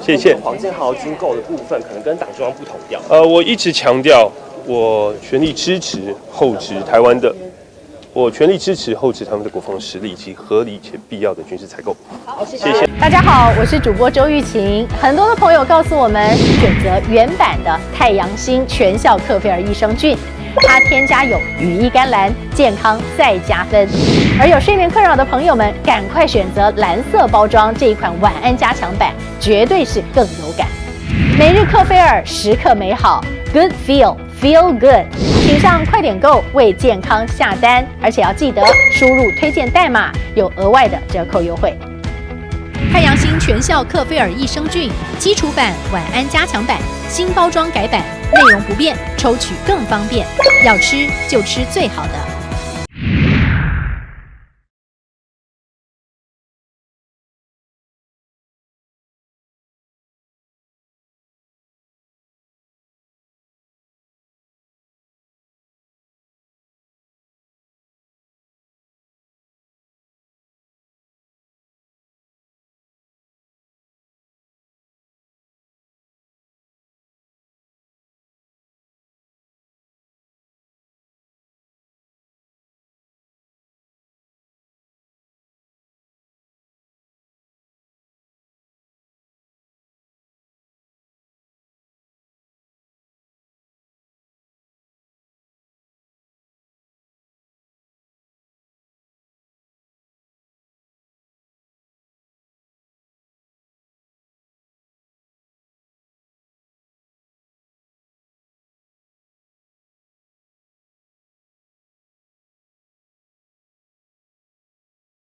谢谢。黄建豪军购的部分可能跟党中央不同调。我一直强调，我全力支持厚植台湾的。我全力支持厚植他们的国防实力以及合理且必要的军事采购。好，谢谢。大家好，我是主播周玉琴。很多的朋友告诉我们，选择原版的太阳星全效克菲尔益生菌。它添加有羽衣甘蓝，健康再加分。而有睡眠困扰的朋友们，赶快选择蓝色包装这一款晚安加强版，绝对是更有感。每日克菲尔，时刻美好 ，Good Feel Good， 请上快点购为健康下单，而且要记得输入推荐代码，有额外的折扣优惠。太阳星全效克菲尔益生菌基础版、晚安加强版，新包装改版，内容不变，抽取更方便。要吃就吃最好的。